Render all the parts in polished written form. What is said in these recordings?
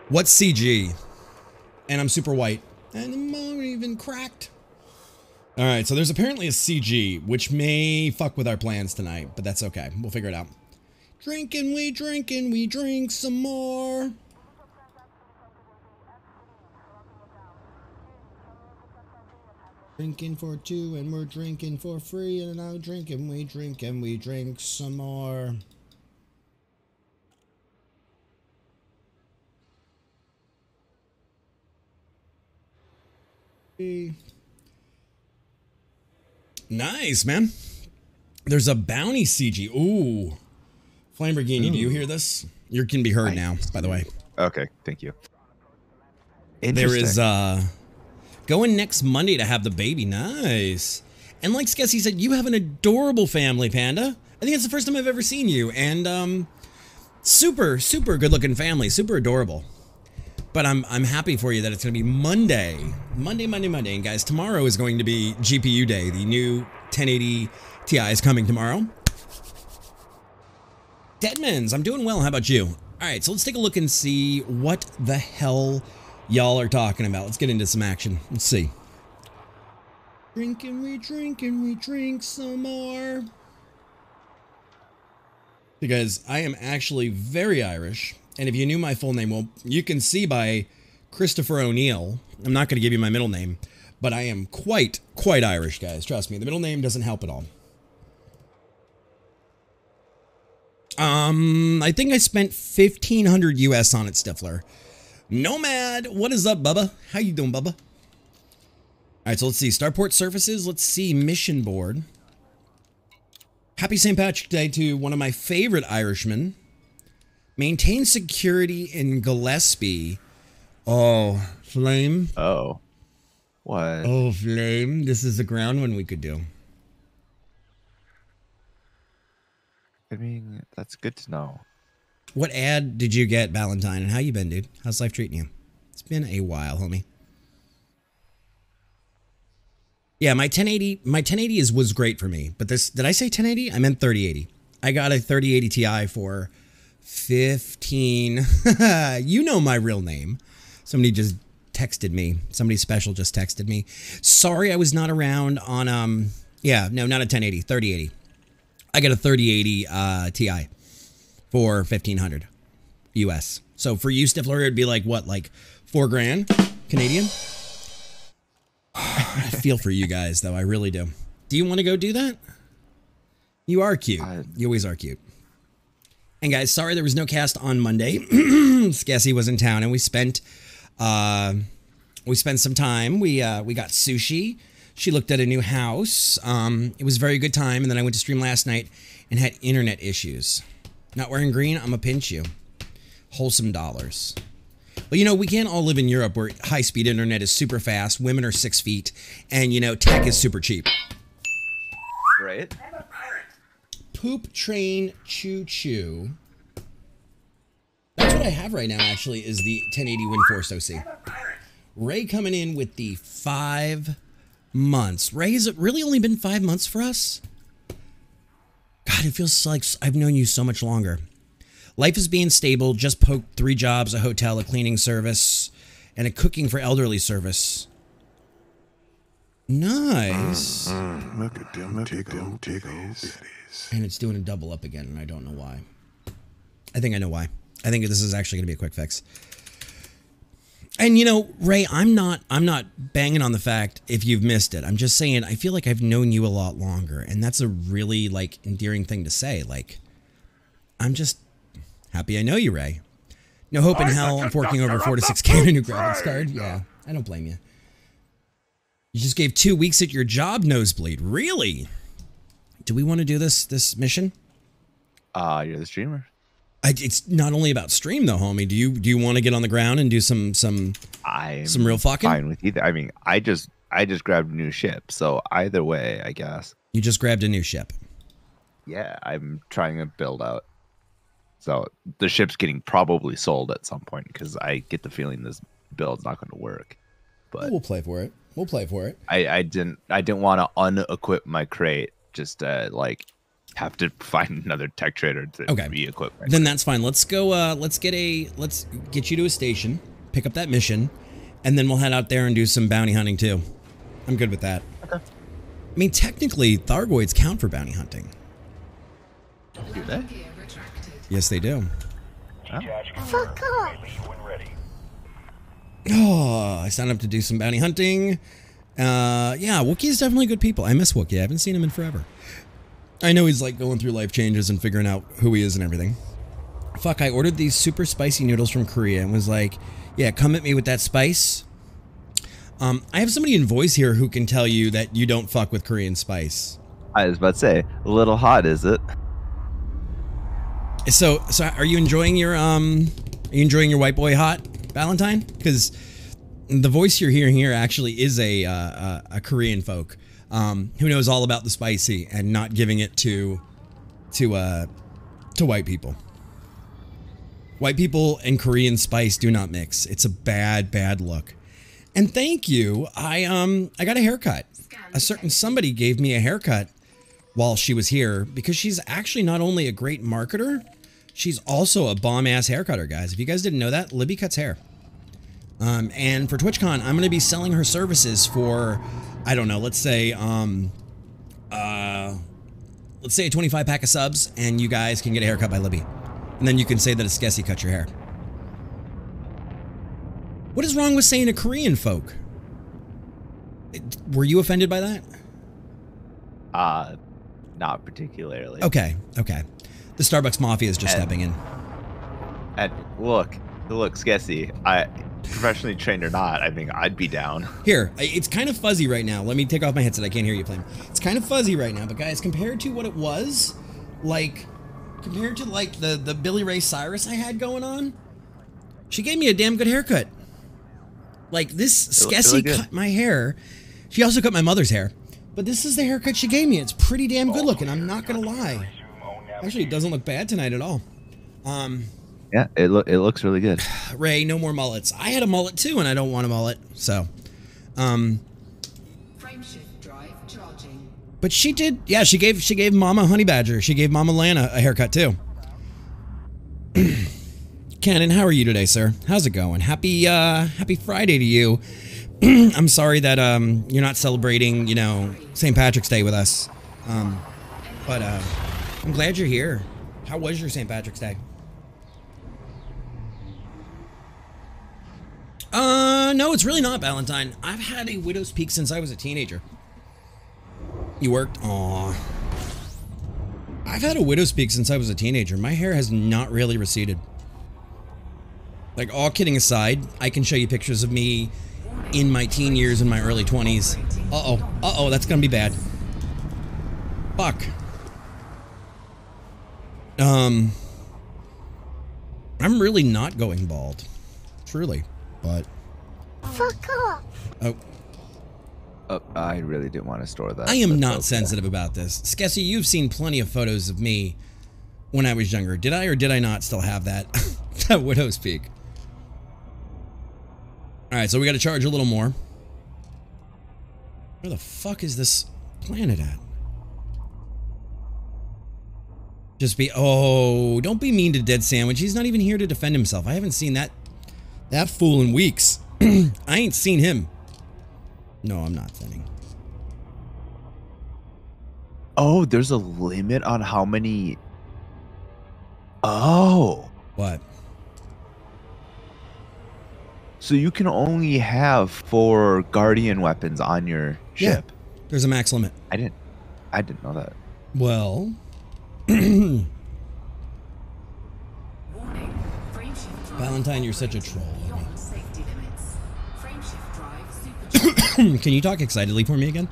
What's CG? And I'm super white. And I'm not even cracked. All right, so there's apparently a CG, which may fuck with our plans tonight, but that's okay. We'll figure it out. Drinking, we drink some more. Drinking for two and we're drinking for free, and now drinking, we drink some more. Nice, man. There's a bounty CG. Ooh. Flamborghini, do you hear this? You can be heard now, by the way. Okay, thank you. There is going next Monday to have the baby. Nice. And like Skessy said, you have an adorable family, Panda. I think it's the first time I've ever seen you. And super good looking family, super adorable. But I'm happy for you that it's going to be Monday. And guys, tomorrow is going to be GPU day. The new 1080 Ti is coming tomorrow. Deadmans, I'm doing well. How about you? All right, so let's take a look and see what the hell y'all are talking about. Let's get into some action. Let's see. Drinking, we drink some more. Hey guys, I am actually very Irish. And if you knew my full name, well, you can see by Christopher O'Neill. I'm not going to give you my middle name, but I am quite Irish, guys. Trust me, the middle name doesn't help at all. I think I spent 1,500 US on it, Stifler. Nomad, what is up, Bubba? How you doing, Bubba? All right, so let's see. Starport Surfaces. Let's see. Mission board. Happy St. Patrick's Day to one of my favorite Irishmen. Maintain security in Gillespie. Oh, Flame. Oh. What? Oh, Flame. This is the ground one we could do. I mean, that's good to know. What ad did you get, Valentine? And how you been, dude? How's life treating you? It's been a while, homie. Yeah, my 1080 was great for me. But this, did I say 1080? I meant 3080. I got a 3080 Ti for 15. You know my real name. Somebody just texted me. Somebody special just texted me. Sorry I was not around on, yeah, no, not a 1080, 3080. I got a 3080 Ti for 1,500 US. So for you, Stifler, it'd be like what, like $4,000 Canadian? I feel for you guys, though. I really do. Do you want to go do that? You are cute. You always are cute. And guys, sorry there was no cast on Monday. Skessy was in town, and we spent some time. We got sushi. She looked at a new house. It was a very good time, and then I went to stream last night and had internet issues. Not wearing green, I'm gonna pinch you. Wholesome dollars. Well, you know, we can't all live in Europe where high-speed internet is super fast, women are 6 feet, and, you know, tech is super cheap. Right? Poop train choo-choo. That's what I have right now, actually, is the 1080 WindForce OC. Ray coming in with the 5 months. Ray, has it really only been 5 months for us? God, it feels like I've known you so much longer. Life is being stable, just poked 3 jobs, a hotel, a cleaning service, and a cooking for elderly service. Nice. Look at them tickles. And it's doing a double up again, and I don't know why. I think I know why. I think this is actually going to be a quick fix. And you know, Ray, I'm not banging on the fact if you've missed it. I'm just saying I feel like I've known you a lot longer, and that's a really like endearing thing to say. Like, I'm just happy I know you, Ray. No hope in hell. I'm forking over 4 to 6K on a new graphics card. Yeah, I don't blame you. You just gave 2 weeks at your job, Nosebleed. Really? Do we want to do this mission? You're the streamer. It's not only about stream though, homie. Do you want to get on the ground and do some real fucking? Fine with either. I mean, I just grabbed a new ship, so either way, I guess. You just grabbed a new ship. Yeah, I'm trying to build out. So the ship's getting probably sold at some point because I get the feeling this build's not going to work. But we'll play for it. We'll play for it. I didn't want to unequip my crate just like have to find another tech trader to Okay. re-equip. Then that's fine. Let's go. Let's get you to a station, pick up that mission, and then we'll head out there and do some bounty hunting too. I'm good with that. Okay. I mean, technically, Thargoids count for bounty hunting. Do they? Yes, they do. Fuck off. Oh, I signed up to do some bounty hunting. Yeah, Wookiee's definitely good people. I miss Wookiee. I haven't seen him in forever. I know he's like going through life changes and figuring out who he is and everything. Fuck, I ordered these super spicy noodles from Korea and was like, yeah, come at me with that spice. I have somebody in voice here who can tell you that you don't fuck with Korean spice. I was about to say, a little hot, is it? So are you enjoying your white boy hot Valentine? Because the voice you're hearing here actually is a Korean folk who knows all about the spicy and not giving it to white people. White people and Korean spice do not mix. It's a bad look. And thank you. I got a haircut. A certain somebody gave me a haircut while she was here because she's actually not only a great marketer, she's also a bomb-ass haircutter, guys. If you guys didn't know that, Libby cuts hair. And for TwitchCon, I'm going to be selling her services for, I don't know, let's say a 25 pack of subs, and you guys can get a haircut by Libby. And then you can say that a Skessy cut your hair. What is wrong with saying a Korean folk? Were you offended by that? Not particularly. Okay. The Starbucks Mafia is just stepping in. And look, Skessy, I professionally trained or not, I think I'd be down. Here, it's kind of fuzzy right now. Let me take off my headset. I can't hear you playing. It's kind of fuzzy right now, but guys, compared to what it was, compared to the Billy Ray Cyrus I had going on, she gave me a damn good haircut. Like, this Skessy cut my hair. She also cut my mother's hair. But this is the haircut she gave me. It's pretty damn good looking, I'm not gonna lie. Actually, it doesn't look bad tonight at all. Yeah, it looks really good. Ray, no more mullets. I had a mullet too, and I don't want a mullet, so. Frameshift drive charging. But she did, yeah, she gave Mama Honey Badger. She gave Mama Lana a haircut too. Cannon, how are you today, sir? How's it going? Happy Friday to you. I'm sorry that you're not celebrating, St. Patrick's Day with us. But I'm glad you're here. How was your St. Patrick's Day? No, it's really not Valentine. I've had a widow's peak since I was a teenager. You worked? Aw. I've had a widow's peak since I was a teenager. My hair has not really receded. Like, all kidding aside, I can show you pictures of me in my teen years, in my early 20s. Uh-oh, that's gonna be bad. Fuck. I'm really not going bald. Truly, but... Fuck off. Oh, I really didn't want to store that. I am not sensitive about this. Skessy, you've seen plenty of photos of me when I was younger. Did I or did I not still have that, that widow's peak? Alright, so we gotta charge a little more. Where the fuck is this planet at? Don't be mean to Dead Sandwich. He's not even here to defend himself. I haven't seen that fool in weeks. I ain't seen him. No, I'm not thinning. Oh, there's a limit on how many... Oh. What? So you can only have 4 Guardian weapons on your ship. Yeah, there's a max limit. I didn't know that. Well... Valentine, you're such a troll. Can you talk excitedly for me again?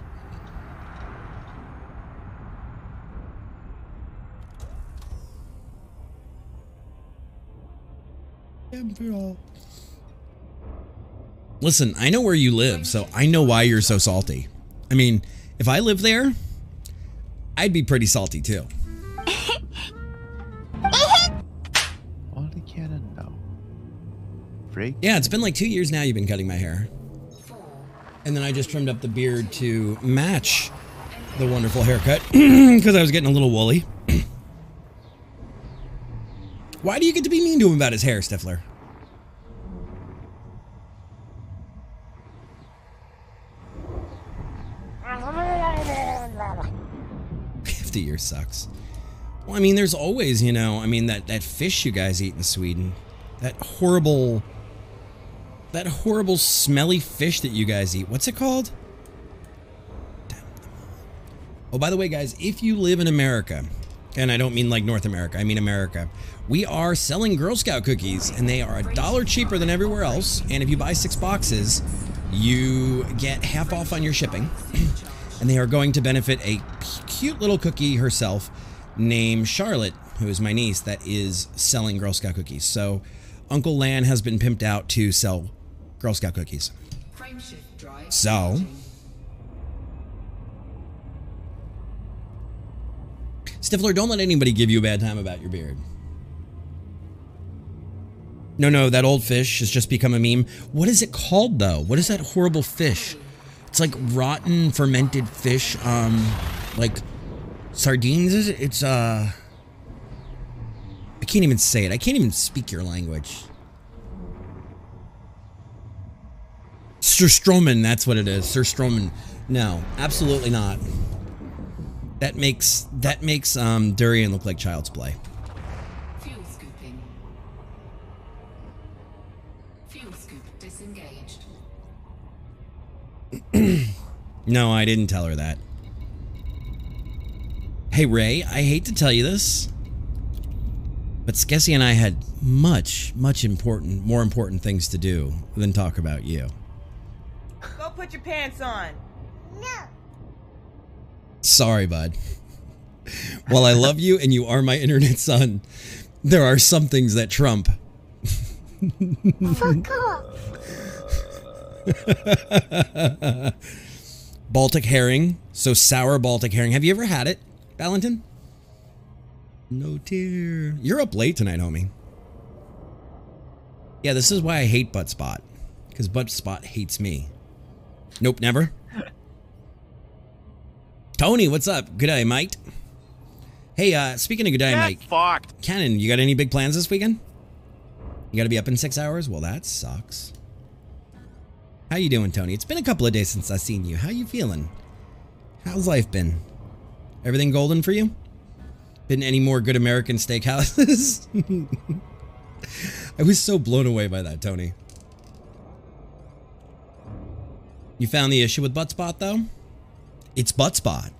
Listen, I know where you live, so I know why you're so salty. I mean, if I lived there, I'd be pretty salty too. Only Cannon, no. Freak. Yeah, it's been like 2 years now you've been cutting my hair. And then I just trimmed up the beard to match the wonderful haircut because I was getting a little woolly. Why do you get to be mean to him about his hair, Stifler? The year sucks. Well, I mean, there's always, you know, I mean, that fish you guys eat in Sweden, that horrible smelly fish that you guys eat. What's it called? Oh, by the way, guys, if you live in America, and I don't mean like North America, I mean America, we are selling Girl Scout cookies, and they are $1 cheaper than everywhere else. And if you buy 6 boxes, you get half off on your shipping. And they are going to benefit a cute little cookie herself named Charlotte, who is my niece, that is selling Girl Scout cookies. So Uncle Lan has been pimped out to sell Girl Scout cookies. So Stifler, don't let anybody give you a bad time about your beard. No, that old fish has just become a meme. What is it called, though? What is that horrible fish? It's like rotten, fermented fish, like sardines, is it? It's, I can't even say it. I can't even speak your language. Surströmming, that's what it is. Surströmming. No, absolutely not. That makes durian look like child's play. Fuel scooping. Fuel scoop disengaged. No, I didn't tell her that. Hey, Ray, I hate to tell you this, but Skessy and I had much more important things to do than talk about you. Go put your pants on. No. Sorry, bud. While I love you and you are my internet son, there are some things that trump. Fuck off. Baltic herring. So sour Baltic herring. Have you ever had it, Valentin? No tear. You're up late tonight, homie. Yeah, this is why I hate Buttspot. Because Buttspot hates me. Nope, never. Tony, what's up? Good day, mate. Hey, speaking of good day, mate. Fucked. Cannon, you got any big plans this weekend? You gotta be up in 6 hours? Well, that sucks. How you doing, Tony? It's been a couple of days since I've seen you. How you feeling? How's life been? Everything golden for you? Been any more good American steakhouses? I was so blown away by that, Tony. You found the issue with Buttspot, though? It's Buttspot.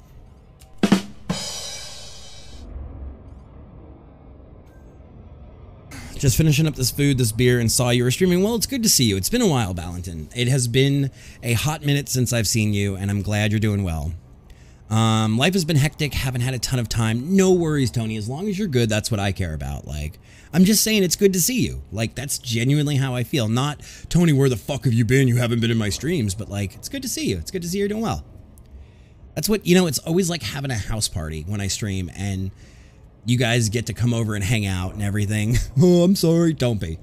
Just finishing up this food, this beer, and saw you were streaming. Well, it's good to see you. It's been a while, Valentin. It has been a hot minute since I've seen you, and I'm glad you're doing well. Life has been hectic. Haven't had a ton of time. No worries, Tony. As long as you're good, that's what I care about. Like, I'm just saying it's good to see you. Like, that's genuinely how I feel. Not, Tony, where the fuck have you been? You haven't been in my streams. But, like, it's good to see you. It's good to see you're doing well. That's what, you know, it's always like having a house party when I stream, and you guys get to come over and hang out and everything. Oh, I'm sorry. Don't be.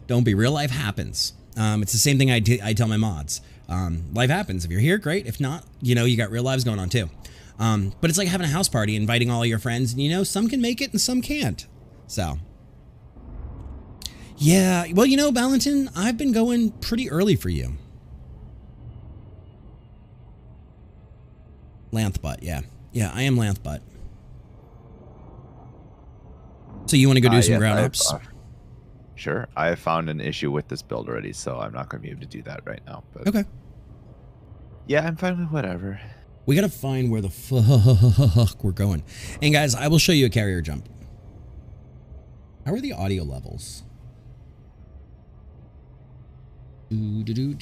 Don't be. Real life happens. It's the same thing I tell my mods. Life happens. If you're here, great. If not, you know, you got real lives going on too. But it's like having a house party, inviting all your friends, and you know, some can make it and some can't. So, yeah. Well, you know, Valentin, I've been going pretty early for you. Lanthbutt, yeah. Yeah, I am Lanthbutt. So you want to go do some ground ups? Sure. I have found an issue with this build already, so I'm not going to be able to do that right now. But okay. Yeah, I'm fine with whatever. We got to find where the fuck we're going. And guys, I will show you a carrier jump. How are the audio levels? Already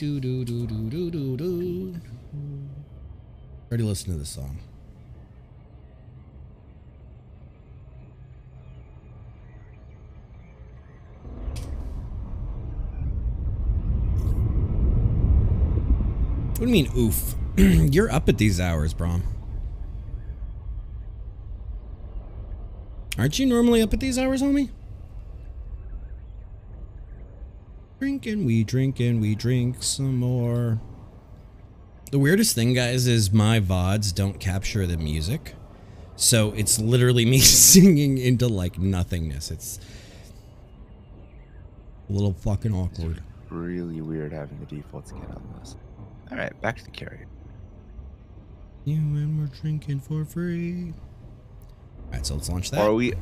listened to this song. What do you mean, oof? You're up at these hours, Brom. Aren't you normally up at these hours, homie? Drinking, we drink some more. The weirdest thing, guys, is my VODs don't capture the music. So it's literally me singing into, like, nothingness. A little fucking awkward. Really weird having the default skin on this. All right, back to the carrier. You and we're drinking for free. All right, so let's launch that.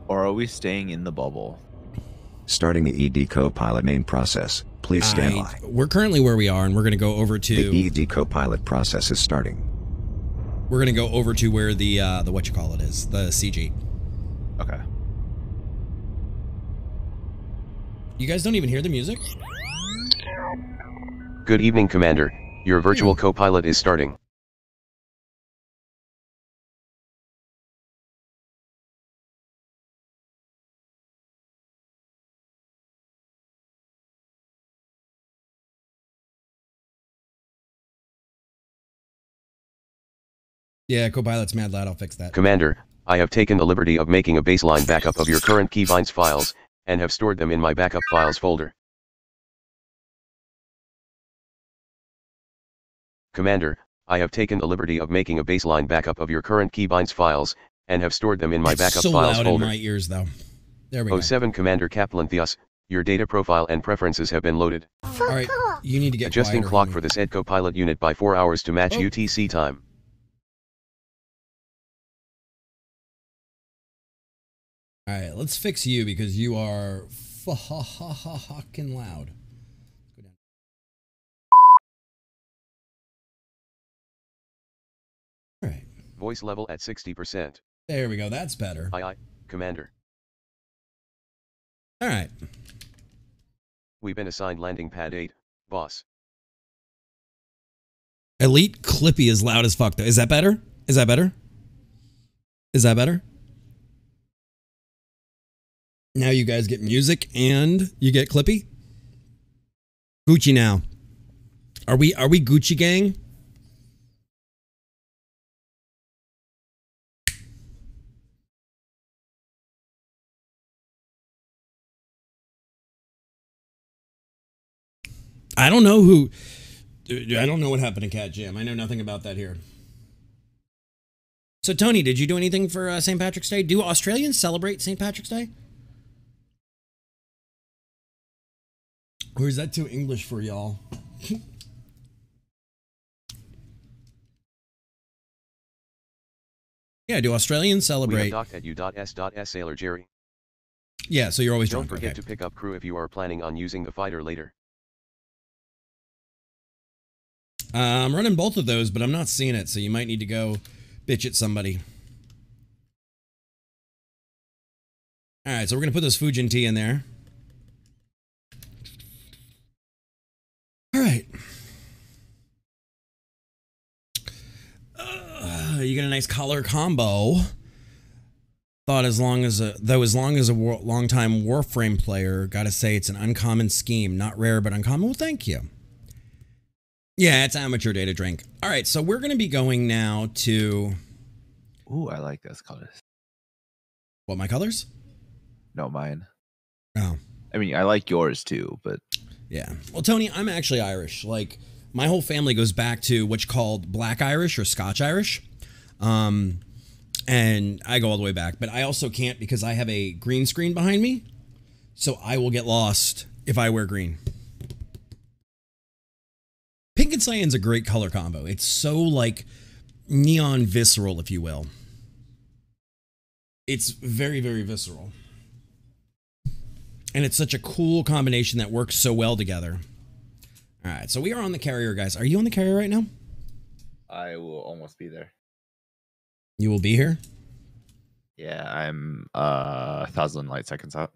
Or are we staying in the bubble? Starting the ED Copilot main process. Please stand by. We're currently where we are, and we're going to go over to... The ED Copilot process is starting. We're going to go over to where the whatchamacallit is, the CG. Okay. You guys don't even hear the music? Good evening, Commander. Your virtual co-pilot is starting. Yeah, Copilot's mad loud. I'll fix that. Commander, I have taken the liberty of making a baseline backup of your current Keybinds files, and have stored them in my backup files folder. Commander, I have taken the liberty of making a baseline backup of your current Keybinds files, and have stored them in my backup so files loud folder. in my ears, though. There we go. 07 Commander Kaplan Theos, your data profile and preferences have been loaded. All right, you need to get Adjusting quieter clock me. for the said Copilot unit by 4 hours to match Oh. UTC time. All right, let's fix you because you are fucking loud. Go down. All right, Voice level at 60%. there we go. That's better. Aye, Commander. All right. We've been assigned landing pad 8, boss. Elite Clippy is loud as fuck, though. Is that better? Is that better? Is that better? Now you guys get music and you get Clippy. Gucci now. Are we Gucci gang? I don't know who. I don't know what happened to Cat Jam. I know nothing about that here. So Tony, did you do anything for St. Patrick's Day? Do Australians celebrate St. Patrick's Day? Or is that too English for y'all? Yeah, do Australians We have celebrate? docked at U.S.S. Sailor Jerry. Yeah, so you're always Don't drunk. forget Okay. to pick up crew if you are planning on using the fighter later. I'm running both of those, but I'm not seeing it, so you might need to go bitch at somebody. All right, so we're going to put this Fujin tea in there. All right. You get a nice color combo. Thought as long as a long-time Warframe player, gotta say it's an uncommon scheme. Not rare, but uncommon. Well, thank you. Yeah, it's amateur data drink. All right, so we're gonna be going now to... Ooh, I like those colors. What, my colors? No, mine. Oh. I mean, I like yours too, but Yeah. Well, Tony, I'm actually Irish. Like, my whole family goes back to what's called Black Irish or Scotch Irish. And I go all the way back. But I also can't because I have a green screen behind me. So I will get lost if I wear green. Pink and cyan's a great color combo. It's so, like, neon visceral, if you will. It's very, very visceral. And it's such a cool combination that works so well together. All right, so we are on the carrier, guys. Are you on the carrier right now? I will almost be there. You will be here? Yeah, I'm 1,000 light seconds out.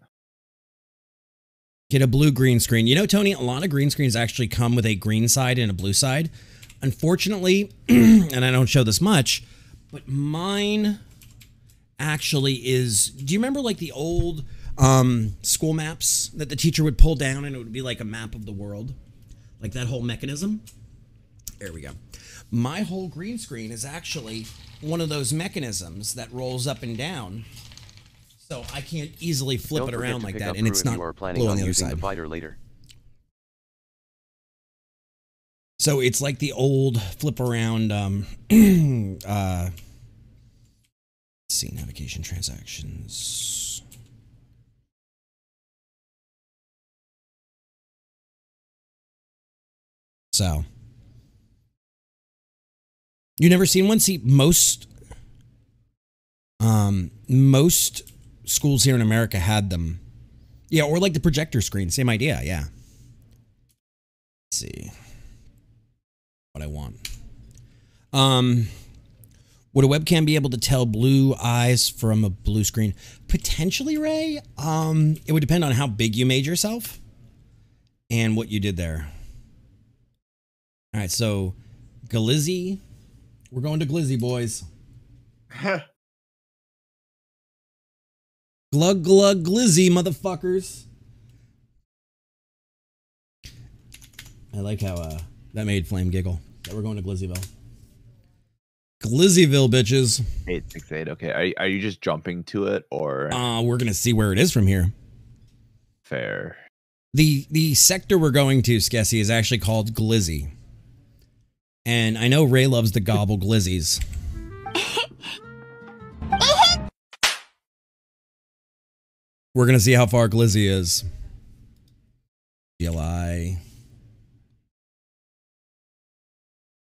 Get a blue green screen. You know, Tony, a lot of green screens actually come with a green side and a blue side. Unfortunately, and I don't show this much, but mine actually is... Do you remember, like, the old school maps that the teacher would pull down and it would be like a map of the world? Like that whole mechanism? There we go. My whole green screen is actually one of those mechanisms that rolls up and down. So I can't easily flip Don't it forget around to like pick that, up and crew it's if not you are planning blue on on the other using side. the fighter later. So it's like the old flip around, let's see, navigation transactions. So you never seen one? See, most schools here in America had them. Yeah, or like the projector screen, same idea. Yeah. Let's see what I want. Would a webcam be able to tell blue eyes from a blue screen? Potentially, Ray. It would depend on how big you made yourself and what you did there. All right, so Glizzy. We're going to Glizzy, boys. Glug glug glizzy, motherfuckers. I like how that made Flame giggle. That we're going to Glizzyville. Glizzyville, bitches. 868. Okay. Are you just jumping to it or? We're gonna see where it is from here. Fair. The sector we're going to, Skessy, is actually called Glizzy. And I know Ray loves the gobble glizzies. We're gonna see how far Glizzy is. GLI.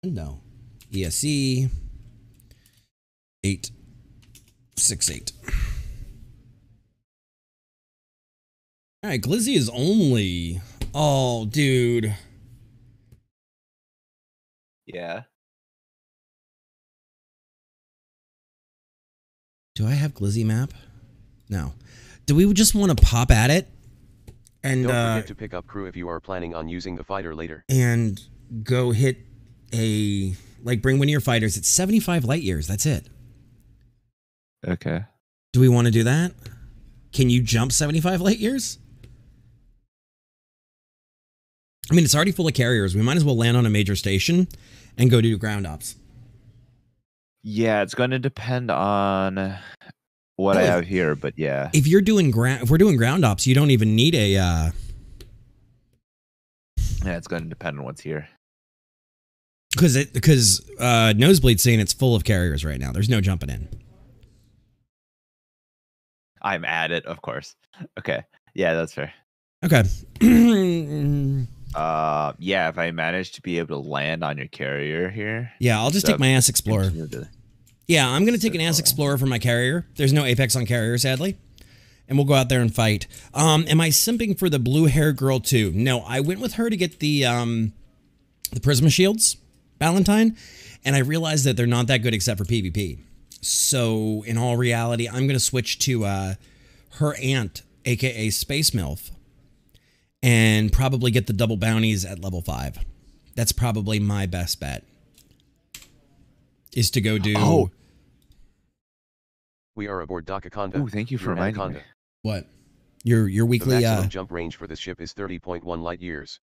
No. ESE. 868. All right, Glizzy is only. Oh, dude. Yeah. Do I have Glizzy map? No. Do we just want to pop at it? And don't forget to pick up crew if you are planning on using the fighter later. And go hit a, like, bring one of your fighters. It's 75 light years. That's it. Okay. Do we want to do that? Can you jump 75 light years? I mean, it's already full of carriers. We might as well land on a major station and go do ground ops. Yeah, it's going to depend on what I have here, but yeah. If you're doing if we're doing ground ops, you don't even need a Yeah, it's going to depend on what's here. Because Nosebleed's saying it's full of carriers right now. There's no jumping in. I'm at it, of course. Okay. Yeah, that's fair. Okay. Yeah, if I manage to be able to land on your carrier here. Yeah, I'll just take my Ass Explorer. To Yeah, I'm going to take an Ass Explorer for my carrier. There's no Apex on carrier, sadly. And we'll go out there and fight. Am I simping for the blue hair girl too? No, I went with her to get the Prisma Shields, Valentine, and I realized that they're not that good except for PvP. So, in all reality, I'm going to switch to her aunt, aka Space MILF, and probably get the double bounties at level 5. That's probably my best bet. Is to go do... Oh. We are aboard Dakakonda. Ooh, thank you for reminding me. What? Your The weekly... maximum jump range for this ship is 30.1 light years.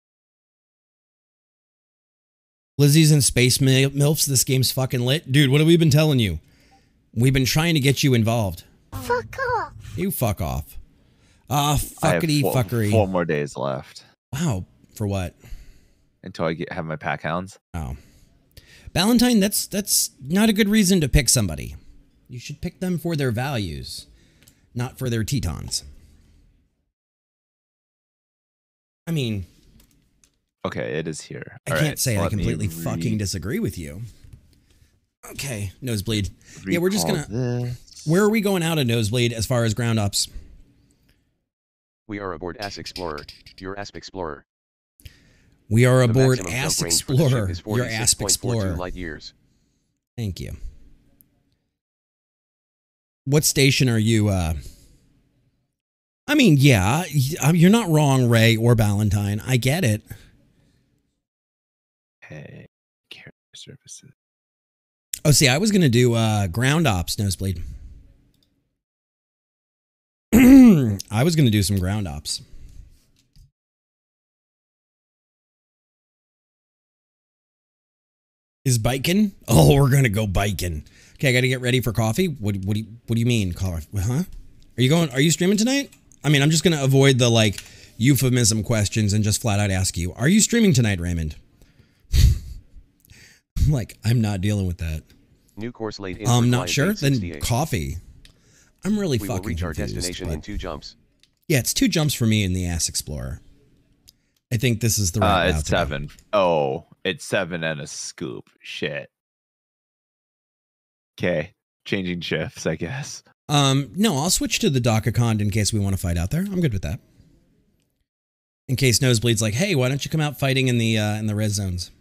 Lizzie's and Space MILFs, this game's fucking lit. Dude, what have we been telling you? We've been trying to get you involved. Fuck off. You fuck off. Fuckity fuckery. 4 more days left. Wow. For what? Until I have my pack hounds. Oh. Valentine, that's not a good reason to pick somebody. You should pick them for their values, not for their Tetons. I mean... Okay, it is here. I can't say I completely fucking disagree with you. Okay, Nosebleed. Yeah, we're just gonna... Where are we going out of Nosebleed as far as ground ops? We are aboard Ass Explorer, your Asp Explorer. We are The aboard maximum Ass jump range for the ship Explorer, is your Asp 46.42 Explorer. light years. Thank you. What station are you, I mean, yeah, you're not wrong, Ray or Valentine. I get it. Hey, carrier services. Oh, see, I was going to do ground ops, Nosebleed. I was going to do some ground ops. Is biking? Oh, we're going to go biking. Okay, I got to get ready for coffee. What do you mean, caller? Huh? Are you streaming tonight? I mean, I'm just going to avoid the like euphemism questions and just flat out ask you, are you streaming tonight, Raymond? I'm not dealing with that. New course late in. I'm not sure. Then coffee. I'm really we fucking will reach our confused, destination but... in 2 jumps. Yeah, it's 2 jumps for me in the Ass Explorer. I think this is the right route It's to go. 7. Oh, it's 7 and a scoop. Shit. Okay, changing shifts, I guess. No, I'll switch to the Dakakond in case we want to fight out there. I'm good with that. In case Nosebleed's like, hey, why don't you come out fighting in the red zones?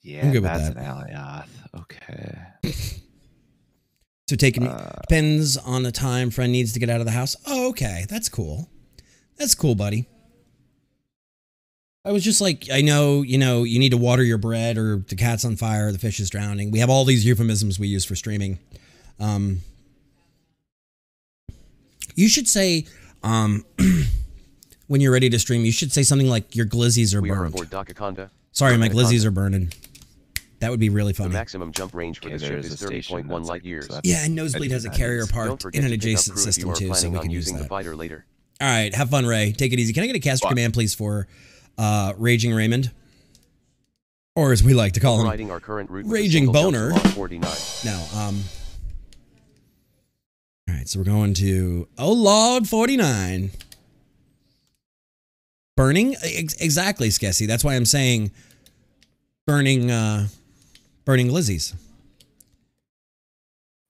Yeah, I'm good with that's that. an Alioth. Okay. So taking depends on the time friend needs to get out of the house. Oh, okay, that's cool. That's cool, buddy. I was just like, I know, you need to water your bread, or the cat's on fire, or the fish is drowning. We have all these euphemisms we use for streaming. You should say, when you're ready to stream, you should say something like your glizzies are We are burned. aboard Dakakonda. Sorry, my glizzies are burning. That would be really The funny. maximum jump range for Okay, this ship there's is a station 30.1 that's light years. so Yeah, and Nosebleed has a carrier Don't parked forget in an to pick up adjacent crew if system you are too, so planning we on can use using the that. fighter later. All right, have fun, Ray. Take it easy. Can I get a caster command, please, for Raging Raymond? Or as we like to call him, Riding our current route with a Raging single jump Boner. to Lot 49. No, all right, so we're going to Lord 49. Burning? Exactly, Skessy. That's why I'm saying burning glizzies.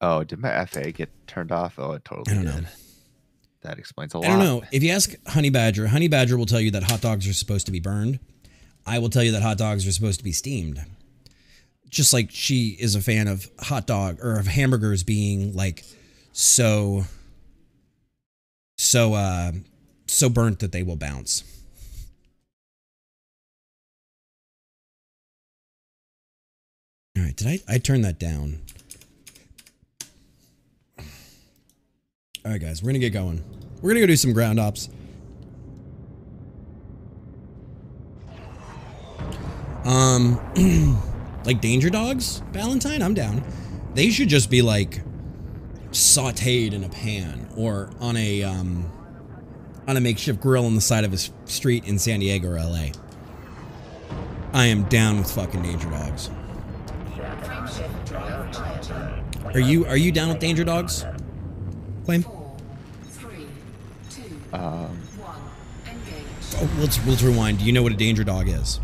Oh, did my FA get turned off? Oh, it totally I don't did. know. That explains a lot. I don't know. If you ask Honey Badger will tell you that hot dogs are supposed to be burned. I will tell you that hot dogs are supposed to be steamed. Just like she is a fan of hot dog or of hamburgers being like so burnt that they will bounce. All right, did I turn that down? All right, guys, we're gonna get going. We're gonna go do some ground ops. Like danger dogs, Valentine, I'm down. They should just be like sautéed in a pan or on a makeshift grill on the side of a street in San Diego or LA. I am down with fucking danger dogs. Are you down with danger dogs? Claim? 4, 3, 2, 1. Engage. Oh, let's rewind. Do you know what a danger dog is?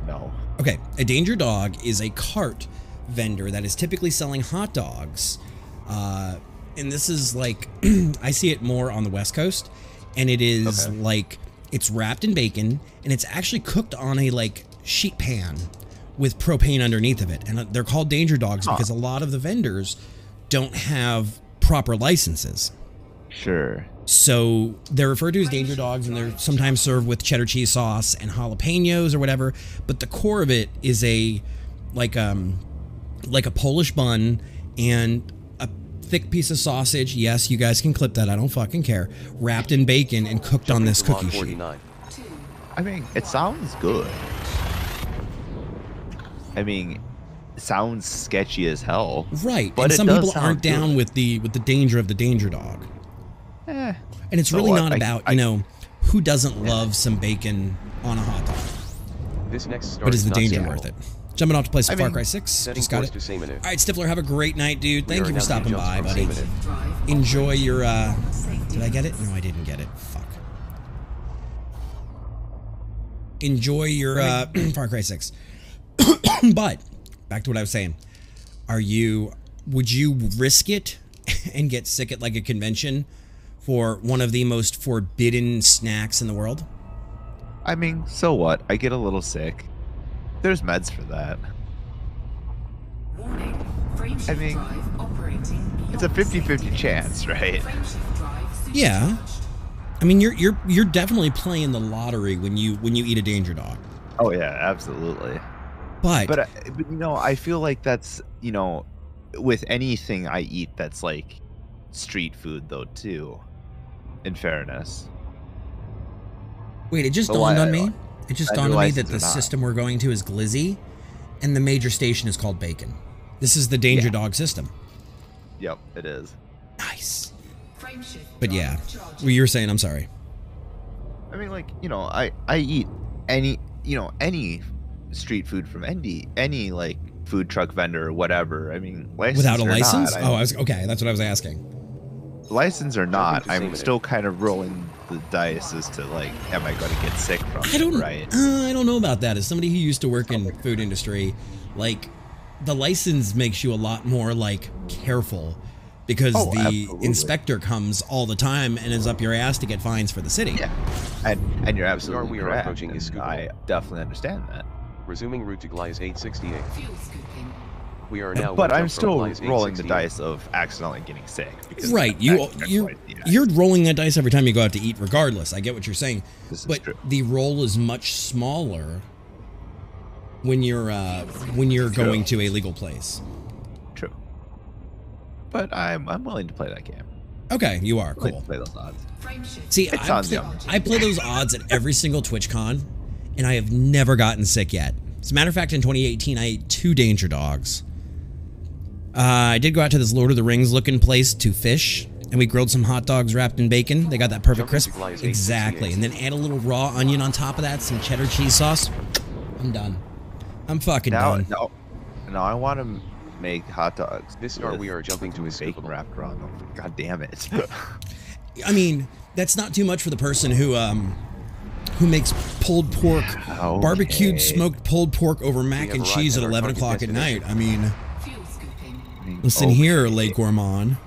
No. Okay, a danger dog is a cart vendor that is typically selling hot dogs. And this is like, I see it more on the West Coast. And it is like, it's wrapped in bacon and it's actually cooked on a like sheet pan with propane underneath of it. And they're called danger dogs because a lot of the vendors don't have proper licenses. Sure. So they're referred to as danger dogs, and they're sometimes served with cheddar cheese sauce and jalapenos or whatever. But the core of it is like a Polish bun and a thick piece of sausage. Yes, you guys can clip that. I don't fucking care. Wrapped in bacon and cooked on this To Lot cookie sheet. 49. I mean, it sounds good. I mean, it sounds sketchy as hell. Right, But and it some does people sound aren't down good. with the danger of the danger dog. Eh. And it's So really what? not about, who doesn't love some bacon on a hot dog. This next start But is the not danger Seattle. worth it? Jumping off to play some I Far mean, Cry 6. Setting Just got course it. to Seminole. All right, Stifler, have a great night, dude. We Thank are you for announcing stopping jumps by, from buddy. Seminole. Enjoy your, did I get it? No, I didn't get it. Fuck. Enjoy your, Far Cry 6. But, back to what I was saying. Would you risk it and get sick at like a convention for one of the most forbidden snacks in the world? I mean, so what? I get a little sick. There's meds for that. Warning. Frameshift I mean, drive operating It's a beyond 50-50 safety chance, right? Frameshift drive Yeah. supercharged. I mean, you're definitely playing the lottery when you eat a danger dog. Oh yeah, absolutely. But But I feel like that's with anything I eat that's like street food though too. In fairness. wait, it just So dawned why- on me. It just I dawned on me realize that it's the not. system we're going to is Glizzy, and the major station is called Bacon. This is the danger Yeah. dog system. Yep, it is. Nice. Frameshift But drive yeah, charged. well, you were saying, I'm sorry. I mean, like I eat any street food from any like food truck vendor or whatever. I mean, licensed Without a or not, license? I- Oh, okay. That's what I was asking. license or not, to I'm semen. still kind of rolling the dice as to like, am I going to get sick from I don't. it, right? I don't know about that. As somebody who used to work in food industry, like the license makes you a lot more like careful because Oh, the absolutely. inspector comes all the time and is up your ass to get fines for the city. Yeah, and you're absolutely we are correct. approaching is and scoopable. I definitely understand that. Resuming route to Gleis 868. Fuel scooping. We are now. But one I'm jump from still Gleis rolling the 868. dice of accidentally getting sick. Because Right, you're rolling that dice every time you go out to eat, regardless. I get what you're saying, This is but true. the roll is much smaller when you're going to a legal place. True. But I'm willing to play that game. Okay, you are Willing cool. to play those odds. Frame shift. See, It's on you. I play those odds at every single TwitchCon, and I have never gotten sick yet. As a matter of fact, in 2018, I ate 2 danger dogs. I did go out to this Lord of the Rings looking place to fish, and we grilled some hot dogs wrapped in bacon. They got that perfect Jumping to crisp. Gleis 868. Exactly. And then add a little raw onion on top of that, some cheddar cheese sauce. I'm done. I'm fucking Now, done. now I want to make hot dogs. This star with we are jumping to is bacon scoopable. wrapped around them. God damn it. I mean, that's not too much for the person who makes pulled pork, barbecued Okay. smoked pulled pork over mac have and arrived cheese at at our 11 target o'clock at night. destination. I mean, Fuel scooping. listen here, Le Gourmand.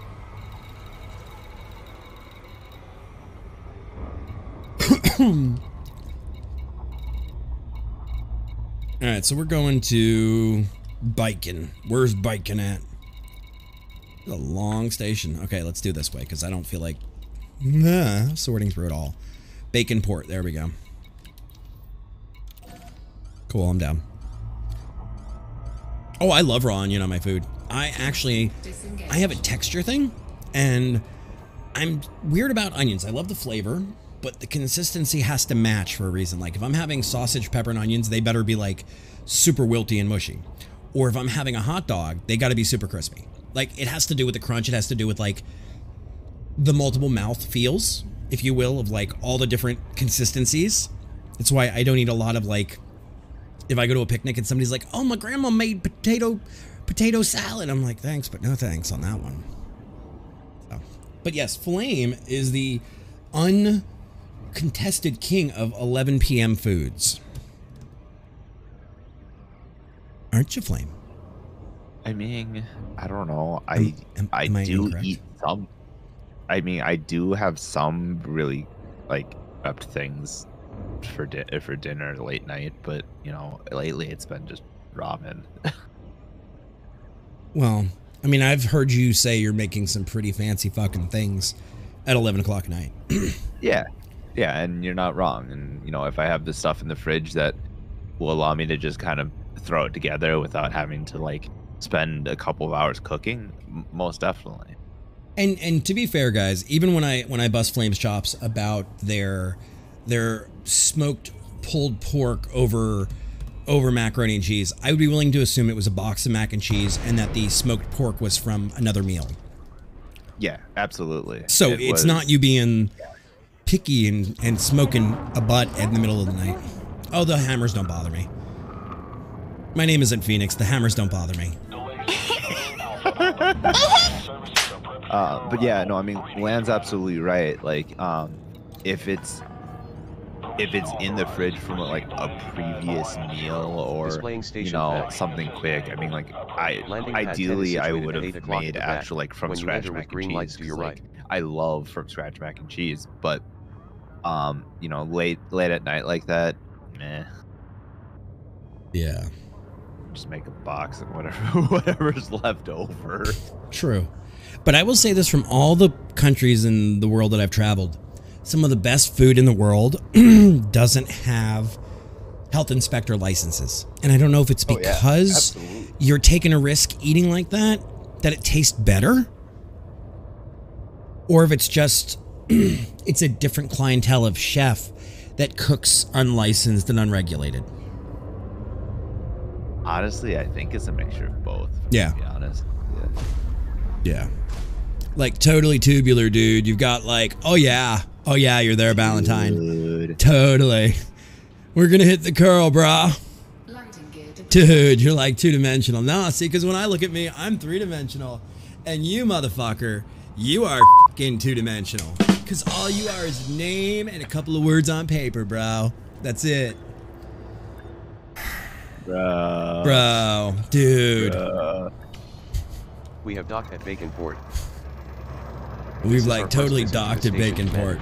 All right, so we're going to Biken. Where's Biken at? A long station. Okay, let's do this way because I don't feel like sorting through it all. Bacon Port. There we go. Cool, I'm down. Oh, I love raw onion on my food. I have a texture thing, and I'm weird about onions. I love the flavor, but the consistency has to match for a reason. Like if I'm having sausage, pepper, and onions, they better be like super wilty and mushy. Or if I'm having a hot dog, they got to be super crispy. Like it has to do with the crunch. It has to do with like the multiple mouth feels, if you will, of like all the different consistencies. That's why I don't eat a lot of like, if I go to a picnic and somebody's like, oh, my grandma made potato salad. I'm like, thanks, but no thanks on that one. So, but yes, Flame is the uncontested king of 11 p.m. foods. Aren't you, Flame? I mean, I don't know. Am I I do incorrect? eat some. I mean, I do have some really like prepped things for dinner late night, but you know, lately it's been just ramen. Well, I mean, I've heard you say you're making some pretty fancy fucking things at 11 o'clock at night. Yeah, and you're not wrong. And you know, if I have the stuff in the fridge that will allow me to just kind of throw it together without having to like spend a couple of hours cooking, most definitely. And to be fair, guys, even when I bust Flame's chops about their smoked pulled pork over macaroni and cheese, I would be willing to assume it was a box of mac and cheese and that the smoked pork was from another meal. Yeah, absolutely. So It it's was- not you being picky and smoking a butt in the middle of the night. Oh, the hammers don't bother me. My name isn't Phoenix. The hammers don't bother me. But yeah, no, I mean, Land's absolutely right. Like, if it's in the fridge from like a previous meal or Displaying you station know facts. something quick, I mean, like Landing pad 10 is ideally I situated would at have 8 o'clock made at the back. actual like from When you scratch enter with mac and green cheese. lights to 'cause, your like, right. I love from scratch mac and cheese, but you know, late at night like that, meh. Yeah. Just make a box and whatever's left over. True. But I will say this, from all the countries in the world that I've traveled, some of the best food in the world doesn't have health inspector licenses. And I don't know if it's Oh, yeah. because Absolutely. you're taking a risk eating like that it tastes better, or if it's just it's a different clientele of chef that cooks unlicensed and unregulated. Honestly, I think it's a mixture of both. Yeah. To be honest. Yeah. Like totally tubular, dude. You've got like, oh yeah, you're there, Valentine. Good. Totally. We're gonna hit the curl, brah. Landing gear deployed. Dude, you're like 2-dimensional. No, see, because when I look at me, I'm 3-dimensional. And you, motherfucker, you are fucking two-dimensional. Because all you are is name and a couple of words on paper, bro. That's it. Bro, dude. We have docked at Bacon Port. We've is like our totally first visit to docked the at station, Bacon Port.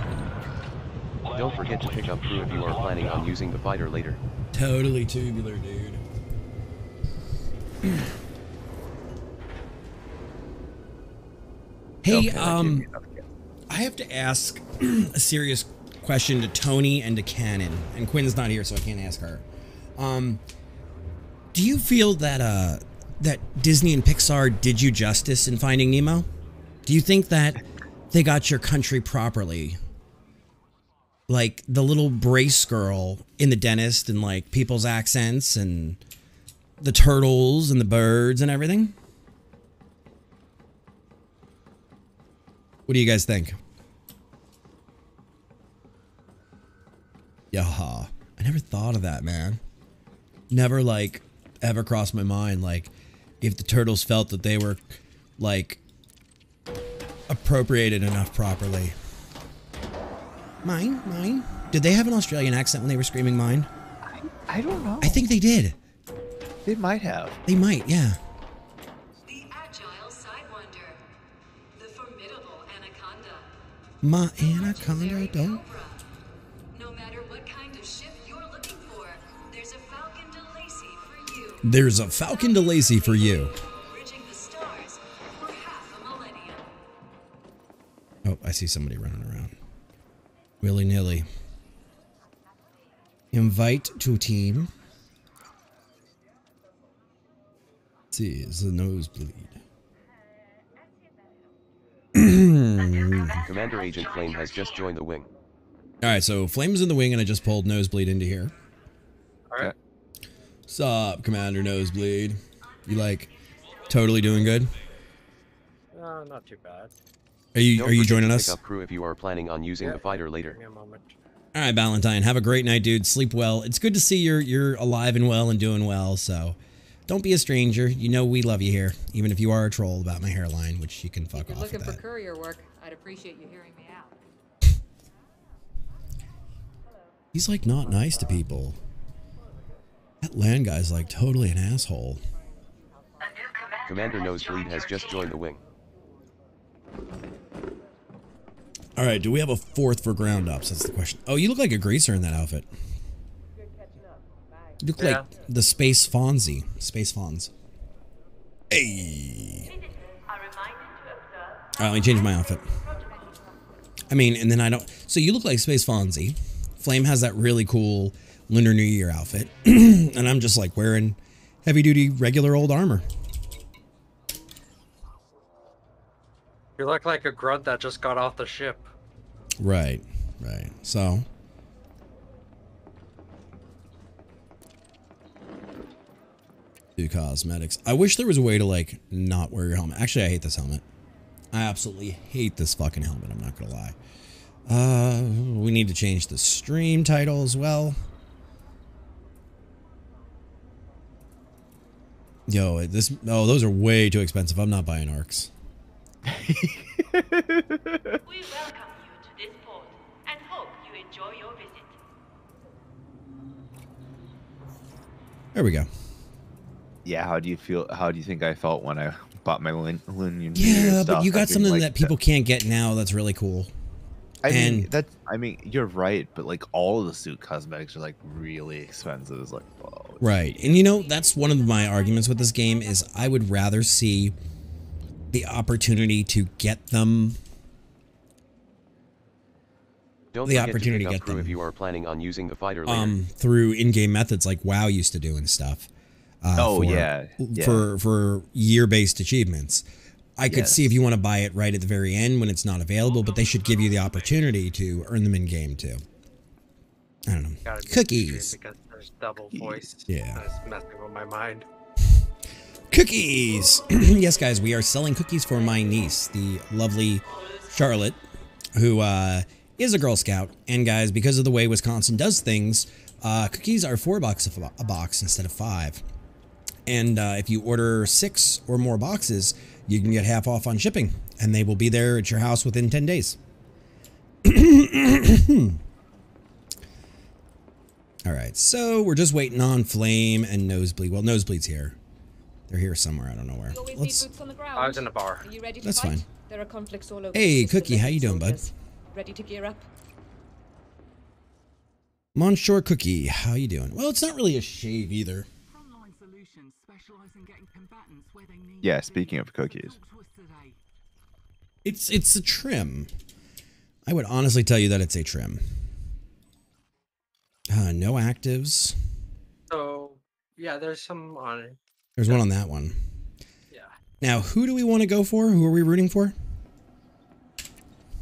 Don't forget to pick up crew if you are planning on using the fighter later. Totally tubular, dude. Hey, I have to ask a serious question to Tony and to Cannon, and Quinn's not here, so I can't ask her. Do you feel that that Disney and Pixar did you justice in Finding Nemo? Do you think that they got your country properly? Like the little brace girl in The Dentist and like people's accents and the turtles and the birds and everything? What do you guys think? Yeah, I never thought of that, man. Never like ever crossed my mind like if the turtles felt that they were like appropriated enough properly. Mine. Did they have an Australian accent when they were screaming mine? I don't know. I think they did. They might have. They might, yeah. The agile sidewinder. The formidable anaconda. My anaconda don't. No matter what kind of ship you're looking for, there's a Falcon de Lacy for you. There's a Falcon de Lacy for you. Bridging the stars for half a millennium. Oh, I see somebody running around. Willy-nilly. Invite to team. Let's see, it's a nosebleed. Commander Agent Flame has just joined the wing. Alright, so Flame's in the wing and I just pulled Nosebleed into here. Alright. Sup, Commander Nosebleed? You like totally doing good? Not too bad. Are you Don't joining forget to us? pick up crew if you are planning on using the fighter later. Give me a moment. All right, Valentine. Have a great night, dude. Sleep well. It's good to see you're alive and well and doing well. So, don't be a stranger. You know we love you here, even if you are a troll about my hairline, which you can fuck If you're off looking with for that. courier work, I'd appreciate you hearing me out. He's like not nice to people. That land guy's like totally an asshole. Commander Nosebleed has just joined the wing. All right, do we have a fourth for ground ups? That's the question. Oh, you look like a greaser in that outfit. You look like the Space Fonzie. Space Fonz. Hey. All right, let me change my outfit. I mean, and then I don't... So you look like Space Fonzie. Flame has that really cool Lunar New Year outfit. And I'm just like wearing heavy-duty regular old armor. You look like a grunt that just got off the ship. Right. So... do cosmetics. I wish there was a way to like not wear your helmet. Actually, I hate this helmet. I absolutely hate this fucking helmet. I'm not gonna lie. We need to change the stream title as well. Yo, those are way too expensive. I'm not buying ARCs. We welcome you to this port and hope you enjoy your visit. There we go. Yeah, how do you feel? How do you think I felt when I bought my Lunar New Year Yeah, stuff? but you got I mean, something like, that people can't get now. That's really cool. I mean, you're right, but like all of the suit cosmetics are like really expensive. It's like, whoa. Right, and you know that's one of my arguments with this game is I would rather see the opportunity to get them. Don't the forget opportunity to to pick get up crew them if you are planning on using the fighter later. Through in-game methods like WoW used to do and stuff. For year-based achievements. I could see if you want to buy it right at the very end when it's not available, but they should give you the opportunity to earn them in-game too. I don't know. Cookies. Because there's double voice. Yeah. That's messing with my mind. Cookies! Yes, guys, we are selling cookies for my niece, the lovely Charlotte, who is a Girl Scout. And guys, because of the way Wisconsin does things, cookies are $4 a box instead of 5. And if you order 6 or more boxes, you can get half off on shipping. and they will be there at your house within 10 days. All right, so we're just waiting on Flame and Nosebleed. Well, Nosebleed's here. They're here somewhere. I don't know where. You always Let's. need boots on the ground. I was in a bar. Are you ready to That's fight? fine. There are conflicts all over. Hey, the system Cookie, how and you doing, bud? soldiers. Ready to gear up? Monshore Cookie, how you doing? Well, it's not really a shave either. Yeah, speaking of cookies. It's a trim. I would honestly tell you that it's a trim. No actives. So, yeah, there's some on it. There's one on that one. Yeah. Now, who do we want to go for? Who are we rooting for?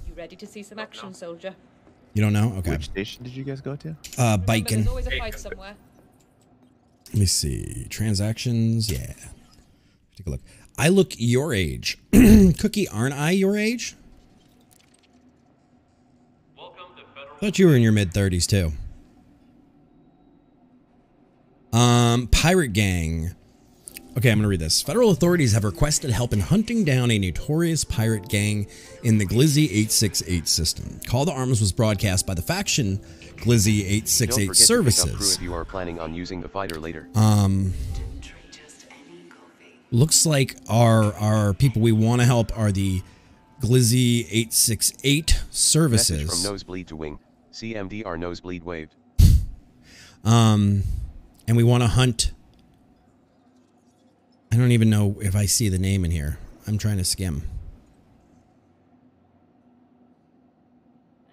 You ready to see some action, soldier? You don't know? Okay. Which station did you guys go to? Remember, Biken. there's always a fight somewhere. Let me see. Transactions. Yeah. Take a look. I look your age. Cookie, aren't I your age? Thought you were in your mid-30s too. Pirate Gang. Okay, I'm going to read this. Federal authorities have requested help in hunting down a notorious pirate gang in the Glizzy 868 system. Call to Arms was broadcast by the faction Glizzy 868 Don't forget Services. to pick up crew if you are planning on using the fighter later. Looks like our people we want to help are the Glizzy 868 Services. Message from Nosebleed to Wing. CMDR Nosebleed waved. And we want to hunt. I don't even know if I see the name in here. I'm trying to skim.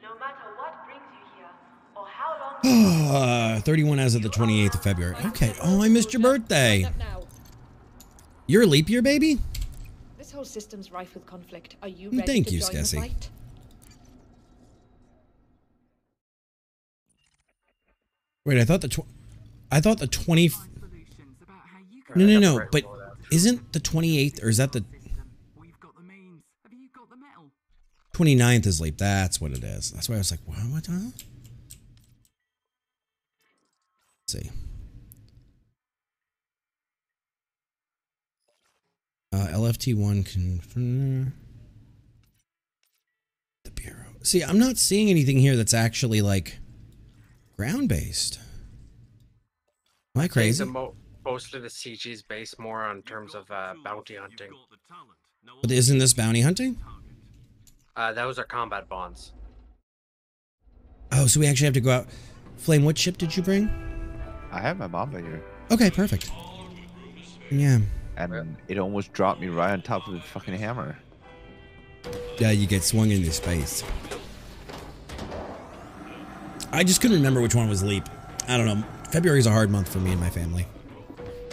No matter what brings you here, or how long 31 as of the 28th of February. Okay. Oh, I missed your birthday. Up now. You're a leap year baby? This whole system's rife with conflict. Are you ready Thank to you, join the Skessy. fight? Wait, I thought the 20. No. But isn't the 28th, or is that the 29th is leap? That's what it is. That's why I was like, what? Huh? Let's see. LFT1 confirm the Bureau. See, I'm not seeing anything here that's actually like ground-based. Am I crazy? Mostly the CG is based more on terms of bounty hunting. But isn't this bounty hunting? Those are combat bonds. Oh, so we actually have to go out. Flame, what ship did you bring? I have my Mamba here. Okay, perfect. Yeah. And it almost dropped me right on top of the fucking hammer. Yeah, you get swung into space. I just couldn't remember which one was leap. I don't know. February is a hard month for me and my family.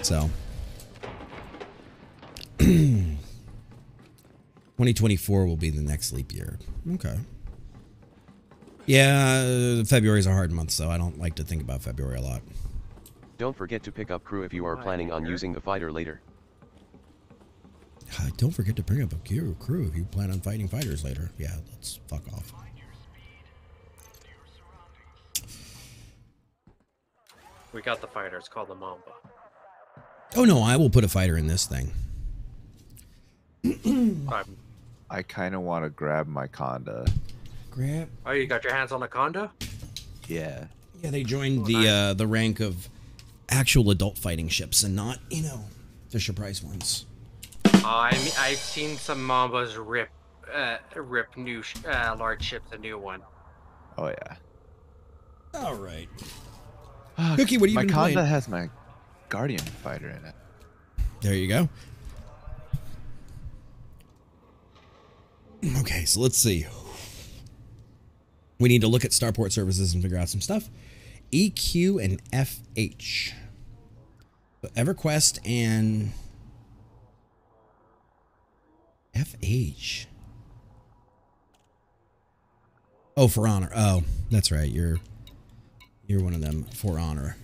So. 2024 will be the next leap year. Okay. Yeah, February is a hard month, so I don't like to think about February a lot. Don't forget to pick up crew if you are planning on using the fighter later. Don't forget to bring up a crew if you plan on fighting fighters later. Yeah, let's fuck off. We got the fighter. It's called the Mamba. Oh no, I will put a fighter in this thing. I kind of want to grab my Conda. Grab? Oh, you got your hands on the Conda? Yeah. Yeah, they joined the rank of actual adult fighting ships and not, you know, Fisher Price ones. I've seen some Mambas rip new large ships a new one. Oh yeah. All right. Cookie, what do you been My playing? Conda has my Guardian fighter in it. There you go. Okay, so let's see. We need to look at Starport services and figure out some stuff. EQ and FH. So EverQuest and FH. Oh, For Honor. Oh, that's right. You're one of them For Honor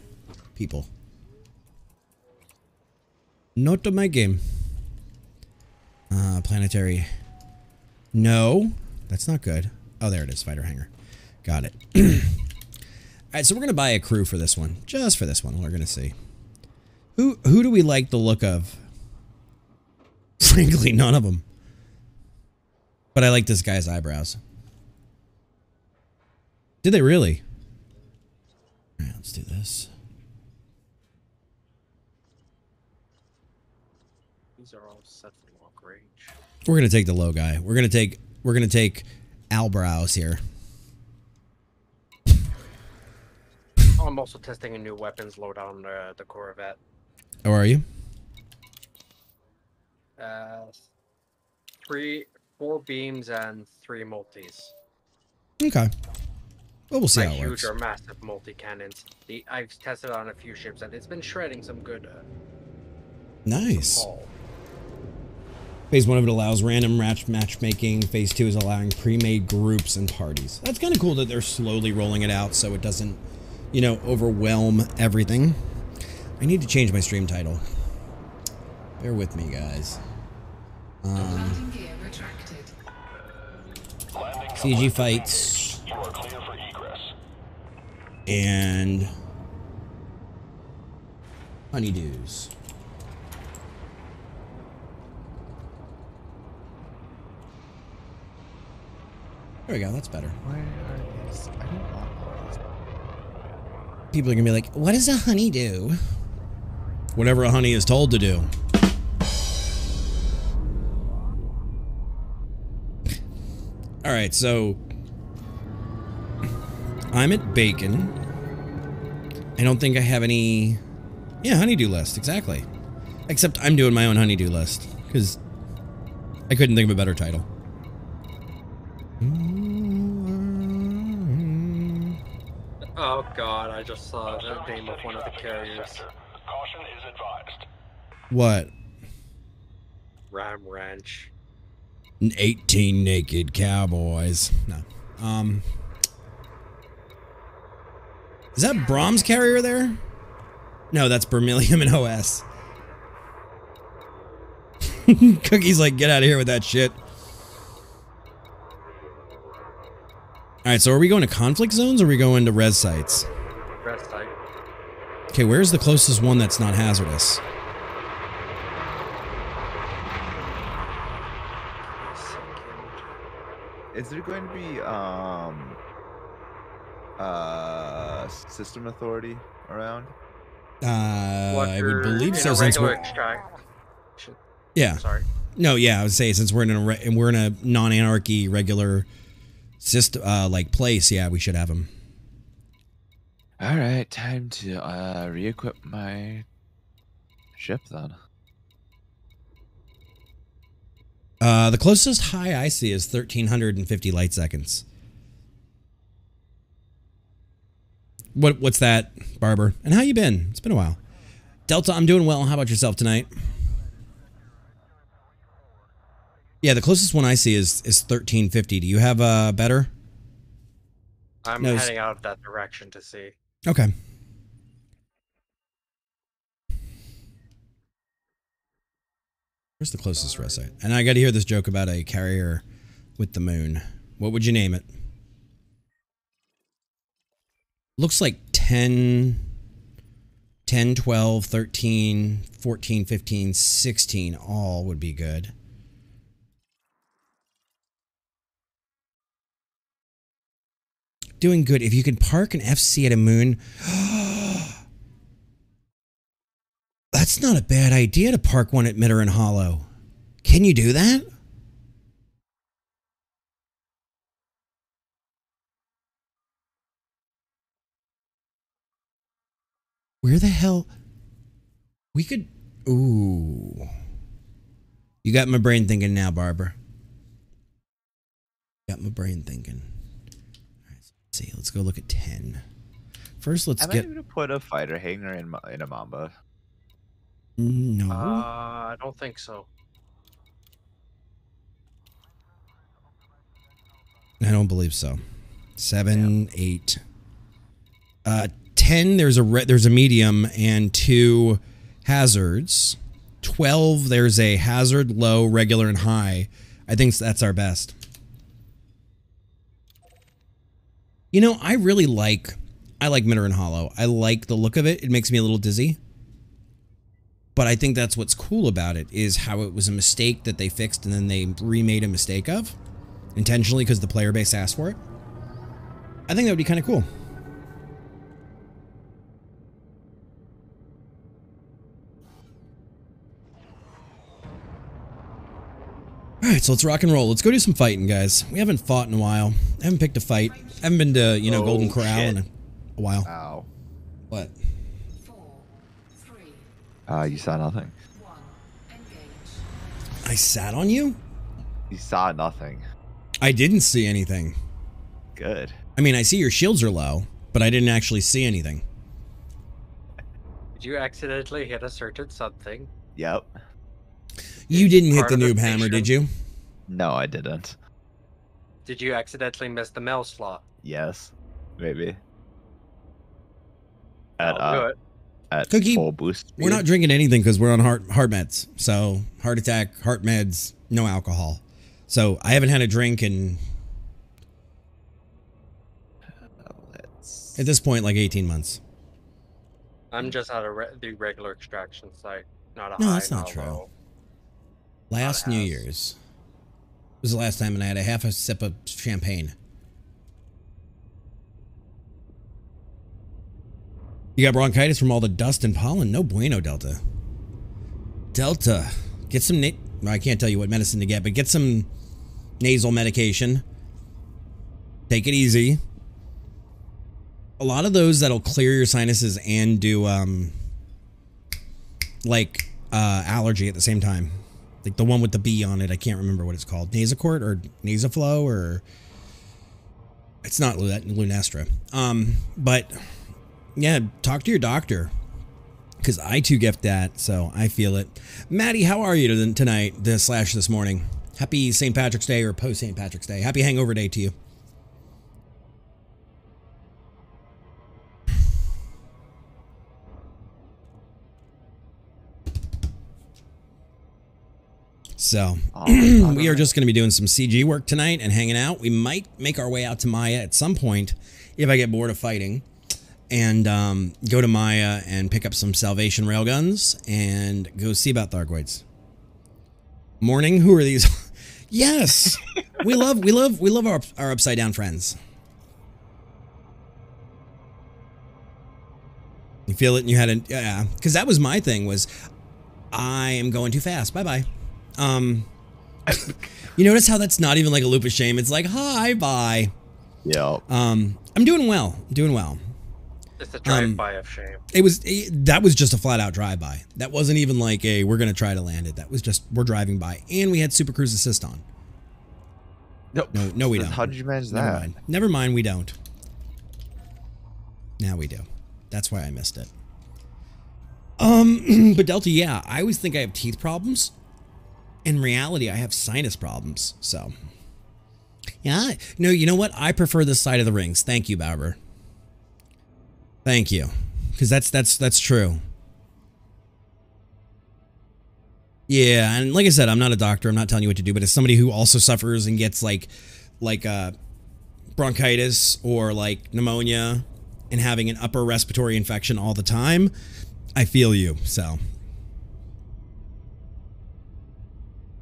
people. Not to my game. Planetary. No, that's not good. Oh, there it is. Fighter hangar. Got it. Alright, so we're going to buy a crew for this one. Just for this one. We're going to see. Who do we like the look of? Frankly, none of them. But I like this guy's eyebrows. Did they really? All right, let's do this. These are all set for long range. We're gonna take the low guy. We're gonna take Albrows here. Oh, I'm also testing a new weapons loadout on the Corvette. How are you? 4 beams and 3 multis. Okay. Well, we'll see how it Huge works. or massive multi cannons. I've tested on a few ships and it's been shredding some good. Nice. Hull. Phase 1 of it allows random matchmaking. Phase 2 is allowing pre-made groups and parties. That's kind of cool that they're slowly rolling it out so it doesn't, you know, overwhelm everything. I need to change my stream title. Bear with me, guys. CG fights. You are clear for egress. And honeydews. There we go, that's better. Where are these? I don't want these. People are gonna be like, what does a honey do? Whatever a honey is told to do. Alright, so I'm at bacon. I don't think I have any... Yeah, honeydew list, exactly. Except I'm doing my own honeydew list, because I couldn't think of a better title. Oh god, I just saw the name of one of the carriers. Caution is advised. What? Ram Ranch. 18 naked cowboys. No. Is that Brahms carrier there? No, that's Bermilium and OS. Cookie's like, get out of here with that shit. Alright, so are we going to conflict zones or are we going to res sites? Red site. Okay, where's the closest one that's not hazardous? Is there going to be system authority around? I would believe so. A Since regular we're extract. yeah, Sorry. no, yeah, I would say since we're in a non-anarchy regular system like place, yeah, we should have them. All right, time to re-equip my ship then. The closest high I see is 1,350 light seconds. What's that, Barber? And how you been? It's been a while. Delta, I'm doing well. How about yourself tonight? Yeah, the closest one I see is 1,350. Do you have better? I'm No, heading out that direction to see. Okay. Where's the closest rest site? And I got to hear this joke about a carrier with the moon. What would you name it? Looks like 10, 12, 13, 14, 15, 16 all would be good. Doing good. If you can park an FC at a moon... That's not a bad idea to park one at Mitteran Hollow. Can you do that? Where the hell? We could... Ooh. You got my brain thinking now, Barbara. Got my brain thinking. All right, let's see. Let's go look at 10. First, let's Am get... I going to put a fighter hangar in a Mamba? No. I don't think so. I don't believe so. 7, 8. 10, there's a medium and 2 hazards. 12, there's a hazard, low, regular, and high. I think that's our best. You know, I like Mitteran Hollow. I like the look of it. It makes me a little dizzy. But I think that's what's cool about it, is how it was a mistake that they fixed and then they remade a mistake of. intentionally because the player base asked for it. I think that would be kind of cool. All right, so let's rock and roll. Let's go do some fighting, guys. We haven't fought in a while. I haven't picked a fight. I haven't been to, Golden Corral in a while. Ow. What? 4, 3, You saw nothing. 1. Engage. I sat on you? You saw nothing. I didn't see anything. Good. I mean, I see your shields are low, but I didn't actually see anything. Did you accidentally hit a certain something? Yep. You didn't hit Part the of the noob hammer, did mission. you? No, I didn't. Did you accidentally miss the mail slot? Yes. Maybe. At Cookie, full boost. we're speed. not drinking anything because we're on heart meds. So heart attack, heart meds, no alcohol. So I haven't had a drink in, at this point, like 18 months. I'm just at the regular extraction site, not a No, high. that's not a true. low. Last New house. Year's was the last time, and I had a half a sip of champagne. You got bronchitis from all the dust and pollen? No bueno, Delta. Delta, get some, I can't tell you what medicine to get, but get some nasal medication. Take it easy. A lot of those that'll clear your sinuses and do, allergy at the same time. Like the one with the B on it, I can't remember what it's called. Nasacort or Nasaflow or... It's not Lunestra. But... yeah, talk to your doctor. Because I too get that, so I feel it. Maddie, how are you tonight, this morning? Happy St. Patrick's Day or post St. Patrick's Day. Happy Hangover Day to you. So, we are just going to be doing some CG work tonight and hanging out. We might make our way out to Maya at some point if I get bored of fighting. And go to Maya and pick up some Salvation railguns and go see about Thargoids. Morning, who are these? Yes, we love our upside down friends. You feel it, and you had a yeah, because that was my thing was, I am going too fast. Bye bye. You notice how that's not even like a loop of shame. It's like hi bye. Yeah. I'm doing well. Doing well. It's a drive-by of shame. That was just a flat-out drive-by. That wasn't even like a we're gonna try to land it. That was just we're driving by, and we had Super Cruise Assist on. No, we don't. How did you manage Never that? mind. Never mind, we don't. Now we do. That's why I missed it. But Delta, yeah, I always think I have teeth problems. In reality, I have sinus problems. So, yeah, no, you know what? I prefer this side of the rings. Thank you, Bauer. Thank you, because that's true. Yeah, and like I said, I'm not a doctor. I'm not telling you what to do, but as somebody who also suffers and gets like bronchitis or like pneumonia and having an upper respiratory infection all the time, I feel you. So,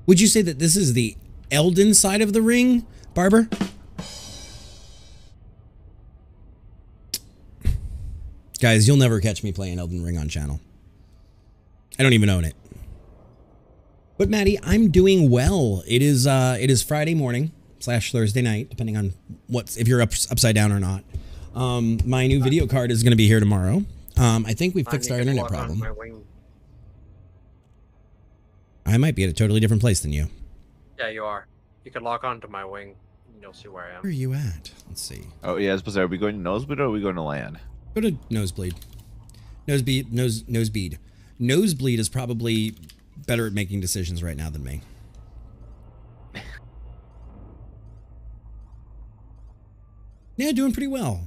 would you say that this is the Elden side of the ring, Barber? Guys, you'll never catch me playing Elden Ring on channel. I don't even own it. But Maddie, I'm doing well. It is Friday morning / Thursday night, depending on if you're upside down or not. My new video card is going to be here tomorrow. I think we fixed our internet problem. I might be at a totally different place than you. Yeah, you are. You can lock onto my wing, and you'll see where I am. Where are you at? Let's see. Oh yeah, are we going to Nosebleed or are we going to land? Go to Nosebleed. Nosebleed. Nosebleed is probably better at making decisions right now than me. Yeah, doing pretty well.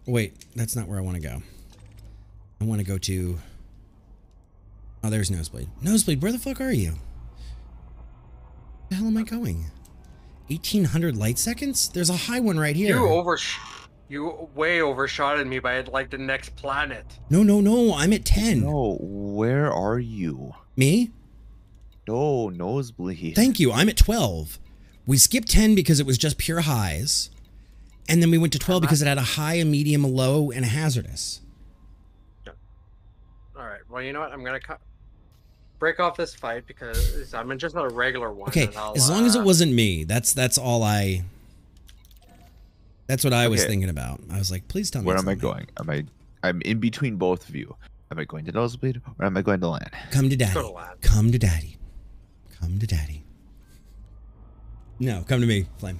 Wait, that's not where I want to go. I want to go to... Oh, there's Nosebleed. Nosebleed, where the fuck are you? Where the hell am I going? 1800 light seconds? There's a high one right here. You way overshotted me by like the next planet. No. I'm at 10. No, where are you? Me? No, Nosebleed. Thank you. I'm at 12. We skipped 10 because it was just pure highs. And then we went to 12 because it had a high, a medium, a low, and a hazardous. All right. Well, you know what? I'm gonna break off this fight because I'm in just a regular one. Okay, as long as it wasn't me. That's all I. That's what I was thinking about. I was like, please tell me. Where am I going? I'm in between both of you. Am I going to Nosebleed or am I going to Land? Come to Daddy. Go to Land. Come to Daddy. Come to Daddy. No, come to me, Flame.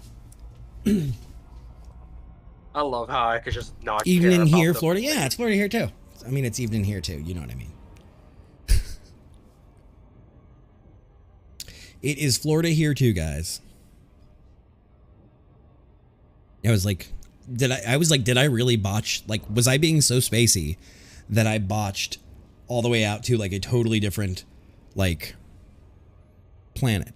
I love how I could just not Evening care here, about Florida. Yeah, it's Florida here too. I mean, it's evening here too. You know what I mean. It is Florida here too, guys. I was like, did I really botch? Like, was I being so spacey that I botched all the way out to like a totally different, like, planet?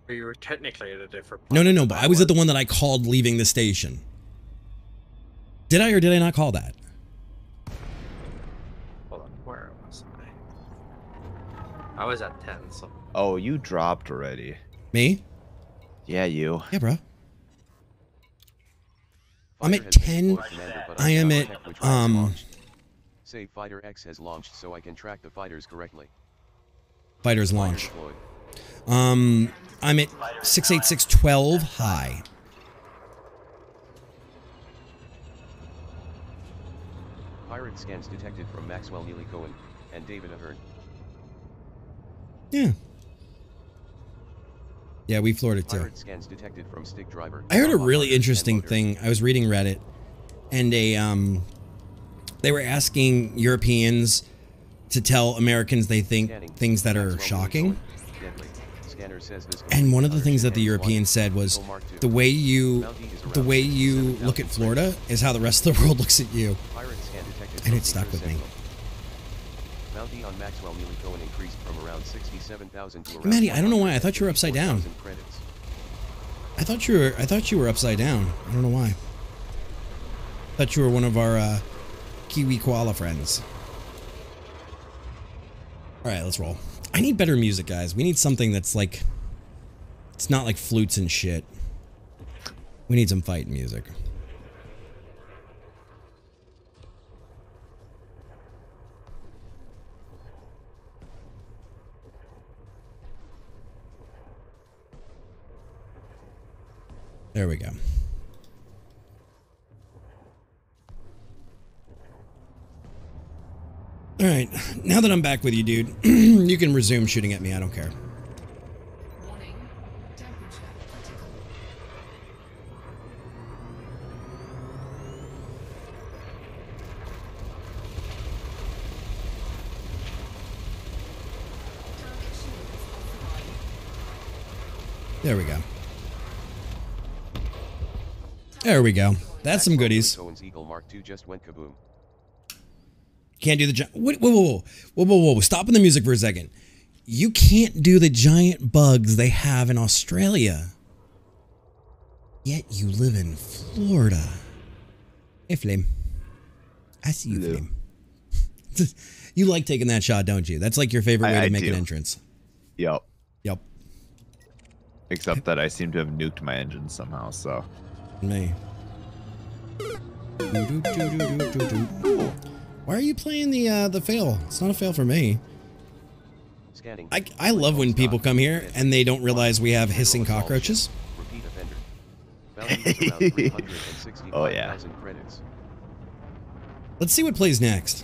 You were technically at a different. No. But I was at the one that I called leaving the station. Did I or did I not call that? Hold on, where was I? I was at 10. So. Oh, you dropped already. Me? Yeah, you. Yeah, bro. I'm at 10. I am at Say Fighter X has launched so I can track the fighters correctly. Fighters launch. I'm at 68612 high. Pirate scans detected from Maxwell Neely Cohen and David Ahern. Yeah. Yeah, we floored it too. Pirate scans detected from Stick Driver. I heard a really interesting thing. I was reading Reddit, and they were asking Europeans to tell Americans they think things that are shocking. And one of the things that the Europeans said was the way you look at Florida is how the rest of the world looks at you. And it stuck with me. Bounty on Maxwell Neely Cohen increased from around 67,000 to around Maddie, I don't know why. I thought you were upside down. I thought you were upside down. I don't know why. I thought you were one of our Kiwi koala friends. All right, let's roll. I need better music, guys. We need something that's like, it's not like flutes and shit. We need some fight music. There we go. All right, now that I'm back with you, dude, you can resume shooting at me. I don't care. There we go. There we go. That's some goodies. Cohen's Eagle Mark II just went kaboom. Can't do the whoa. Stopping the music for a second. You can't do the giant bugs they have in Australia. Yet you live in Florida. Hey, Flame. I see you, Flame. You like taking that shot, don't you? That's like your favorite way to make an entrance. Yep. Yep. Except that I seem to have nuked my engine somehow, so. Me. Why are you playing the fail? It's not a fail for me. I love when people come here and they don't realize we have hissing cockroaches. Oh yeah. Let's see what plays next.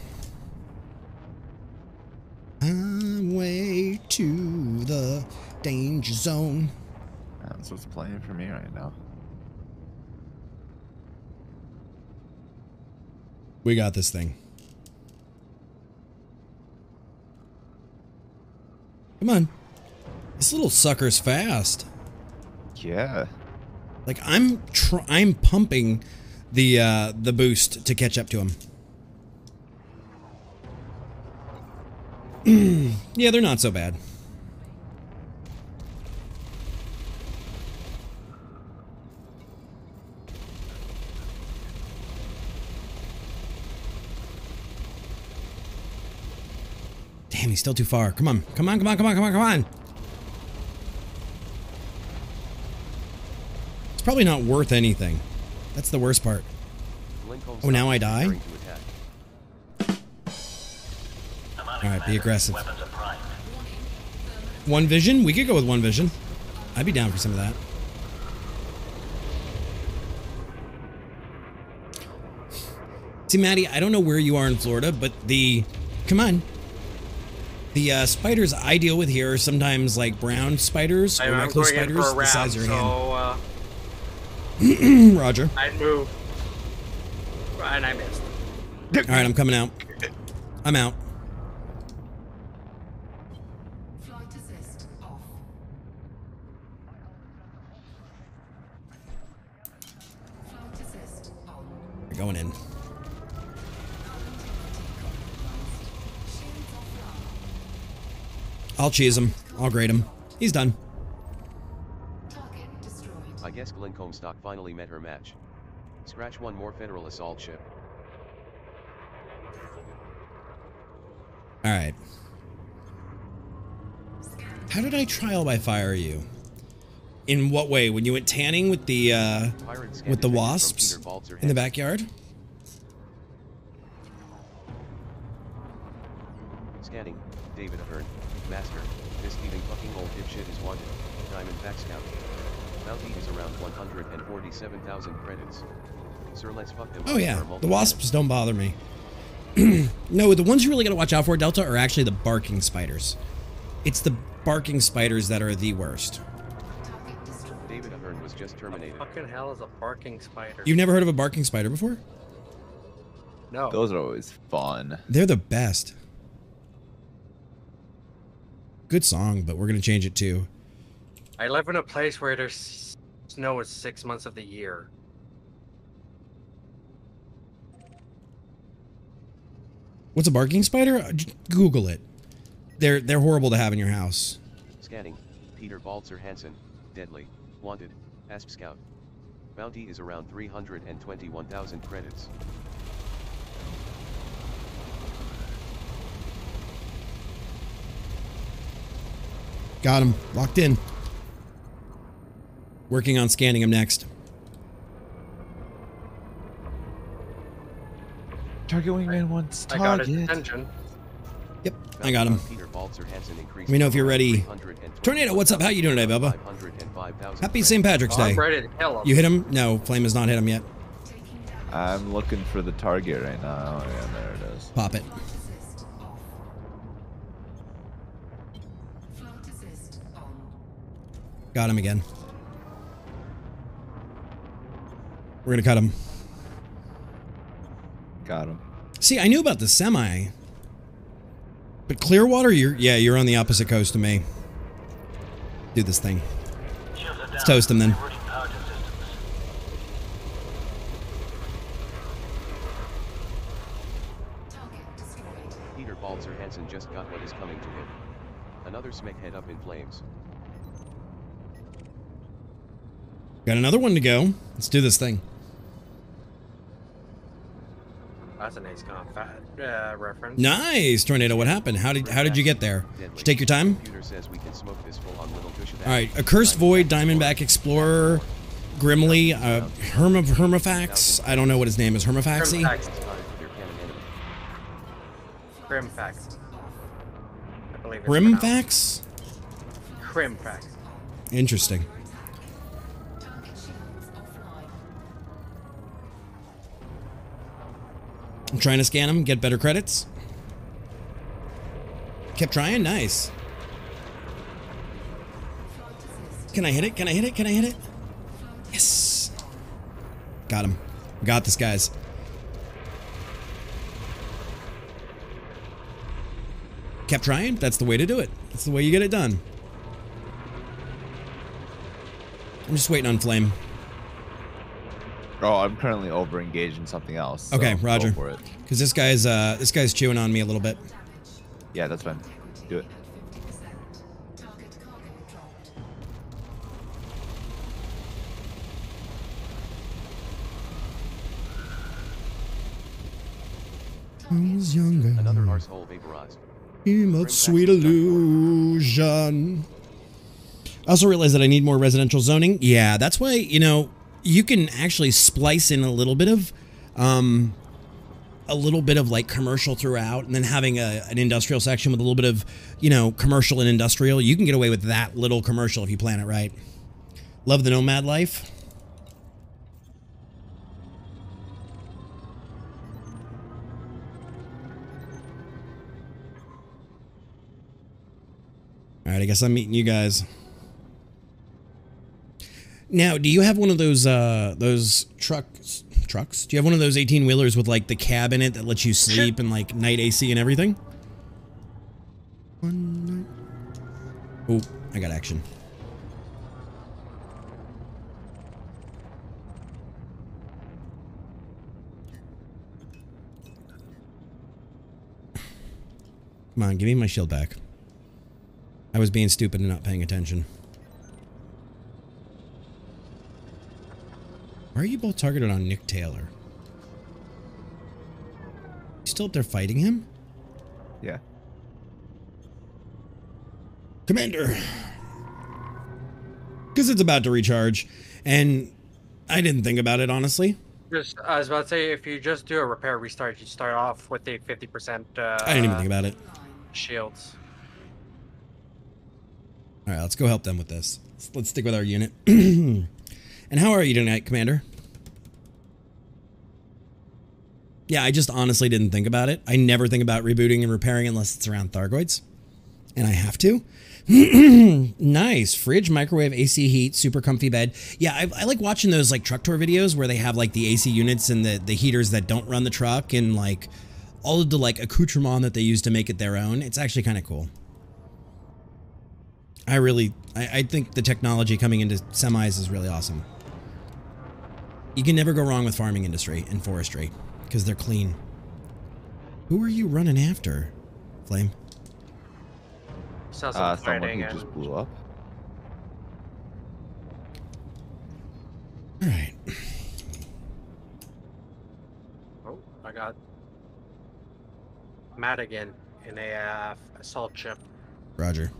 Highway to the danger zone. That's what's playing for me right now. We got this thing. Come on. This little sucker's fast. Yeah. Like I'm pumping the boost to catch up to him. Yeah, they're not so bad. Damn, he's still too far. Come on. Come on. probably not worth anything. That's the worst part. Oh, now I die? Alright, be aggressive. One vision? We could go with one vision. I'd be down for some of that. See, Maddie, I don't know where you are in Florida, but come on. The spiders I deal with here are sometimes like brown spiders or recluse spiders the size of your hand. Roger. I'd move. And I missed. Alright, I'm coming out. I'm out. We're going in. I'll cheese him. I'll grade him. He's done. I guess Glenn Comstock finally met her match. Scratch one more Federal assault ship. Alright. How did I trial by fire you? In what way? When you went tanning with the wasps in the backyard? Scanning. David Ahern. Master. This thieving fucking old dipshit is wanted. Diamondback Scout. Bounty is around 147,000 credits. Sir, let's fuck them. Oh yeah, the wasps don't bother me. No, the ones you really gotta watch out for, Delta, are actually the barking spiders. It's the barking spiders that are the worst. David Ahern was just terminated. What the fucking hell is a barking spider? You've never heard of a barking spider before? No. Those are always fun. They're the best. Good song, but we're gonna change it too. I live in a place where there's snow is 6 months of the year. What's a barking spider? Google it. They're horrible to have in your house. Scanning. Peter Balzer Hansen. Deadly. Wanted. Asp Scout. Bounty is around 321,000 credits. Got him. Locked in. Working on scanning him next. Target wingman wants I got his attention. Yep, I got him. Peter Balzer Hansen increased. Let me know if you're ready. Tornado, what's up? How you doing today, Bubba? Happy St. Patrick's Day. I'm ready to kill him. You hit him? No, Flame has not hit him yet. I'm looking for the target right now. Oh, yeah, there it is. Pop it. Got him again. We're gonna cut him. Got him. See, I knew about the semi. But Clearwater, you're on the opposite coast of me. Do this thing. Let's toast him then. Peter Balzer Hansen just got what is coming to him. Another smack head up in flames. Got another one to go. Let's do this thing. That's an Ace Combat reference. Nice, Tornado. What happened? How did you get there? Did you take your time? All right, Accursed Void, Diamondback Explorer, Grimly, Hermifax. I don't know what his name is. Hermifaxy. Grimfax. I believe it's Grimfax. Grimfax. Interesting. I'm trying to scan him, get better credits. Kept trying, nice. Can I hit it? Can I hit it? Can I hit it? Yes. Got him. Got this, guys. Kept trying? That's the way to do it. That's the way you get it done. I'm just waiting on Flame. Oh, I'm currently over engaged in something else. So okay, Roger. Go for it. Because this guy's chewing on me a little bit. Yeah, that's fine. Do it. I was younger. Another arsehole vaporized. In that sweet illusion. I also realized that I need more residential zoning. Yeah, that's why, you know, you can actually splice in a little bit of like commercial throughout, and then having an industrial section with a little bit of, you know, commercial and industrial. You can get away with that little commercial if you plan it right. Love the nomad life. All right, I guess I'm meeting you guys. Now, do you have one of those trucks? Do you have one of those 18-wheelers with like the cab in it that lets you sleep and like night AC and everything? Oh, I got action. Come on, give me my shield back. I was being stupid and not paying attention. Why are you both targeted on Nick Taylor? You still up there fighting him? Yeah. Commander! Because it's about to recharge, and I didn't think about it, honestly. Just, I was about to say, if you just do a repair restart, you start off with a 50%. I didn't even think about it. Shields. All right, let's go help them with this. Let's stick with our unit. And how are you tonight, Commander? Yeah, I just honestly didn't think about it. I never think about rebooting and repairing unless it's around Thargoids. And I have to. Nice. Fridge, microwave, AC heat, super comfy bed. Yeah, I like watching those like truck tour videos where they have like the AC units and the heaters that don't run the truck and like all of the like accoutrement that they use to make it their own. It's actually kind of cool. I think the technology coming into semis is really awesome. You can never go wrong with farming industry and forestry because they're clean. Who are you running after, Flame? Someone who just blew up. All right. Oh, I got Madigan in a assault ship. Roger.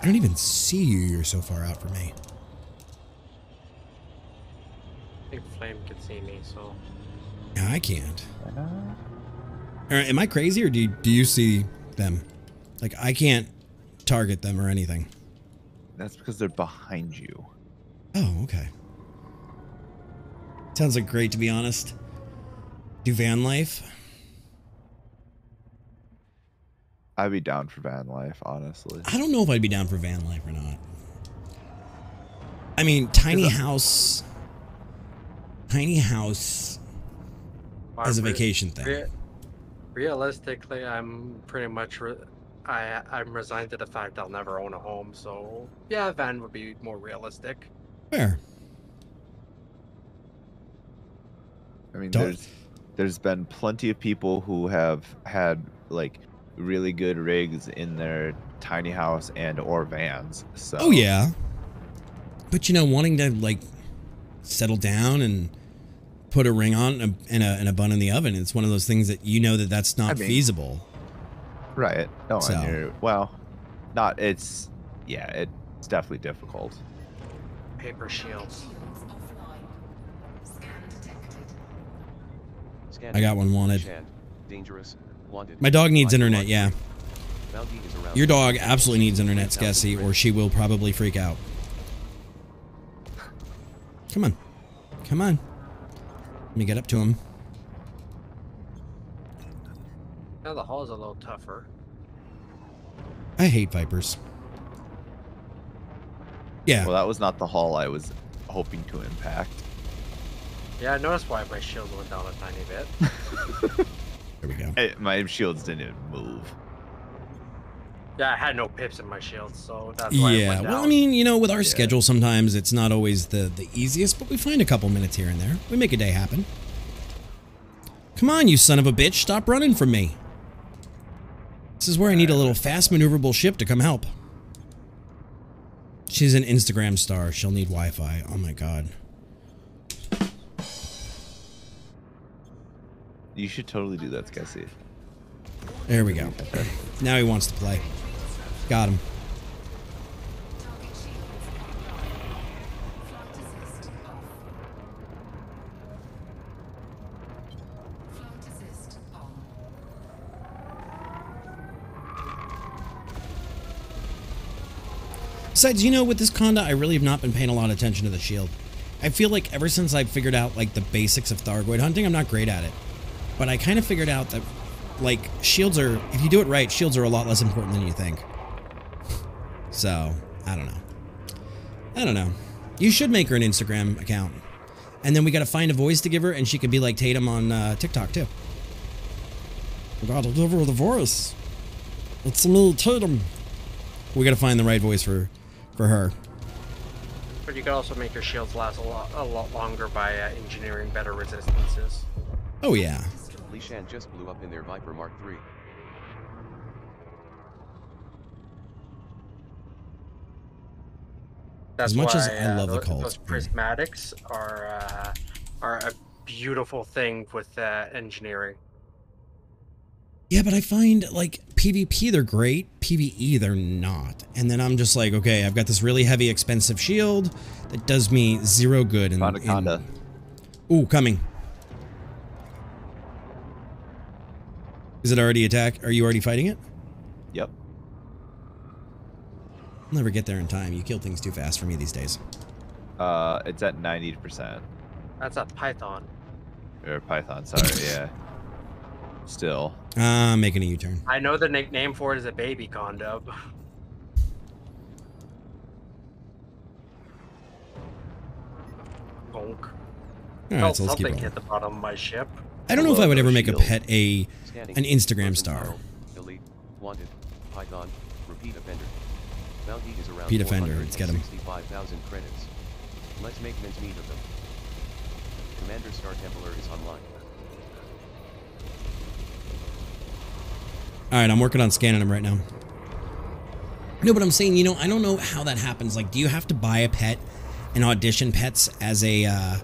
I don't even see you. You're so far out from me. I think Flame can see me, so. No, I can't. Am I crazy, or do you see them? Like, I can't target them or anything. That's because they're behind you. Oh, okay. Sounds like great, to be honest. Do van life? I'd be down for van life, honestly. I don't know if I'd be down for van life or not. I mean, tiny house as a vacation thing. Realistically, I'm pretty much I'm resigned to the fact I'll never own a home. So yeah, a van would be more realistic. Fair. I mean, there's been plenty of people who have had like really good rigs in their tiny house and or vans. So. Oh yeah. But you know, wanting to like settle down and put a ring on and a bun in the oven, it's one of those things that you know that's not feasible. Right. No, so. And you're, well, not, it's definitely difficult. Paper shields. I got one wanted. Dangerous. Wanted. My dog needs internet, yeah. Your dog absolutely needs internet, Skessy, or she will probably freak out. Come on. Come on. Let me get up to him. Now the hall's a little tougher. I hate Vipers. Yeah. Well, that was not the hull I was hoping to impact. Yeah, I noticed why my shield went down a tiny bit. There we go. My shields didn't even move. Yeah, I had no pips in my shields, so that's why it went down. Well, I mean, you know, with our schedule, sometimes it's not always the easiest, but we find a couple minutes here and there. We make a day happen. Come on, you son of a bitch. Stop running from me. This is where I need a little fast maneuverable ship to come help. She's an Instagram star. She'll need Wi-Fi. Oh my god. You should totally do that, Skessy. There we go. Now he wants to play. Got him. Besides, you know, with this Conda, I really have not been paying a lot of attention to the shield. I feel like ever since I figured out, like, the basics of Thargoid hunting, I'm not great at it. But I kind of figured out that, like, shields are, if you do it right, shields are a lot less important than you think. So, I don't know. I don't know. You should make her an Instagram account. And then we gotta find a voice to give her, and she could be like Tatum on TikTok, too. We gotta give her the voice. It's me, Tatum. We gotta find the right voice for her. But you could also make your shields last a lot longer by engineering better resistances. Oh yeah. Li Shan just blew up in their Viper Mark III. That's as much why, as I love the those Colt. prismatics are a beautiful thing with engineering. Yeah, but I find, like, PvP they're great, PvE they're not. And then I'm just like, okay, I've got this really heavy, expensive shield that does me zero good. Found a Conda. Ooh, coming. Is it already attack? Are you already fighting it? Yep. I'll never get there in time. You kill things too fast for me these days. It's at 90%. That's a Python. Or Python, sorry, yeah. Still. Making a U-turn. I know the nickname for it is a baby Conda. Bonk. Alright, so let's keep something rolling. hit the bottom of my ship. I don't know if I would ever make a Shield. pet an Instagram star. Elite, wanted, Python, repeat offender. Bounty is around Repeat offender, let's get him. 465,000 credits. Let's make mincemeat of them. Commander Star Templar is online. Alright, I'm working on scanning them right now. No, but I'm saying, you know, I don't know how that happens. Like, do you have to buy a pet and audition pets as a,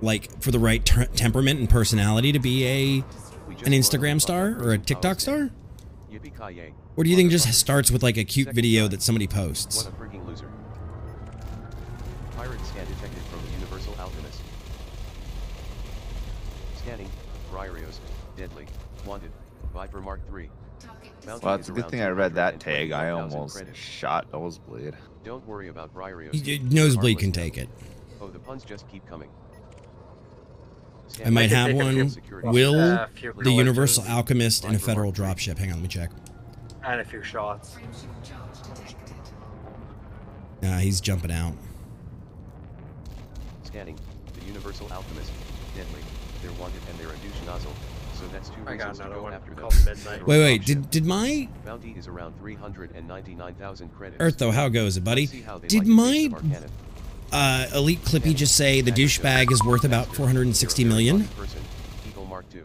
like, for the right temperament and personality to be an Instagram star or a TikTok star? Yippee-ki-yay. Or do you think it just starts with, like, a cute video that somebody posts? What a freaking loser. Pirate scan detected from the Universal Alchemist. Scanning, Briarios, deadly, wanted, Viper Mark III. Bounty Well, is it's a good around thing I read that tag. I 225,000 almost credits. shot Nosebleed. Don't worry about Briarios. Nosebleed can take it. Oh, the puns just keep coming. I might have take a one. few- Will, few the Universal collections. Alchemist, and a Federal Dropship. Hang on, let me check. And a few shots. Nah, he's jumping out. Scanning, the Universal Alchemist, deadly, they're wanted and they're a douche nozzle, so that's two I got reasons to another go one after them. called Midnight. Wait, did my Bounty is around 399,000 credits. Earth though? How goes it, buddy? Let's see how they Did like the my taste of Arcanum. Elite Clippy just say the douchebag is worth about 460 million? Person, Eagle Mark II.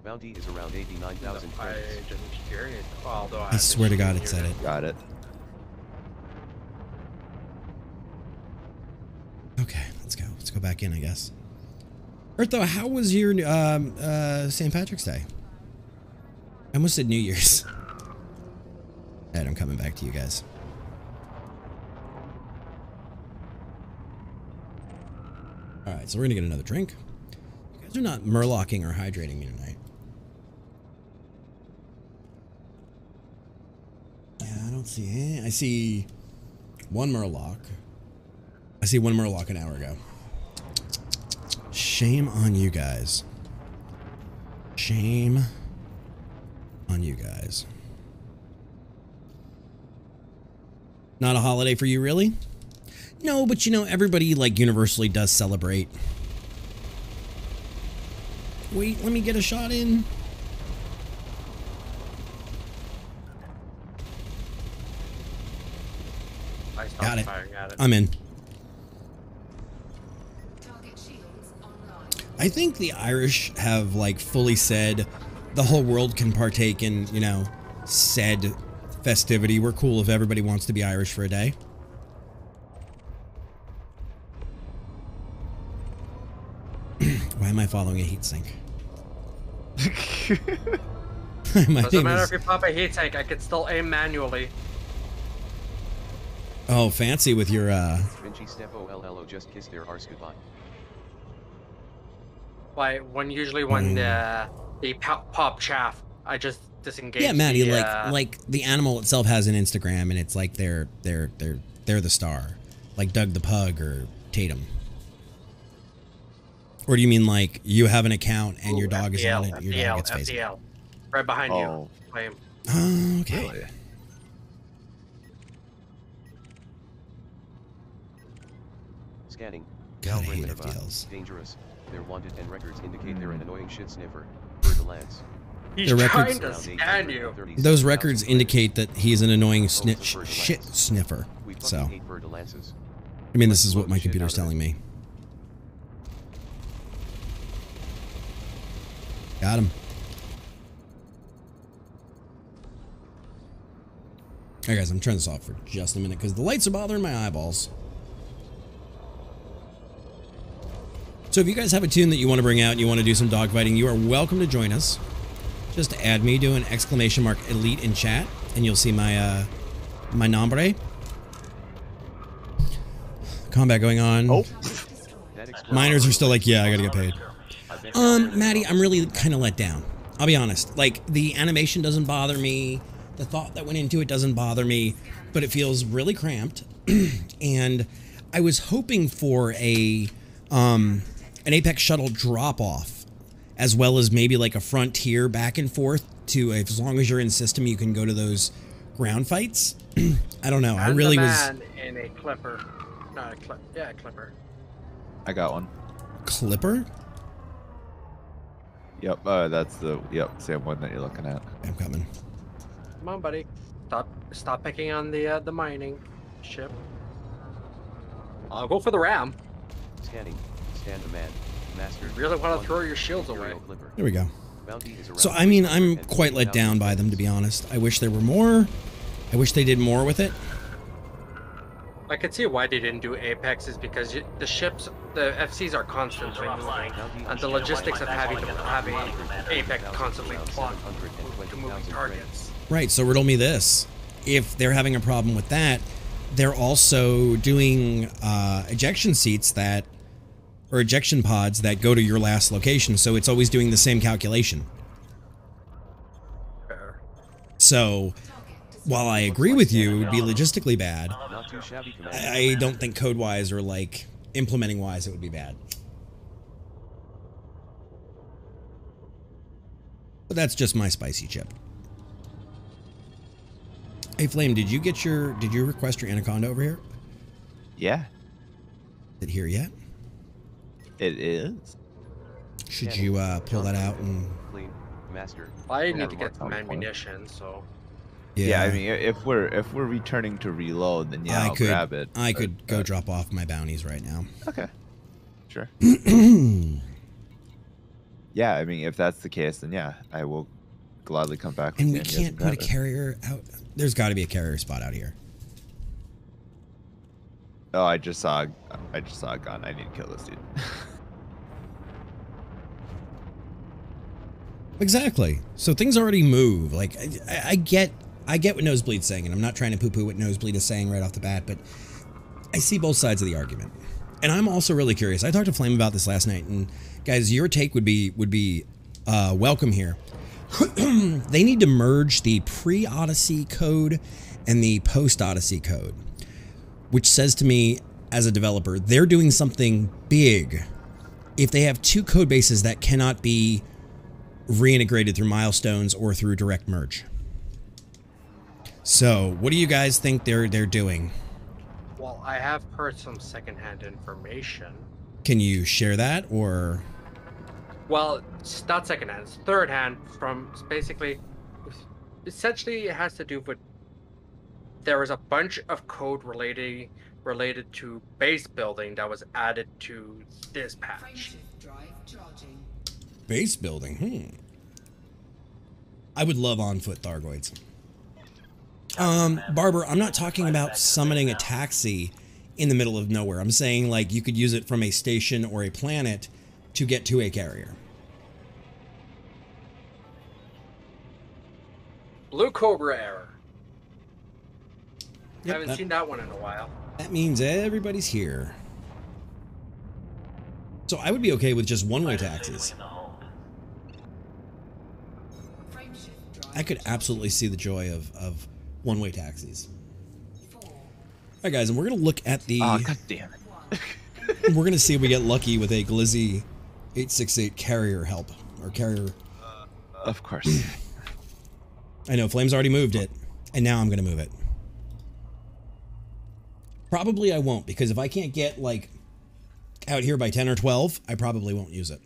Bounty is around 89,000 I credits. didn't hear it. Although I swear to God, it said it. Got it. Okay, let's go. Let's go back in, I guess. Earth though, how was your St. Patrick's Day? I almost said New Year's. Alright, I'm coming back to you guys. Alright, so we're gonna get another drink. You guys are not murlocking or hydrating me tonight. Yeah, I don't see any. I see one murloc. I see one murloc an hour ago. Shame on you guys. Shame on you guys. Not a holiday for you, really? No, but you know, everybody, like, universally does celebrate. Wait, let me get a shot in. I stopped Got it. firing at it. I'm in. I think the Irish have, like, fully said the whole world can partake in, you know, said festivity. We're cool if everybody wants to be Irish for a day. following a heatsink. Doesn't matter if you pop a heatsink, I can still aim manually. Oh, fancy with your Vinci Stefo LLO just kissed their arse goodbye. Usually when they pop chaff, I just disengage. Yeah, Maddie, like the animal itself has an Instagram, and it's like they're the star, like Doug the Pug or Tatum. Or do you mean like you have an account and your dog is on it? And your dog gets facing. FDL, right behind you. Flame. Oh, okay. Really? Scanning. God, I Now hate Red Lava. FDLs. Dangerous. Their wanted and records indicate they're an annoying shit sniffer. Verdalance. He's The trying records- to scan you. Those records indicate that he's an annoying shit sniffer. We fucking So, hate Verdalances. I mean, this is what my computer's telling me. Got him. Alright guys, I'm turning this off for just a minute because the lights are bothering my eyeballs. So if you guys have a tune that you want to bring out and you want to do some dogfighting, you are welcome to join us. Just add me, do an ! elite in chat, and you'll see my my nombre. Combat going on. Oh. Miners are still like, yeah, I gotta get paid. Maddie, I'm really kind of let down. I'll be honest. Like, the animation doesn't bother me. The thought that went into it doesn't bother me, but it feels really cramped. And I was hoping for an Apex shuttle drop-off, as well as maybe like a frontier back and forth to, as long as you're in system, you can go to those ground fights. I don't know. I really was... in a clipper. Not a clip. Yeah, a clipper. I got one. Clipper? Yep, that's the same one that you're looking at. I'm coming. Come on, buddy. Stop picking on the mining ship. I'll go for the ram. Scanning. Stand the man. Master. Really want to throw your shields away. There we go. Bounty is around So, I mean, I'm quite let down by them, to be honest. I wish there were more. I wish they did more with it. I could see why they didn't do Apex is because the ships, the FCs are constantly moving, and the logistics of having Apex constantly plot to moving targets. Right, so riddle me this. If they're having a problem with that, they're also doing ejection seats that, or ejection pods that go to your last location, so it's always doing the same calculation. Fair. So, while I agree with you, it would be logistically bad, I don't think code-wise or, like, implementing-wise it would be bad. But that's just my spicy chip. Hey, Flame, did you request your Anaconda over here? Yeah. Is it here yet? It is. Should you pull that out and... Master. I need to get some ammunition, so... Yeah, I mean, if we're returning to reload, then yeah, I'll grab it. I could go drop off my bounties right now. Okay. Sure. Yeah, I mean, if that's the case, then yeah, I will gladly come back. And we can't put a carrier out. There's got to be a carrier spot out here. Oh, I just saw a gun. I need to kill this dude. Exactly. So things already move. Like I get what Nosebleed's saying, and I'm not trying to poo-poo what Nosebleed is saying right off the bat, but I see both sides of the argument. And I'm also really curious. I talked to Flame about this last night, and guys, your take would be welcome here. They need to merge the pre-Odyssey code and the post-Odyssey code, which says to me, as a developer, they're doing something big if they have two code bases that cannot be reintegrated through milestones or through direct merge. So, what do you guys think they're doing? Well, I have heard some secondhand information. Can you share that, or? Well, it's not secondhand, it's thirdhand from basically, essentially it has to do with, there was a bunch of code related to base building that was added to this patch. Base building, I would love on-foot Thargoids. Barber, I'm not talking about summoning a taxi in the middle of nowhere. I'm saying, like, you could use it from a station or a planet to get to a carrier. Blue Cobra error. Yep, I haven't seen that one in a while. That means everybody's here. So I would be okay with just one-way taxis. I could absolutely see the joy of one-way taxis. All right, guys, and we're going to look at the... Oh, God damn it. We're going to see if we get lucky with a Glizzy 868 carrier help. Or carrier... Of course. I know, Flame's already moved it. And now I'm going to move it. Probably I won't, because if I can't get, like, out here by 10 or 12, I probably won't use it.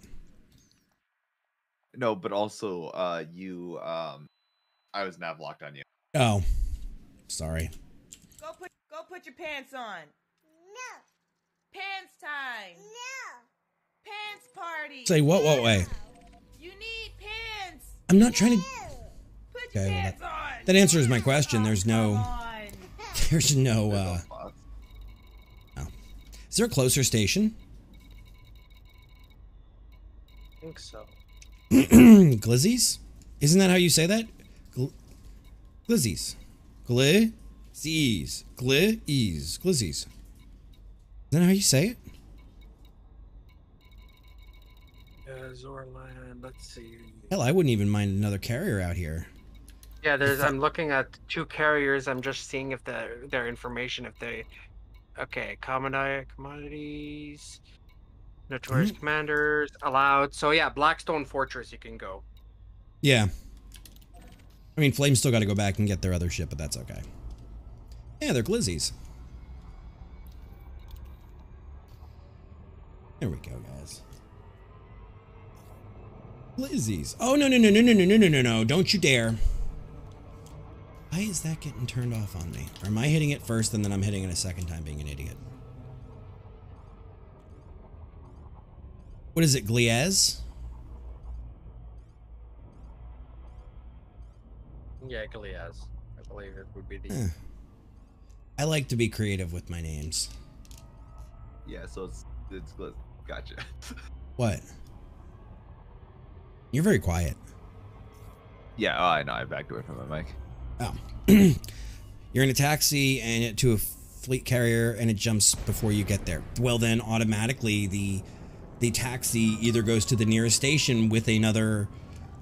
No, but also, I was nav locked on you. Oh. Sorry. Go put your pants on. No. Pants time. No. Pants party. Say what way? You need pants. I'm not trying to... Put your pants on. That answers my question. There's no... There's no, no. Is there a closer station? I think so. Glizzies? Isn't that how you say that? Glizzies. Glizzies. Glizzies. Glizzies. Is that how you say it? Zorland, let's see. Hell, I wouldn't even mind another carrier out here. Yeah, I'm looking at 2 carriers. I'm just seeing if their information, if they... Okay, commodities, notorious commanders, allowed. So yeah, Blackstone Fortress, you can go. Yeah. I mean, Flame's still got to go back and get their other ship, but that's okay. Yeah, they're Glizzies. There we go, guys. Glizzies. Oh, no. Don't you dare. Why is that getting turned off on me? Or am I hitting it first and then I'm hitting it a second time being an idiot? What is it, Gliez? Yeah, Gliez. I believe it would be the... I like to be creative with my names. Yeah, so it's good. Gotcha. What? You're very quiet. Yeah, I know. I backed away from my mic. Oh. You're in a taxi and to a fleet carrier and it jumps before you get there. Well, then automatically the taxi either goes to the nearest station with another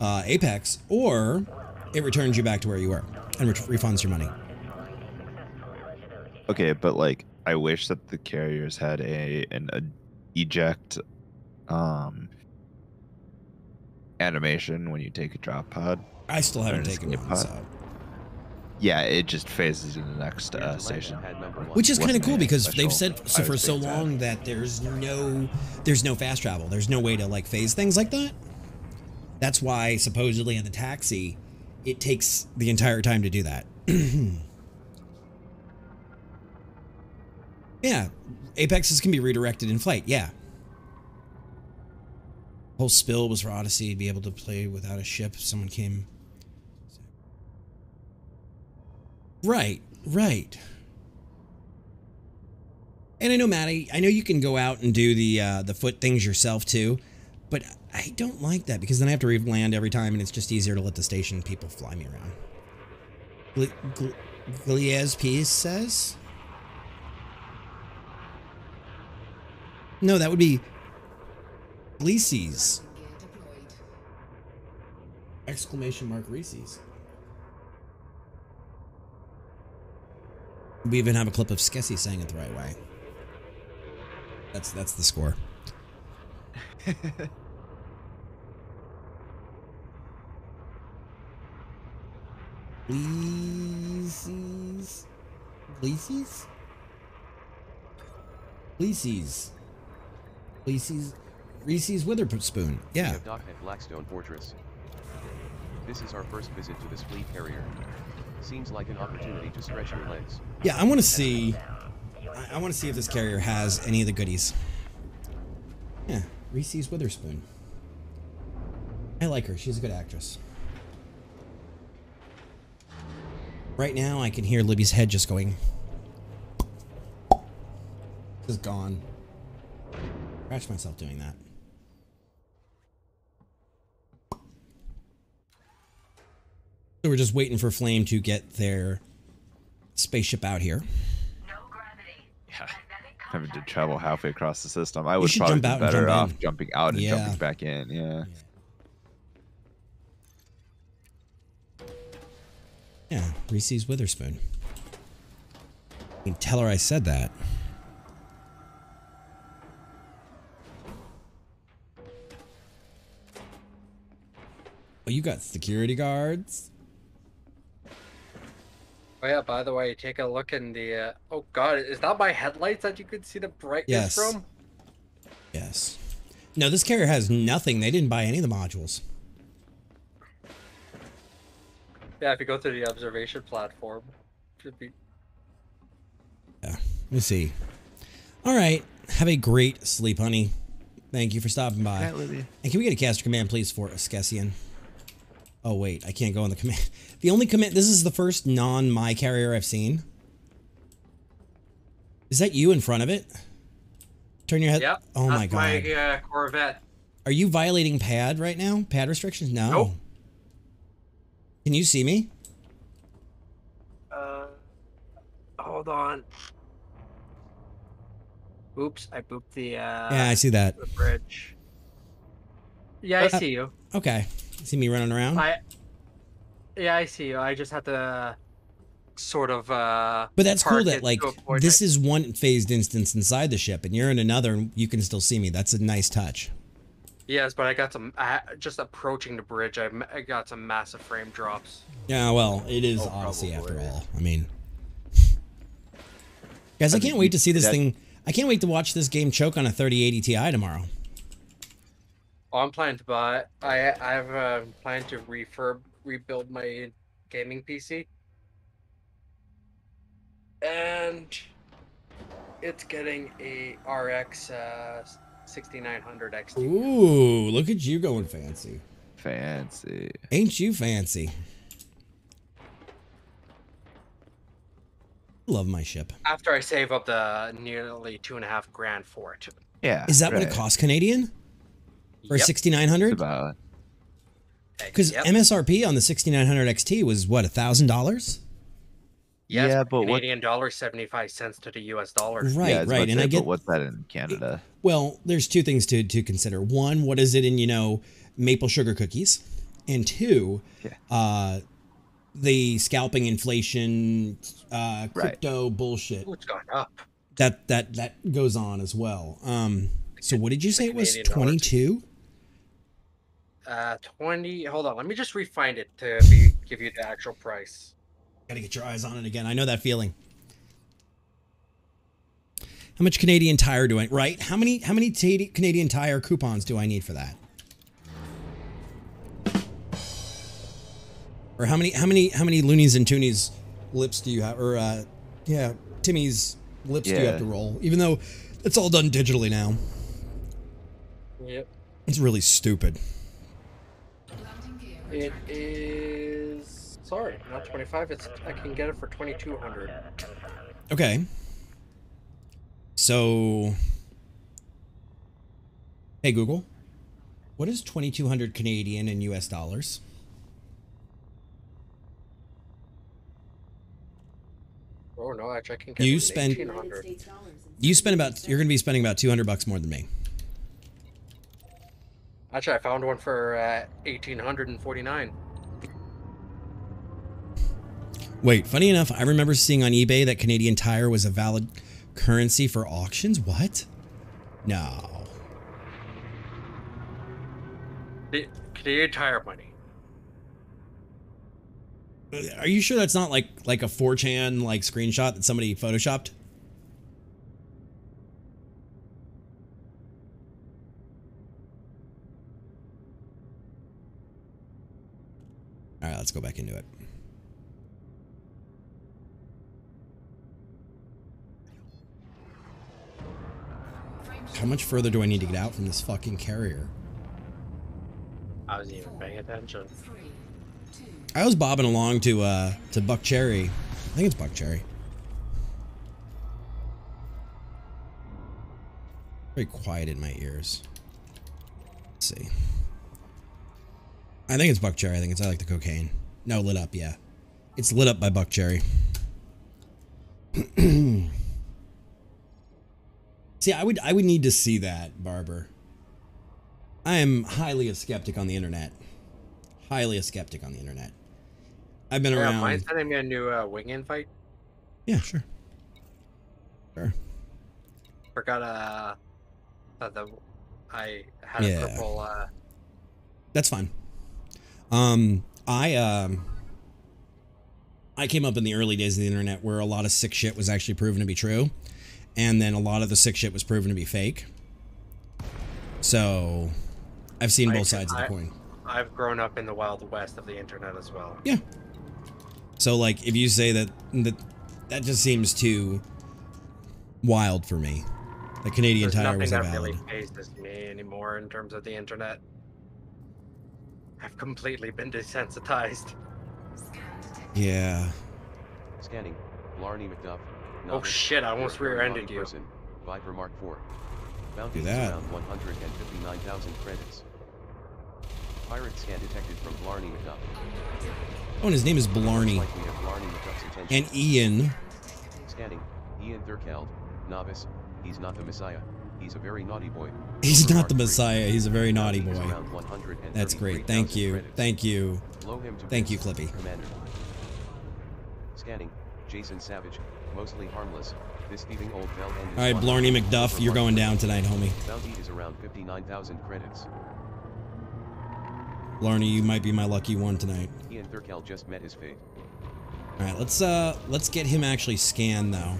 Apex, or it returns you back to where you were and refunds your money. Okay, but like, I wish that the carriers had an eject animation when you take a drop pod. I still haven't taken one, so. Yeah, it just phases in the next station. Which is kind of cool because they've said for so long that there's no fast travel. There's no way to like phase things like that. That's why supposedly in the taxi, it takes the entire time to do that. Yeah, Apexes can be redirected in flight. Yeah. Whole spill was for Odyssey to be able to play without a ship if someone came. Right. And I know, Maddie, I know you can go out and do the foot things yourself too, but I don't like that because then I have to re-land every time and it's just easier to let the station people fly me around. Gliez Peace says? No, that would be Reese's. Exclamation mark Reese's. We even have a clip of Skessy saying it the right way. That's the score. Reese's? Reese's? Reese's. Reese's Witherspoon. Yeah. Dock at Blackstone Fortress. This is our first visit to this fleet carrier. Seems like an opportunity to stretch your legs. Yeah, I want to see if this carrier has any of the goodies. Yeah, Reese's Witherspoon. I like her. She's a good actress. Right now, I can hear Libby's head just going. Just gone. Scratch myself doing that. So we're just waiting for Flame to get their spaceship out here. Yeah. Having to travel halfway across the system. I would should probably jump be out and better jump off in. jumping out and Yeah. jumping back in. Yeah. Yeah, Reese's Witherspoon. You can tell her I said that. Oh, you got security guards? Oh yeah, by the way, take a look in the, oh god, is that my headlights that you could see the brightness Yes. from? Yes. No, this carrier has nothing. They didn't buy any of the modules. Yeah, if you go to the observation platform, should be. Yeah, let me see. All right, have a great sleep, honey. Thank you for stopping by. Night, Libby. And can we get a caster command, please, for Skessian? Oh, wait, I can't go on the command. The only command, this is the first non-my carrier I've seen. Is that you in front of it? Turn your head. Yep. Oh my that's god. my Corvette. Are you violating pad right now? Pad restrictions? No. Nope. Can you see me? Hold on. Oops, I booped the. Yeah, I see that. The bridge. Yeah, I see you. Okay. See me running around? Yeah, I see you. I just have to sort of. But that's cool park that, it like, to avoid this it. is one phased instance inside the ship, and you're in another, and you can still see me. That's a nice touch. Yes, but I got some. Just approaching the bridge, I got some massive frame drops. Yeah, well, it is Odyssey after all. I mean, guys, I can't wait to see this thing. I can't wait to watch this game choke on a 3080 Ti tomorrow. Oh, I'm planning to buy. I've planned to rebuild my gaming PC, and it's getting a RX 6900 XT. Ooh, look at you going fancy. Fancy. Ain't you fancy? Love my ship. After I save up the nearly $2.5 grand for it. Yeah. Is that what it costs Canadian? For Yep. 6900? About. Because MSRP on the 6900 XT was what, $1,000? Yes, Yeah, but what- Canadian dollar 75 cents to the US dollar. Right, Yeah, right. And I get, but what's that in Canada? well, there's two things to consider. One, what is it in, you know, maple sugar cookies? And two, the scalping inflation, crypto bullshit. It's gone up. That goes on as well. So what did you say it was? Canadian dollar. 22? 20. Hold on, let me just refind it to give you the actual price. Gotta get your eyes on it again. I know that feeling. How much Canadian Tire do I, right? How many Canadian Tire coupons do I need for that? Or how many loonies and toonies lips do you have? Or yeah, Timmy's lips do you have to roll? Even though it's all done digitally now. Yep. It's really stupid. It is. Sorry, not 25. I can get it for 2,200. Okay. So, hey Google, what is 2,200 Canadian in US dollars? Oh no, actually I can get You it for spend 1,800. you're going to be spending about $200 more than me. Actually, I found one for 1,849. Wait, funny enough, I remember seeing on eBay that Canadian Tire was a valid currency for auctions. What? No. The Canadian Tire money. Are you sure that's not like a 4chan like screenshot that somebody photoshopped? All right, let's go back into it. How much further do I need to get out from this fucking carrier? I wasn't even paying attention. I was bobbing along to Buck Cherry. I think it's Buck Cherry. Very quiet in my ears. Let's see. I think it's Buck Cherry. I think it's I like the cocaine. No, lit up, yeah. It's lit up by Buck Cherry. See, I would need to see that, Barber. I am highly a skeptic on the internet. Highly a skeptic on the internet. I've been around. Mind sending me a new wing invite? Yeah, sure. Sure. Forgot I had a purple. That's fine. I came up in the early days of the internet where a lot of sick shit was actually proven to be true, and then a lot of the sick shit was proven to be fake. So, I've seen both sides of the coin. I've grown up in the Wild West of the internet as well. Yeah. So, like, if you say that just seems too wild for me. The Canadian Tire was invalid. Nothing that really phases me anymore in terms of the internet. I've completely been desensitized. Yeah. Scanning. Blarney McDuff. Oh shit, I almost rear-ended you. Viper Mark IV. Bounty Do that. around 159,000 credits. Pirate scan detected from Blarney McDuff. Oh, and his name is Blarney. Like we have Blarney McDuff's attention. And Ian. Scanning. Ian Thurkeld. Novice. He's not the Messiah. He's a very naughty boy. He's not the Messiah. He's a very naughty boy. Around That's great. Thank you. credits. Thank you. Blow him to Thank you, bits. Clippy. Commander. Scanning. Jason Savage. Mostly harmless. This thieving old bell end is All right, Blarney McDuff, you're going down tonight, homie. Bounty is around 59,000 credits. Blarney, you might be my lucky one tonight. Ian Thurkeld just met his fate. All right, let's get him actually scanned though.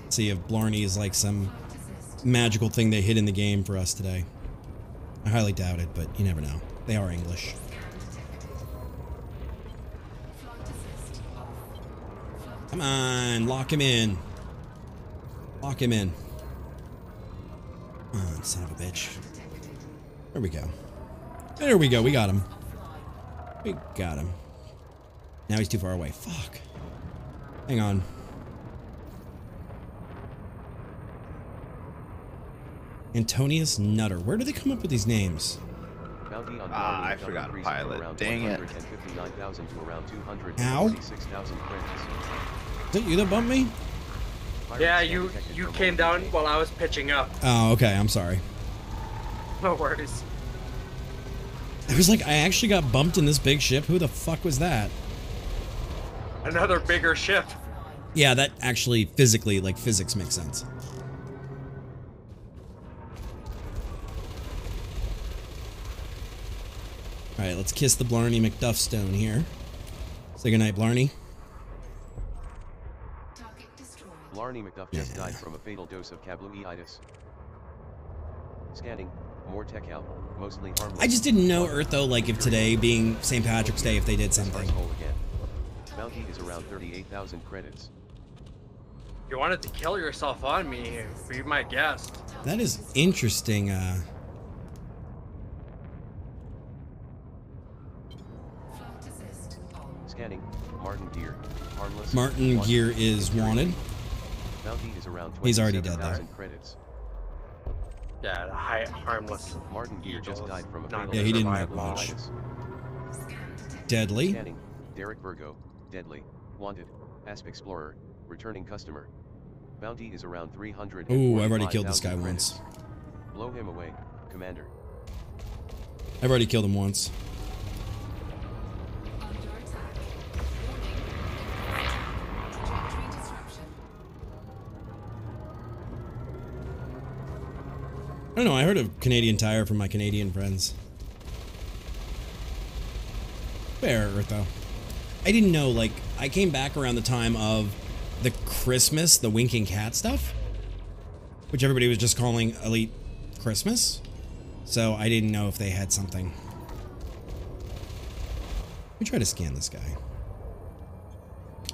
See if Blarney is like some magical thing they hid in the game for us today. I highly doubt it, but you never know. They are English. Come on, lock him in. Lock him in. Oh, son of a bitch. There we go. There we go. We got him. We got him. Now he's too far away. Fuck. Hang on. Antonius Nutter. Where do they come up with these names? Bounty on I forgot a pilot. Dang it. 159,000 to around 246,000 credits. Is it you that bumped me? Yeah, you came down while I was pitching up. Oh, okay. I'm sorry. No worries. I was like, I actually got bumped in this big ship. Who the fuck was that? Another bigger ship. Yeah, that actually physically, like physics makes sense. All right, let's kiss the Blarney McDuff stone here. Say goodnight, Blarney. Blarney McDuff just died from a fatal dose of kabluitis. Scanning. More tech out. Mostly harmless. I just didn't know, Eartho, like if today being St. Patrick's Day, if they did something. Bounty is around 38,000 credits. You wanted to kill yourself on me, be my guest. That is interesting. Scanning. Martin Gear. Harmless. Martin Gear is wanted. Bounty is around He's already dead there. 27,000 credits. Yeah, harmless. Martin Gear just died from a fatal Yeah, he didn't dose of make much. kabluitis. Deadly. Scanning. Derek Virgo. Deadly. Wanted. Asp Explorer. Returning customer. Bounty is around 300. Ooh, I've already killed this guy once. Blow him away, Commander. I've already killed him once. I don't know, I heard of Canadian Tire from my Canadian friends. Fair, Eartho. I didn't know, like, I came back around the time of the Christmas, the Winking Cat stuff, which everybody was just calling Elite Christmas. So I didn't know if they had something. Let me try to scan this guy.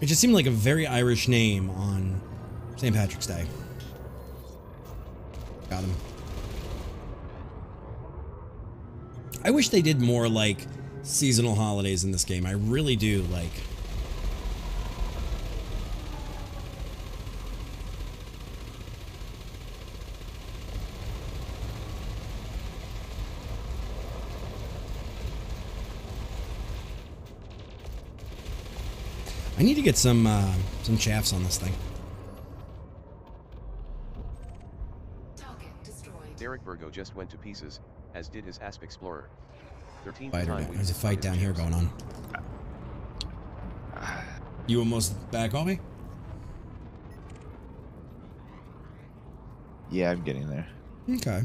It just seemed like a very Irish name on St. Patrick's Day. Got him. I wish they did more, like, seasonal holidays in this game. I really do, like... I need to get some chaffs on this thing. Derek Virgo just went to pieces, as did his Asp Explorer. 13th Fighter time down. we There's a fight down here going on. You almost back on me? Yeah, I'm getting there. Okay.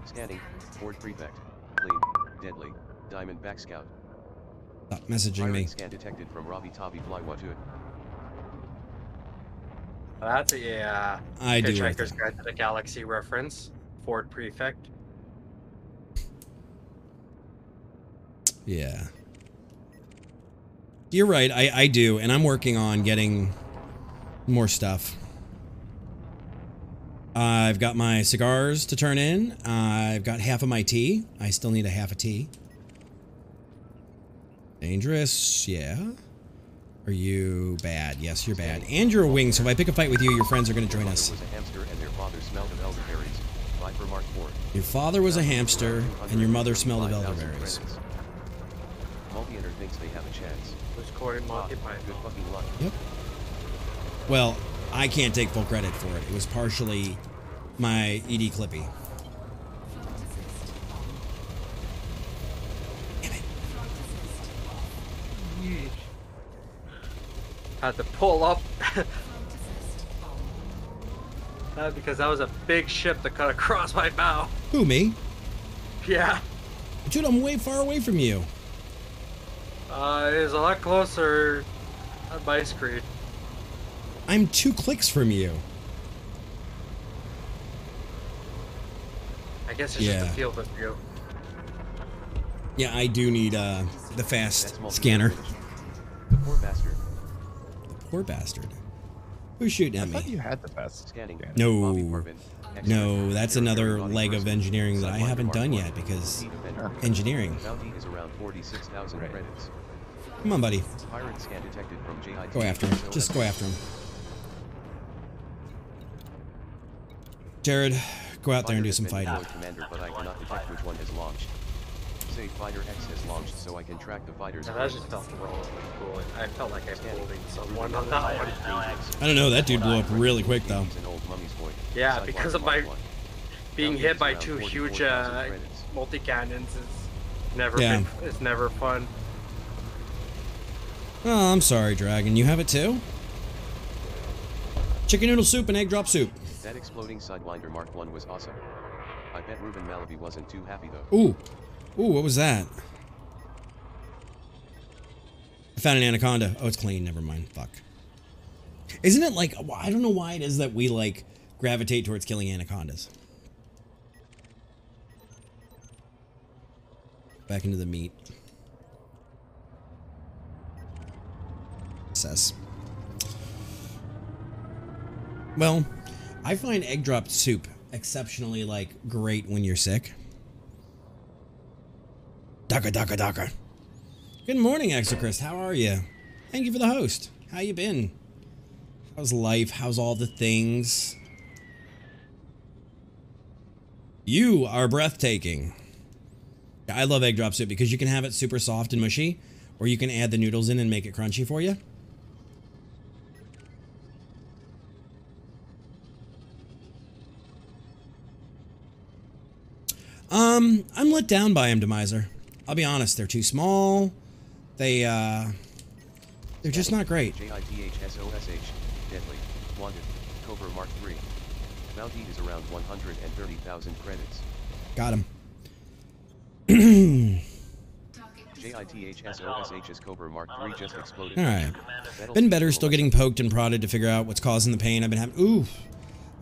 Scanning, Ford Prefect, Clean, Deadly, Diamondback Scout. Stop messaging Pirate me. scan detected from Ravi Tavi Flywatut. That's a I do like Hitchhiker's that. Guide to the Galaxy reference. Ford Prefect. Yeah. You're right. I do, and I'm working on getting more stuff. I've got my cigars to turn in. I've got half of my tea. I still need a half a tea. Dangerous, yeah. Are you bad? Yes, you're bad. And you're a wing, so if I pick a fight with you, your friends are going to join us. Was a hamster and their father smelled of elderberries. Viper Mark 4. Your father was a hamster, and your mother smelled of elderberries. Multi-enter thinks they have a chance. Who's quoting Monty Python? Good fucking luck. Yep. Well, I can't take full credit for it. It was partially my ED Clippy. Had to pull up. Because that was a big ship that cut across my bow. Who, me? Yeah. Dude, I'm way far away from you. It is a lot closer on my screen. I'm 2 clicks from you. I guess it's just a field of view. Yeah, I do need the fast scanner. The poor bastard. Poor bastard. Who's shooting at I thought me? you had the best scanning. No. No, that's another leg of engineering that I haven't done yet because engineering. Bounty is around 46,000 credits. Come on, buddy. Pirate scan detected from JIT. Go after him. Just go after him. Jared, go out there and do some fighting. Commander, but I cannot detect which one has launched. Say Fighter X has launched so I can track the fighters. Yeah, that just felt wrong. Cool. I felt like I pulled someone on that one. I don't know, that dude blew up really quick though. Yeah, because of my being hit by 2 huge multi-cannons is never fun. Oh, I'm sorry, Dragon. You have it too? Chicken noodle soup and egg drop soup. That exploding Sidewinder Mark 1 was awesome. I bet Ruben Malaby wasn't too happy though. Ooh. Ooh, what was that? I found an anaconda. Oh, it's clean. Never mind. Fuck. Isn't it like... I don't know why it is that we, like, gravitate towards killing anacondas. Back into the meat. Says. Well, I find egg drop soup exceptionally, like, great when you're sick. Daka daka daka. Good morning, Exocrist. How are you? Thank you for the host. How you been? How's life? How's all the things? You are breathtaking. I love egg drop soup because you can have it super soft and mushy, or you can add the noodles in and make it crunchy for you. I'm let down by him, Demiser. I'll be honest, they're too small. They're just not great. JITHSOSH, Deadly, Wanted, Cobra Mark 3. Bounty is around 130,000 credits. Got him. JITHSOSH is Cobra Mark 3 just exploded. Alright. Been better, still getting poked and prodded to figure out what's causing the pain I've been having. Ooh.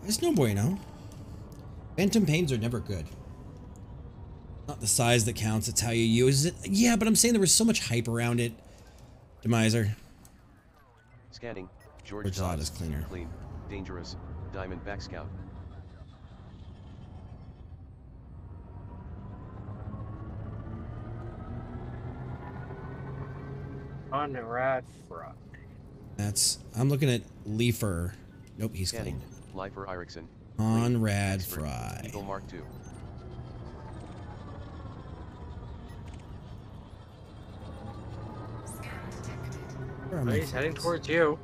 That's no bueno. Phantom pains are never good. Not the size that counts, it's how you use it. Yeah, but I'm saying there was so much hype around it. Demiser. Scanning. George Zod is cleaner. Clean. Dangerous. Diamondback Scout. On Rad Fry. That's... I'm looking at Leafer. Nope, he's Scanning. clean. Lifer Erickson. On Rad Fry. Eagle Mark 2. Where am Oh, I? he's heading towards you.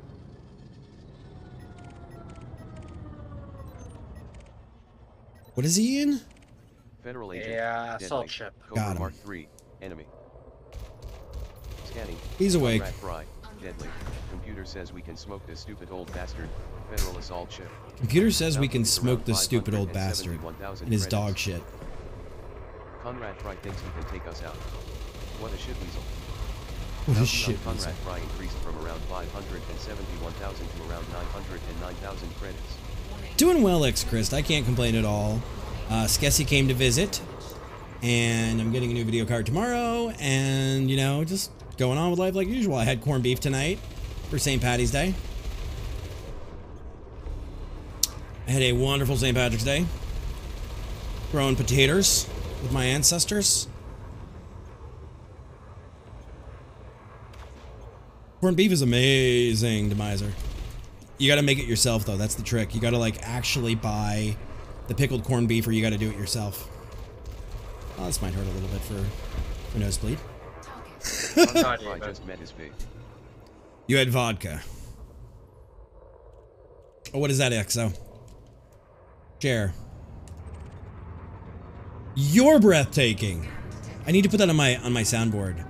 What is he in? Federal agent. Yeah, Deadly. assault ship. Cobra Got him. Mark III. Enemy. Scanning. He's awake. Conrad Fry. Deadly. Computer says we can smoke this stupid old bastard. Federal assault ship. Computer says we can Bounty is smoke around this stupid old bastard 571,000 and his credits. dog shit. Conrad Fry thinks he can take us out. What a shit weasel. What a Bounty shit on weasel. Conrad Fry increased from around 571,000 to around 909,000 credits. Doing well, X-Christ. I can't complain at all. Skessy came to visit, and I'm getting a new video card tomorrow, and, you know, just going on with life like usual. I had corned beef tonight for St. Patty's Day. I had a wonderful St. Patrick's Day. Growing potatoes with my ancestors. Corned beef is amazing, Demiser. You gotta make it yourself, though. That's the trick. You gotta, like, actually buy the pickled corned beef, or you gotta do it yourself. Oh, this might hurt a little bit for nosebleed. Conrad Fry just met his fate. You had vodka. Oh, what is that, XO? Share. You're breathtaking. I need to put that on my soundboard.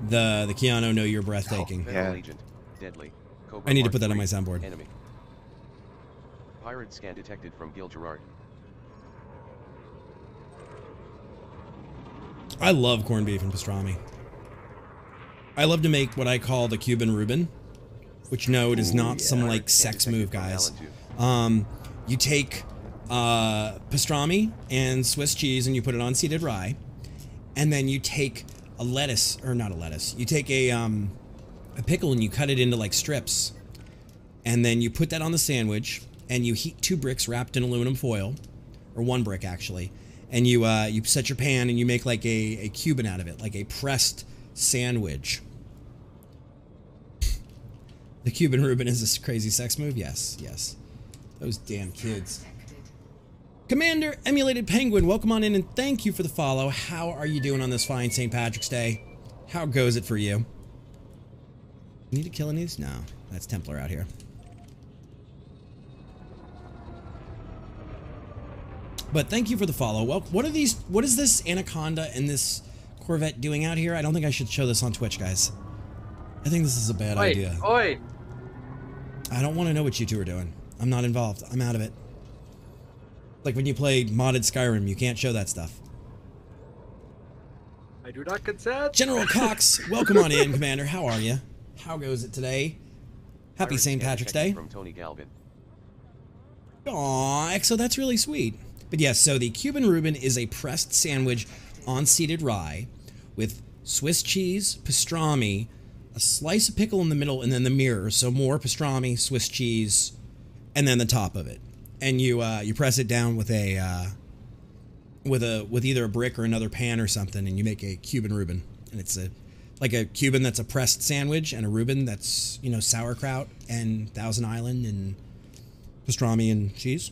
The Keanu know you're breathtaking. Federal agent. Deadly. Cobra I need to Mark put that on III. my soundboard. Enemy. Pirate scan detected from Gil Gerard. I love corned beef and pastrami. I love to make what I call the Cuban Reuben, which no, it is not some like sex move, guys. You take pastrami and Swiss cheese and you put it on seeded rye, and then you take a lettuce, or not a lettuce, you take a pickle and you cut it into like strips, and then you put that on the sandwich, and you heat 2 bricks wrapped in aluminum foil, or 1 brick actually, and you set your pan and you make like a Cuban out of it, like a pressed sandwich. The Cuban Reuben is this crazy sex move? Yes, yes. Those damn kids. Commander Emulated Penguin, welcome on in and thank you for the follow. How are you doing on this fine St. Patrick's Day? How goes it for you? Need to kill any of these? No, that's Templar out here. But thank you for the follow. Well, what are these? What is this Anaconda and this Corvette doing out here? I don't think I should show this on Twitch, guys. I think this is a bad idea. Oi! I don't want to know what you two are doing. I'm not involved. I'm out of it. Like when you play modded Skyrim, you can't show that stuff. I do not consent. General Cox, welcome on in, Commander. How are you? How goes it today? Happy Pirate St. scan Patrick's detected Day. From Tony Galvin. Aw, Exo, that's really sweet. But yes, so the Cuban Reuben is a pressed sandwich on seeded rye with Swiss cheese, pastrami, a slice of pickle in the middle, and then the mirror. So more pastrami, Swiss cheese, and then the top of it. And you press it down with a with either a brick or another pan or something, and you make a Cuban Reuben. And it's like a Cuban that's a pressed sandwich, and a Reuben that's, you know, sauerkraut and Thousand Island and pastrami and cheese.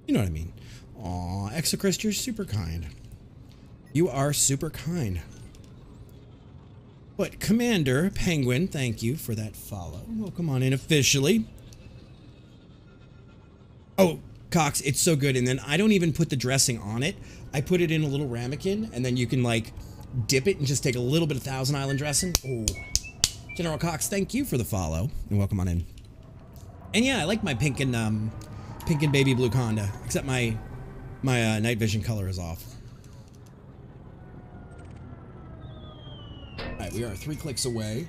You know what I mean. Aw, Exocrist, you're super kind. You are super kind. But Commander Penguin, thank you for that follow. Welcome on in officially. Oh, Cox, it's so good. And then I don't even put the dressing on it. I put it in a little ramekin, and then you can like dip it and just take a little bit of Thousand Island dressing. Oh, General Cox, thank you for the follow and welcome on in. And yeah, I like my pink and baby blue Conda, except my night vision color is off. All right, we are 3 clicks away,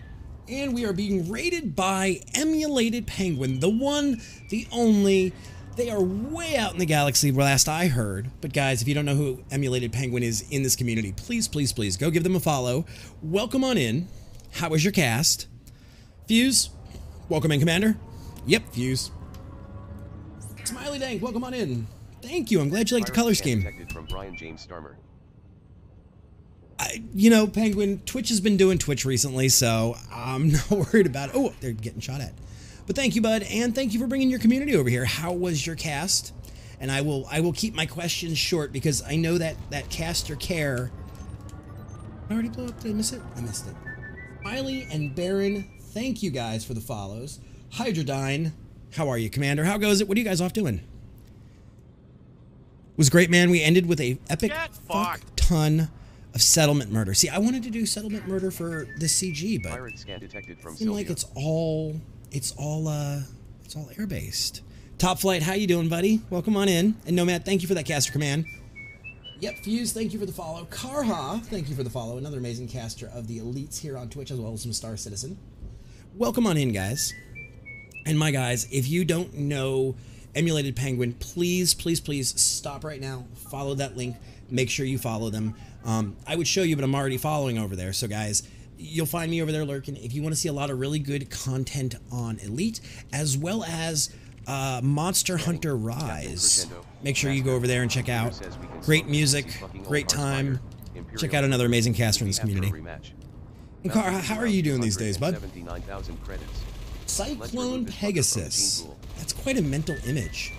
and we are being raided by Emulated Penguin, the one, the only. They are way out in the galaxy, last I heard. But guys, if you don't know who Emulated Penguin is in this community, please, please, please go give them a follow. Welcome on in. How was your cast? Fuse, welcome in, Commander. Yep, Fuse. Smiley Dank, welcome on in. Thank you. I'm glad you liked the color scheme. Detected from Brian James Starmer. You know, Penguin, Twitch has been doing Twitch recently, so I'm not worried about it. Oh, they're getting shot at. But thank you, bud, and thank you for bringing your community over here. How was your cast? And I will keep my questions short because I know that caster care. I already blew up. Did I miss it? I missed it. Smiley and Baron, Thank you guys for the follows. Hydrodyne, how are you, Commander? How goes it? What are you guys off doing? Was great, man. We ended with a epic fuck ton of settlement murder. See, I wanted to do settlement murder for the CG, but Pirate scan detected from it seemed like it's all air based. Top Flight, how you doing, buddy? Welcome on in. And Nomad, thank you for that caster command. Yep, Fuse, thank you for the follow. Karha, thank you for the follow. Another amazing caster of the elites here on Twitch, as well as some Star Citizen. Welcome on in, guys. And my guys, if you don't know Emulated Penguin, please, please, please stop right now. Follow that link. Make sure you follow them. I would show you, but I'm already following over there. So, guys, you'll find me over there lurking. If you want to see a lot of really good content on Elite, as well as Monster Hunter Rise, make sure you go over there and check out. Great music, great time. Check out another amazing caster in this community. And Car, how are you doing these days, bud? Cyclone Pegasus. That's quite a mental image.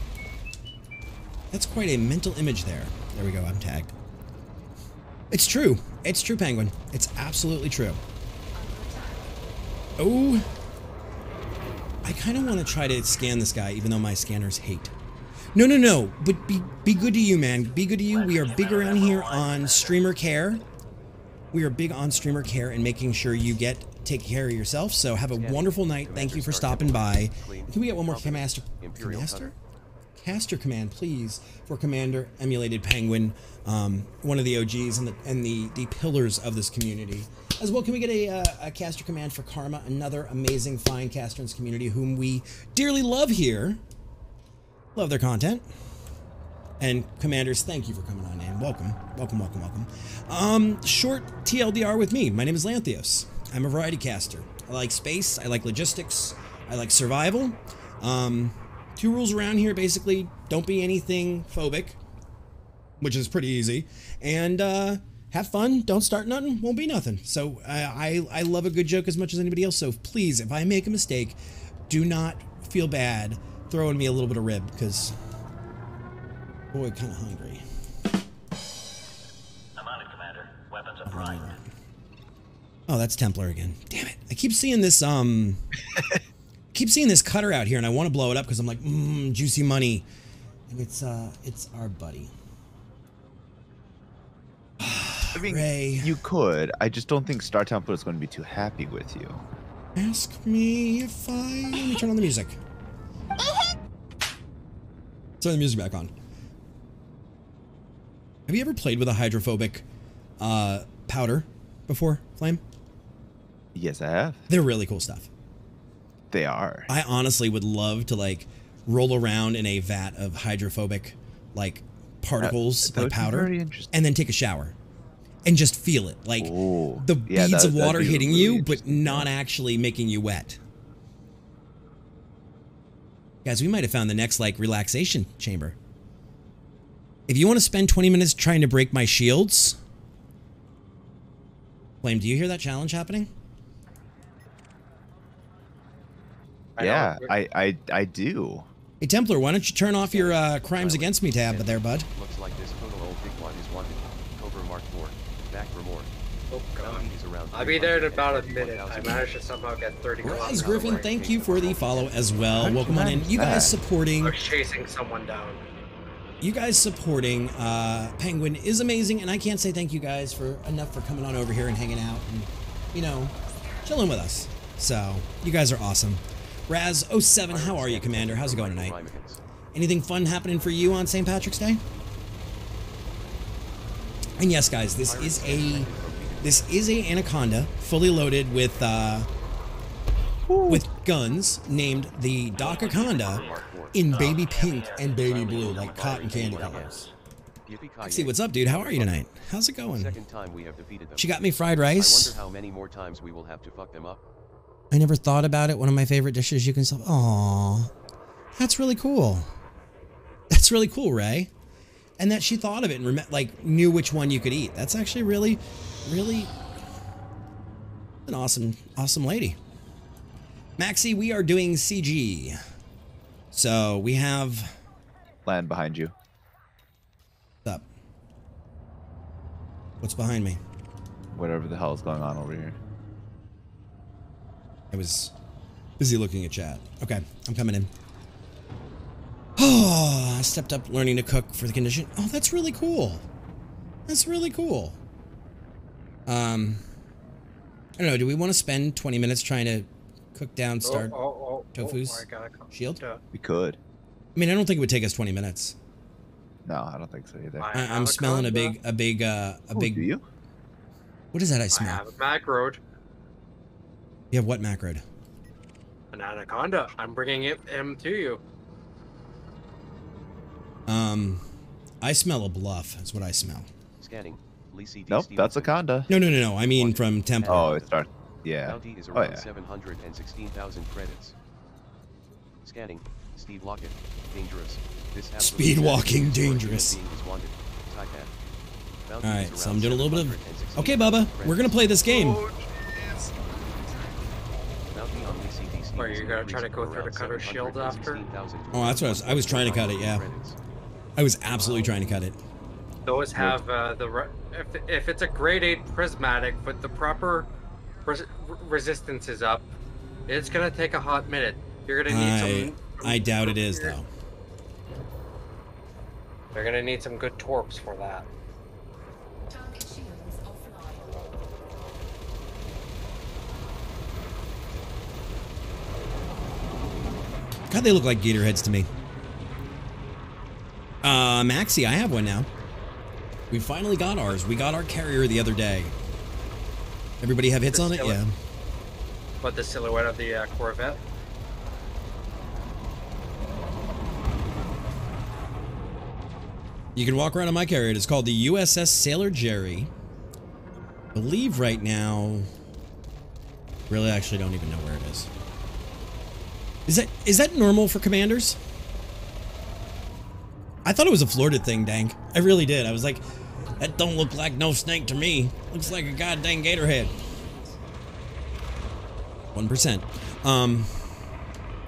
That's quite a mental image there. There we go, I'm tagged. It's true. It's true, Penguin. It's absolutely true. Oh. I kind of want to try to scan this guy, even though my scanners hate. No, no, no. But be good to you, man. Be good to you. We are big around here on streamer care. We are big on streamer care and making sure you take care of yourself. So have a wonderful night. Thank you for stopping by. Can we get one more caster command, please, for Commander Emulated Penguin, one of the OGs and the pillars of this community. As well, can we get a caster command for Karma, another amazing fine caster in this community whom we dearly love here. Love their content. And Commanders, thank you for coming on in. Welcome, welcome, welcome, welcome. Short TLDR with me. My name is Lanthios. I'm a variety caster. I like space, I like logistics, I like survival. 2 rules around here, basically, don't be anything phobic, which is pretty easy, and have fun, don't start nothing, won't be nothing. So I love a good joke as much as anybody else, so please, if I make a mistake, do not feel bad throwing me a little bit of rib, because, boy, kind of hungry. I'm on it, Commander. Weapons are primed. Oh, that's Templar again. Damn it. I keep seeing this, keep seeing this cutter out here, and I want to blow it up because I'm like, juicy money. And it's our buddy. I mean, Ray. You could. I just don't think Star Templar is going to be too happy with you. Ask me if I... Let me turn on the music. Turn the music back on. Have you ever played with a hydrophobic powder before, Flame? Yes, I have. They're really cool stuff. They are. I honestly would love to, like, roll around in a vat of hydrophobic, like, particles, like powder, and then take a shower. And just feel it. Like, the beads of water hitting you, but not actually making you wet. Guys, we might have found the next, like, relaxation chamber. If you want to spend 20 minutes trying to break my shields... Flame, do you hear that challenge happening? Yeah, I do. Hey, Templar, why don't you turn off your Crimes Against Me tab there, bud? Looks like this total old big one is wanted. Cobra Mark 4. Back for more. Oh, God. I'll be there in about a minute. I managed to somehow get 30 kilometers. Rise Griffin, thank you for the follow as well. Welcome on in. You guys supporting... I was chasing someone down. You guys supporting Penguin is amazing, and I can't say thank you guys for enough for coming on over here and hanging out and, you know, chilling with us. So, you guys are awesome. Raz07, how are you, Commander? How's it going tonight? Anything fun happening for you on St. Patrick's Day? And yes, guys, this is a Anaconda, fully loaded with guns, named the Docaconda, in baby pink and baby blue, like cotton candy colors. See, what's up, dude? How are you tonight? How's it going? She got me fried rice. I wonder how many more times we will have to fuck them up. I never thought about it. One of my favorite dishes you can sell. Aww. That's really cool. That's really cool, Ray. And that she thought of it and like knew which one you could eat. That's actually really, really an awesome lady. Maxie, we are doing CG. So we have land behind you. What's up? What's behind me? Whatever the hell is going on over here. I was busy looking at chat. Okay, I'm coming in. Oh, I stepped up learning to cook for the condition. Oh, that's really cool. That's really cool. I don't know. Do we want to spend 20 minutes trying to cook down Tofu's shield? We could. I mean, I don't think it would take us 20 minutes. No, I don't think so either. I'm smelling a big. Do you? What is that I smell? I have a macroed. You have what macroed? An anaconda. I'm bringing him to you. I smell a bluff. That's what I smell. Scanning. Nope, that's a conda. No. I mean from Temple. Oh, it's dark. Yeah. Bounty is around 716,000 credits. Scanning. Steve Lockett. Dangerous. This Speed walking dangerous. All right, so I'm doing a little bit of. Okay, Bubba, we're gonna play this game. Or you're gonna try to go through the cutter shield after? Oh, that's what I was trying to cut it. Yeah, I was absolutely trying to cut it. Those have if it's a grade 8 prismatic with the proper resistance is up, it's gonna take a hot minute. You're gonna need some. I doubt it is though. They're gonna need some good torps for that. God, they look like gator heads to me. Maxi, I have one now. We finally got ours. We got our carrier the other day. Everybody have hits on it? Yeah. But the silhouette of the Corvette? You can walk around on my carrier. It's called the USS Sailor Jerry. I believe right now... Really, I actually don't even know where it is. Is that normal for commanders? I thought it was a Florida thing, Dank. I really did. I was like, that don't look like no snake to me. Looks like a goddamn gator head. 1%.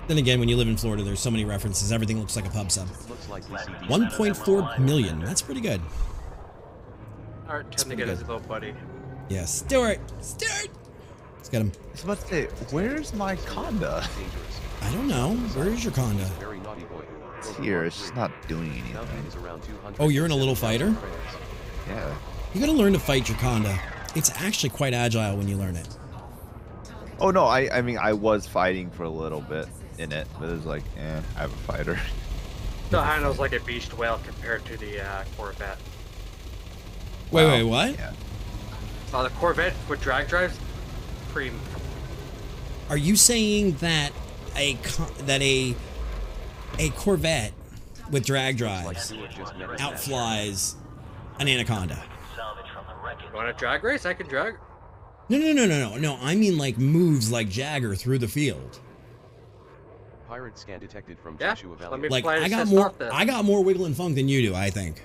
Then again, when you live in Florida, there's so many references. Everything looks like a pub sub. 1.4 million. That's pretty good. Alright, time to get his little buddy. Yeah, Stuart! Stuart! Let's get him. I was about to say, where's my conda? I don't know. Where is your conda? It's here. It's just not doing anything. Oh, you're in a little fighter? Yeah. You gotta learn to fight your conda. It's actually quite agile when you learn it. Oh no, I mean I was fighting for a little bit in it, but it was like, I have a fighter. The handle's like a beached whale compared to the Corvette. Wait, what? Yeah. The Corvette with drag drives, pretty. Are you saying that a Corvette with drag drives outflies an Anaconda? You want a drag race? I can drag. No. I mean like moves like Jagger through the field. Pirate scan detected from Joshua Valley. Like I got more wiggle and funk than you do, I think.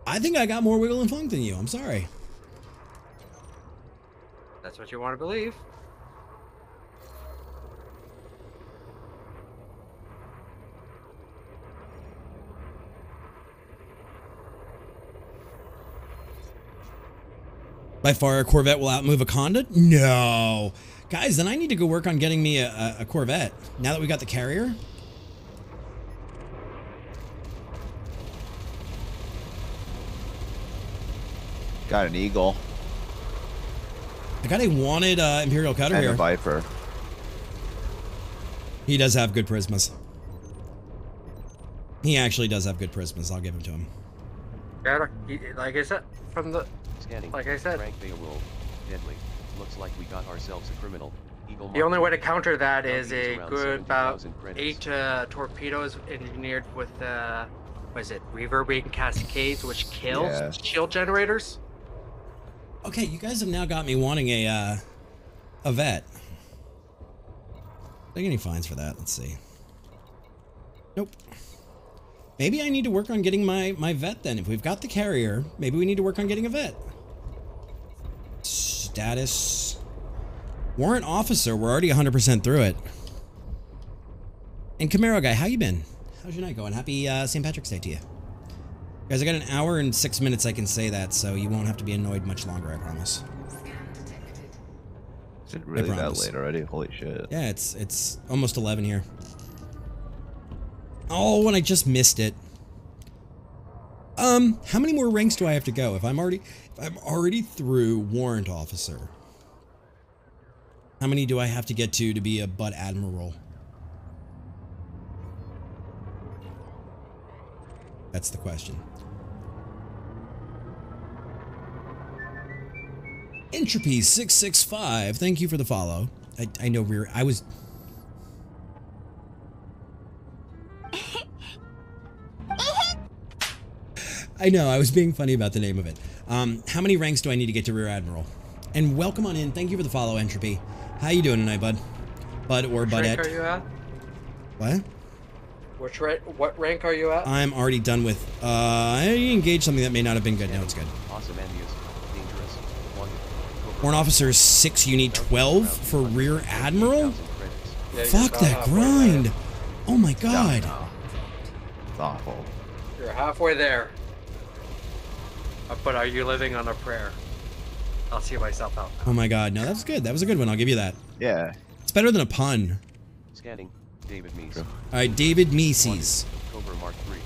I think I got more wiggle and funk than you. I'm sorry. That's what you want to believe. By far, a Corvette will outmove a Conda? No. Guys, then I need to go work on getting me a Corvette. Now that we got the carrier. Got an Eagle. I got a wanted Imperial Cutter and here. a Viper. He does have good prismas. He actually does have good prismas. I'll give him to him. Yeah, like I said, from the... Scanning. Like I said. Frank Beowulf. Deadly. Looks like we got ourselves a criminal. Eagle the only way to counter that is a good about 8 torpedoes engineered with, what is it, reverberating cascades, which kills shield generators. Okay, you guys have now got me wanting a vet. Did I get any fines for that? Let's see. Nope. Maybe I need to work on getting my vet then. If we've got the carrier, maybe we need to work on getting a vet. Status. Warrant officer. We're already 100% through it. And Camaro guy, how you been? How's your night going? Happy St. Patrick's Day to you. Guys, I got an hour and 6 minutes I can say that, so you won't have to be annoyed much longer, I promise. Is it really that late already? Holy shit. Yeah, it's almost 11 here. Oh, and I just missed it. How many more ranks do I have to go? If I'm already through warrant officer, how many do I have to get to be a butt admiral? That's the question. Entropy 665, thank you for the follow. I know I was. I know, I was being funny about the name of it. How many ranks do I need to get to Rear Admiral? And welcome on in. Thank you for the follow, Entropy. How you doing tonight, bud? Bud or Budette? What rank are you at? What? What rank are you at? I'm already done with. I engaged something that may not have been good. No, it's good. Warrant Officer 6, you need 12 for Rear Admiral? Yeah, fuck that grind! There. Oh my god. It's awful. You're halfway there. But are you living on a prayer? I'll see myself out. Oh my god, no, that's good. That was a good one. I'll give you that. Yeah. It's better than a pun. Scanning. David Meese. Alright, David Mises. Cobra Mark III.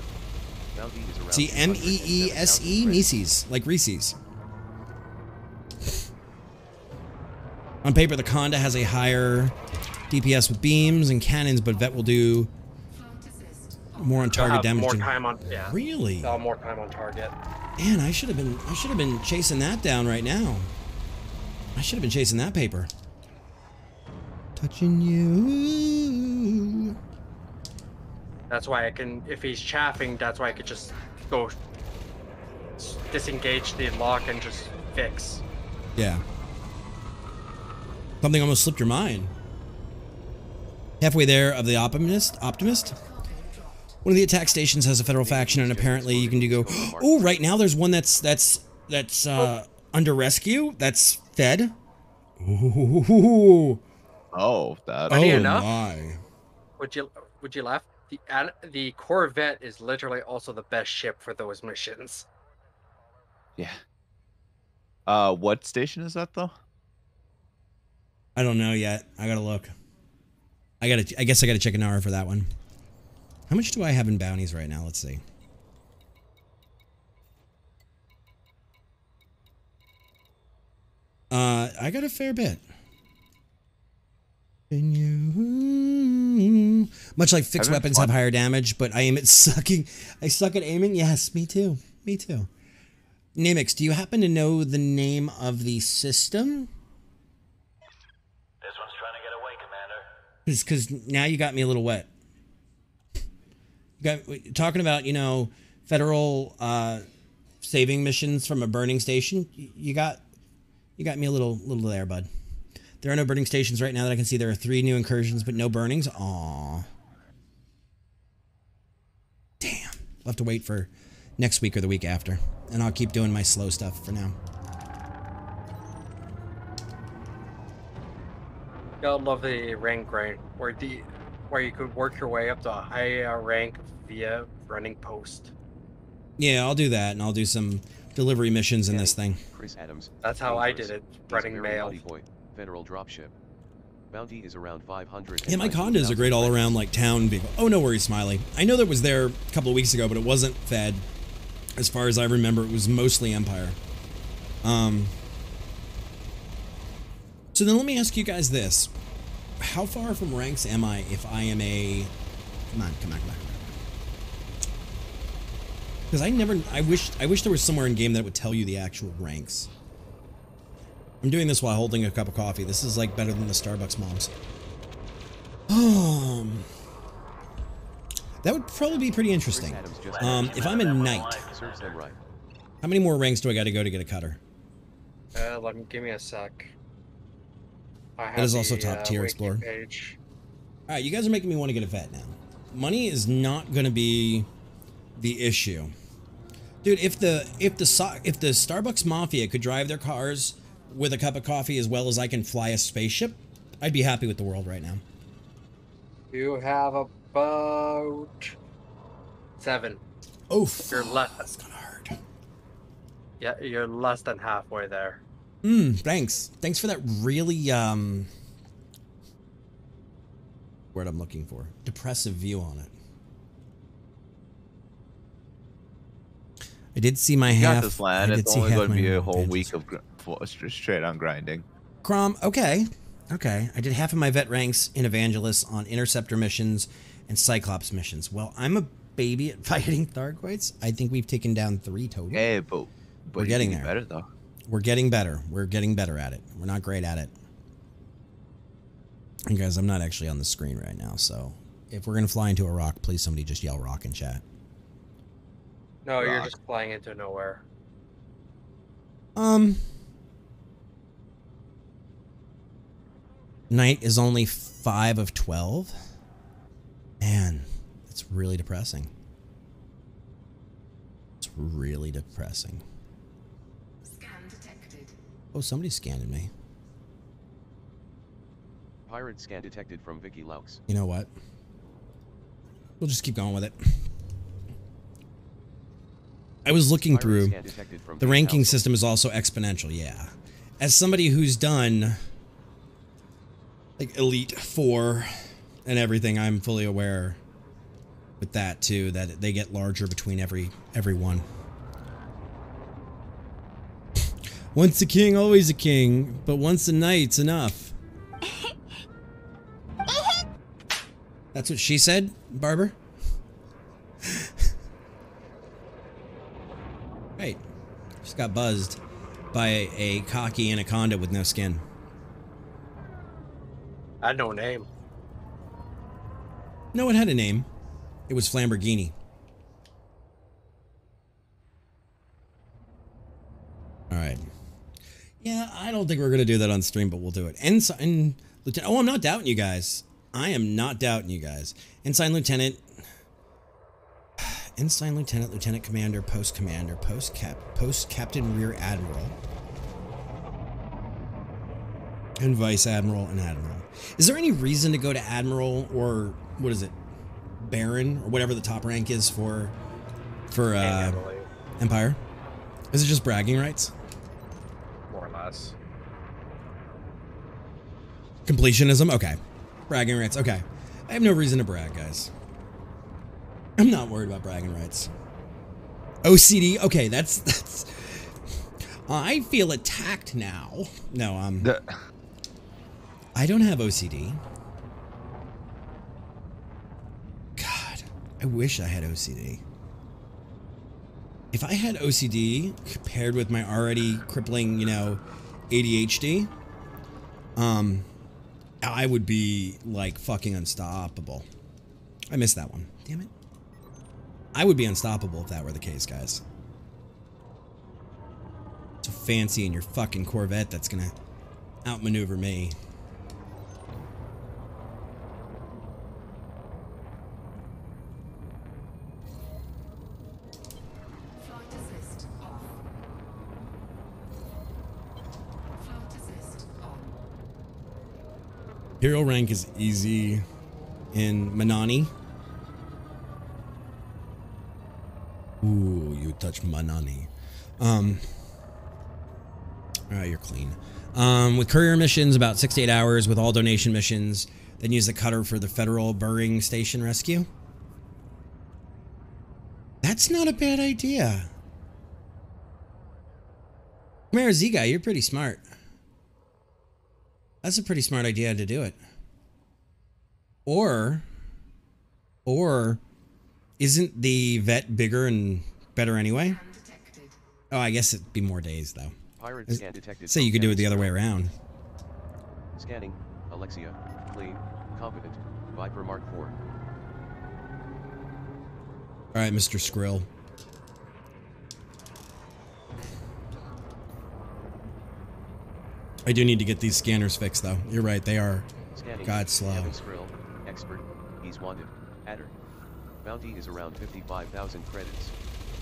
Bounty is around See, M-E-E-S-E, Mises, like Reese's. On paper, the Conda has a higher DPS with beams and cannons, but Vet will do more on target damage. More time on, yeah. Really? They'll have more time on target. Man, I should have been chasing that down right now. I should have been chasing that paper. Touching you. That's why I can, if he's chaffing, that's why I could just go disengage the lock and just fix. Yeah. Something almost slipped your mind. Halfway there of the Optimist. One of the attack stations has a federal faction, and apparently you can go. Oh, right now there's one that's under rescue. That's fed. Ooh. Oh, that. Funny Oh enough, my. Would you laugh? The Corvette is literally also the best ship for those missions. Yeah. What station is that though? I don't know yet. I gotta look. I guess I gotta check an hour for that one. How much do I have in bounties right now? Let's see. I got a fair bit. Can you? Much like fixed weapons have higher damage, but I aim at sucking. I suck at aiming. Yes, me too. Me too. Namix, do you happen to know the name of the system? This one's trying to get away, Commander. Because now you got me a little wet. Talking about, federal saving missions from a burning station. You got me a little there, bud. There are no burning stations right now that I can see. There are 3 new incursions, but no burnings. Aww. Damn. I'll have to wait for next week or the week after, and I'll keep doing my slow stuff for now. I love the rank grind where you could work your way up to a higher rank via running post. Yeah, I'll do that, and I'll do some delivery missions in this thing. Chris Adams. That's how I did it, running mail. Boy, federal dropship. Bounty is around 500. Yeah, my Conda is a great all-around like town vehicle. Oh, no worries, Smiley. I know that was there a couple of weeks ago, but it wasn't fed. As far as I remember, it was mostly Empire. So then let me ask you guys this. How far from ranks am I if I am a... Come on. Because I wish there was somewhere in game that would tell you the actual ranks. I'm doing this while holding a cup of coffee. This is like better than the Starbucks moms. That would probably be pretty interesting. If I'm a knight, how many more ranks do I got to go to get a cutter? Give me a sec. That is also top tier Explorer. Alright, you guys are making me want to get a vet now. Money is not going to be the issue. Dude, if the Starbucks Mafia could drive their cars with a cup of coffee as well as I can fly a spaceship, I'd be happy with the world right now. You have about 7. Oof. You're less. That's gonna hurt. Yeah, you're less than halfway there. Thanks. Thanks for that really word I'm looking for. Depressive view on it. I did see my half. Got this land. I did It's see only half going to my be a whole advantages. week of straight on grinding. Crom, okay. Okay. I did half of my vet ranks in Evangelist on Interceptor missions and Cyclops missions. Well, I'm a baby at fighting Thargoids. I think we've taken down 3 total. Hey, but we're you getting can be there. better though. We're getting better. We're getting better at it. We're not great at it. And guys, I'm not actually on the screen right now, so if we're going to fly into a rock, please somebody just yell rock in chat. No, you're just flying into nowhere. Knight is only 5 of 12. Man, it's really depressing. It's really depressing. Scan detected. Oh, somebody's scanning me. Pirate scan detected from Vicky Laux. You know what? We'll just keep going with it. I was looking through. The ranking system is also exponential, yeah. As somebody who's done like Elite 4 and everything, I'm fully aware with that too, that they get larger between every one. Once a king, always a king, but once a knight's enough. That's what she said, Barber? Right. Just got buzzed by a cocky anaconda with no skin. I had no name. No, it had a name. It was Flamborghini. Alright. Yeah, I don't think we're going to do that on stream, but we'll do it. Ensign Lieutenant... Oh, I'm not doubting you guys. I am not doubting you guys. Ensign Lieutenant... Ensign Lieutenant, Lieutenant Commander, Post Commander, Post Captain, Rear Admiral, and Vice Admiral and Admiral. Is there any reason to go to Admiral or what is it, Baron or whatever the top rank is for Empire? Is it just bragging rights? More or less. Completionism? Okay. Bragging rights. Okay. I have no reason to brag, guys. I'm not worried about bragging rights. OCD? Okay, that's... I feel attacked now. No, I don't have OCD. God, I wish I had OCD. If I had OCD paired with my already crippling, ADHD, I would be like fucking unstoppable. I missed that one. Damn it. I would be unstoppable if that were the case, guys. So fancy in your fucking Corvette that's gonna outmaneuver me. Flight assist off. Flight assist on. Imperial rank is easy in Manani. Ooh, you touch Manani. Alright, you're clean. With courier missions, about 6 to 8 hours. With all donation missions, then use the cutter for the Federal Burying Station rescue. That's not a bad idea. Come here, Z-Guy, you're pretty smart. That's a pretty smart idea to do it. Or isn't the vet bigger and better anyway? Oh, I guess it'd be more days though. Pirate scan detected. Say you could do it the other way around. Scanning. Alexia. Clean. Competent. Viper Mark IV. All right, Mr. Skrill. I do need to get these scanners fixed though. You're right, they are god slow. Evan Skrill. Expert. He's wanted. Adder. Bounty is around 55,000 credits.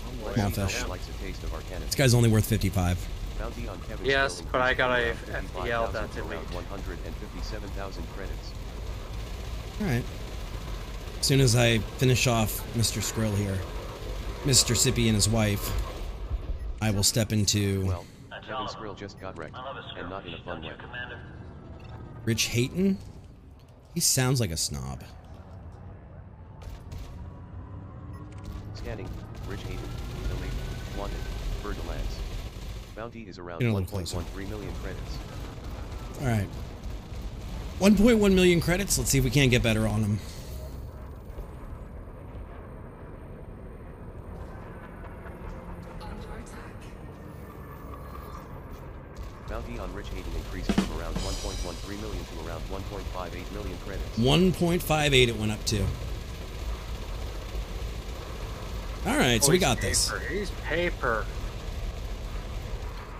Come on, fish. Likes a taste of Arcana. This guy's only worth 55. Bounty on Kevin Yes, Skrill but I got a increases from FPL 55,000 that's to elite. around 157,000 credits. All right. As soon as I finish off Mr. Skrill here. Mr. Sippy and his wife, I will step into Well, Kevin's grill just got wrecked, and not in a fun way. Rich Hayton. He sounds like a snob. Scanning, Rich Hayden, delete, wanted, Bergalands. Bounty is around Get a little closer. 1.13 million credits. All right. 1.1 million credits. Let's see if we can't get better on them. Bounty on Rich Hayden increased from around 1.13 million to around 1.58 million credits. 1.58 it went up to. All right, so we got this. He's paper.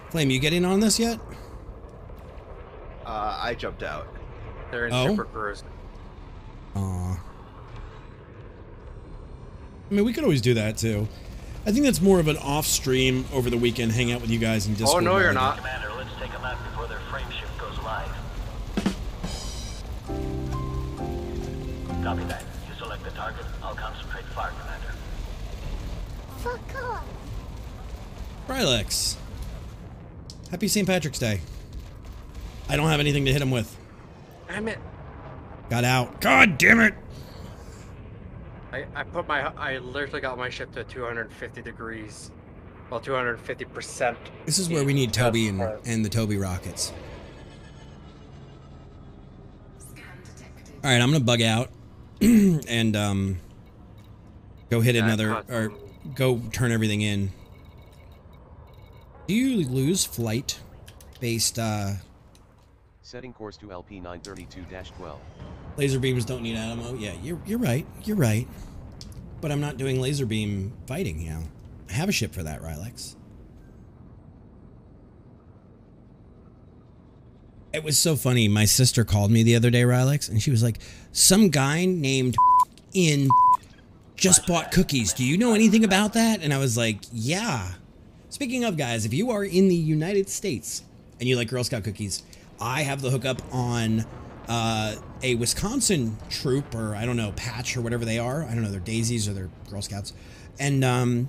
Flame, you getting on this yet? I jumped out. They're in Oh? super cruise. Aw. I mean, we could always do that too. I think that's more of an off stream over the weekend, hang out with you guys in Discord. Oh no, you're while not. Commander, let's take a map before their frame shift goes live. Copy that. You select the target. I'll concentrate fire, Commander. Fuck off. Rylex. Happy St. Patrick's Day. I don't have anything to hit him with. Damn it. Got out. God damn it! I literally got my ship to 250 degrees. Well, 250%. This is where we need Toby and the Toby rockets. Alright, I'm gonna bug out and go hit another, or go turn everything in. Do you lose flight based Setting course to LP 932-12. laser beams don't need ammo? Yeah, you're right. You're right. But I'm not doing laser beam fighting, you know. I have a ship for that, Rylex. It was so funny. My sister called me the other day, Rylex, and she was like, some guy named in just bought cookies. Do you know anything about that? And I was like, yeah. Speaking of, guys, if you are in the United States and you like Girl Scout cookies, I have the hookup on a Wisconsin troop, or I don't know, patch or whatever they are. I don't know, they're daisies or they're Girl Scouts. And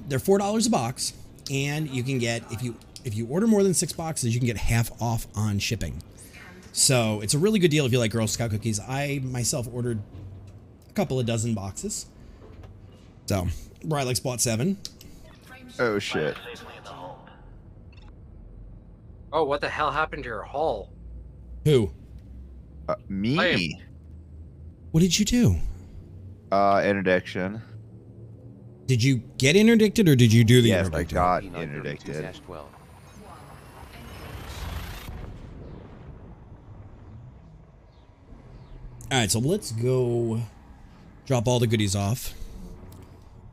they're $4 a box. And you can get, if you order more than 6 boxes, you can get half off on shipping. So it's a really good deal if you like Girl Scout cookies. I myself ordered a couple of dozen boxes. So Rylex bought 7. Oh shit. Oh, what the hell happened to your hull? Who? Me. What did you do? Interdiction. Did you get interdicted or did you do the Yes, I interdiction? got interdicted. Alright, so let's go drop all the goodies off.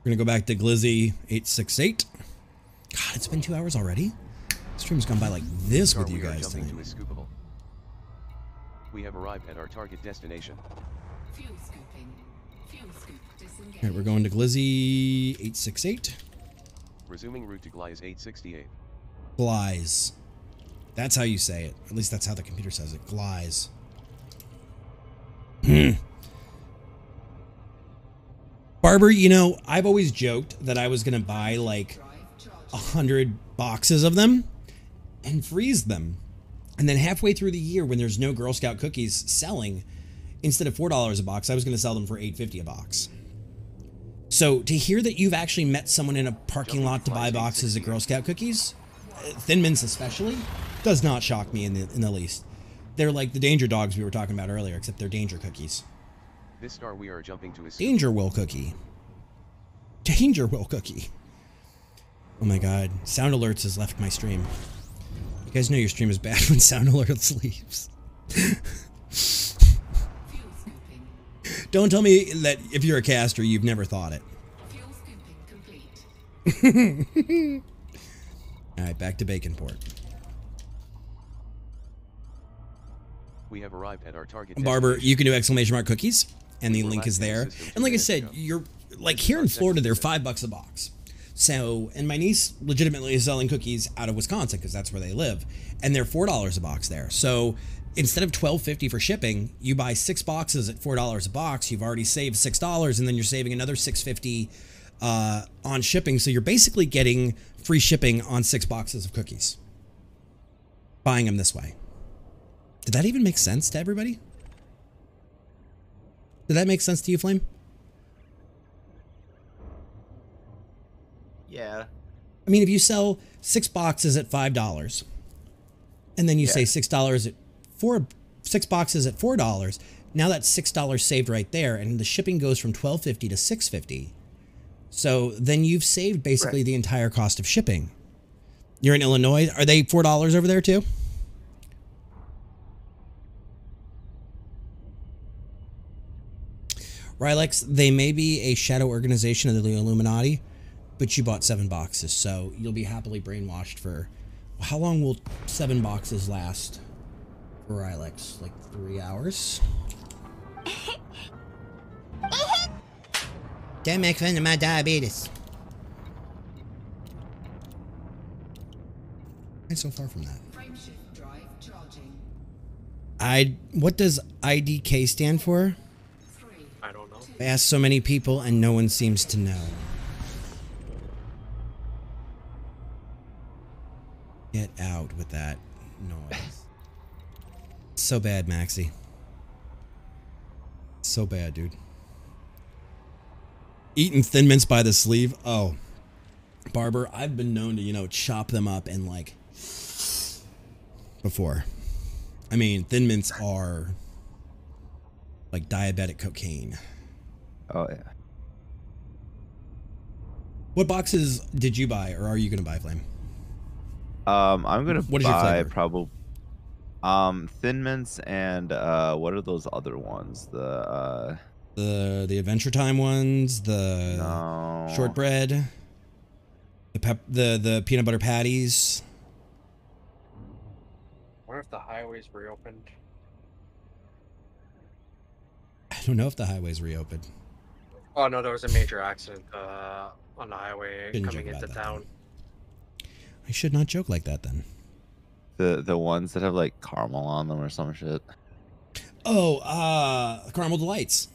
We're gonna go back to Glizzy 868. God, it's been 2 hours already. Stream's gone by like this with you guys tonight. We have arrived at our target destination. Fuel scooping. Fuel scoop disengaged. Alright, we're going to Glizzy 868. Resuming route to Glies 868. Glies. That's how you say it. At least that's how the computer says it. Glies. Barber, you know, I've always joked that I was going to buy like 100 boxes of them and freeze them. And then halfway through the year, when there's no Girl Scout cookies selling, instead of $4 a box, I was going to sell them for $8.50 a box. So to hear that you've actually met someone in a parking lot to buy boxes of Girl Scout cookies, Thin Mints especially, does not shock me in the least. They're like the Danger Dogs we were talking about earlier, except they're Danger Cookies. This star we are jumping to is Danger Will Cookie. Danger Will Cookie. Oh my god. Sound Alerts has left my stream. You guys know your stream is bad when Sound Alerts leaves. Don't tell me that if you're a caster, you've never thought it. Fuel scooping complete. Alright, back to Baconport. We have arrived at our target Barber, destination. you can do exclamation mark cookies, and the link is there. And like I said, you're like here in Florida, they're $5 a box. So, and my niece legitimately is selling cookies out of Wisconsin because that's where they live, and they're $4 a box there. So instead of $12.50 for shipping, you buy 6 boxes at $4 a box. You've already saved $6, and then you're saving another $6.50 on shipping. So you're basically getting free shipping on 6 boxes of cookies. Buying them this way. Did that even make sense to everybody? Did that make sense to you, Flame? Yeah. I mean, if you sell 6 boxes at $5, and then you say $6 at 6 boxes at $4, now that's $6 saved right there, and the shipping goes from $12.50 to $6.50. So then you've saved basically the entire cost of shipping. You're in Illinois. Are they $4 over there too? Rylex, they may be a shadow organization of the Illuminati, but you bought 7 boxes, so you'll be happily brainwashed for... How long will 7 boxes last for Rylex? Like 3 hours? Don't make fun of my diabetes. I'm so far from that. Frameshift drive charging. What does IDK stand for? I don't know. I asked so many people and no one seems to know. Get out with that noise. So bad, Maxie. So bad, dude. Eating Thin Mints by the sleeve. Oh. Barber, I've been known to, you know, chop them up and like... Before. I mean, Thin Mints are... like diabetic cocaine. Oh, yeah. What boxes did you buy, or are you going to buy, Flame? I'm gonna What is your buy flavor? probably Thin Mints and what are those other ones? The Adventure Time ones, the shortbread, the peanut butter patties. I wonder if the highways reopened. I don't know if the highway's reopened. Oh no, there was a major accident on the highway Shouldn't coming joke into about that, town. I should not joke like that then. The ones that have like caramel on them or some shit. Oh, Caramel Delights.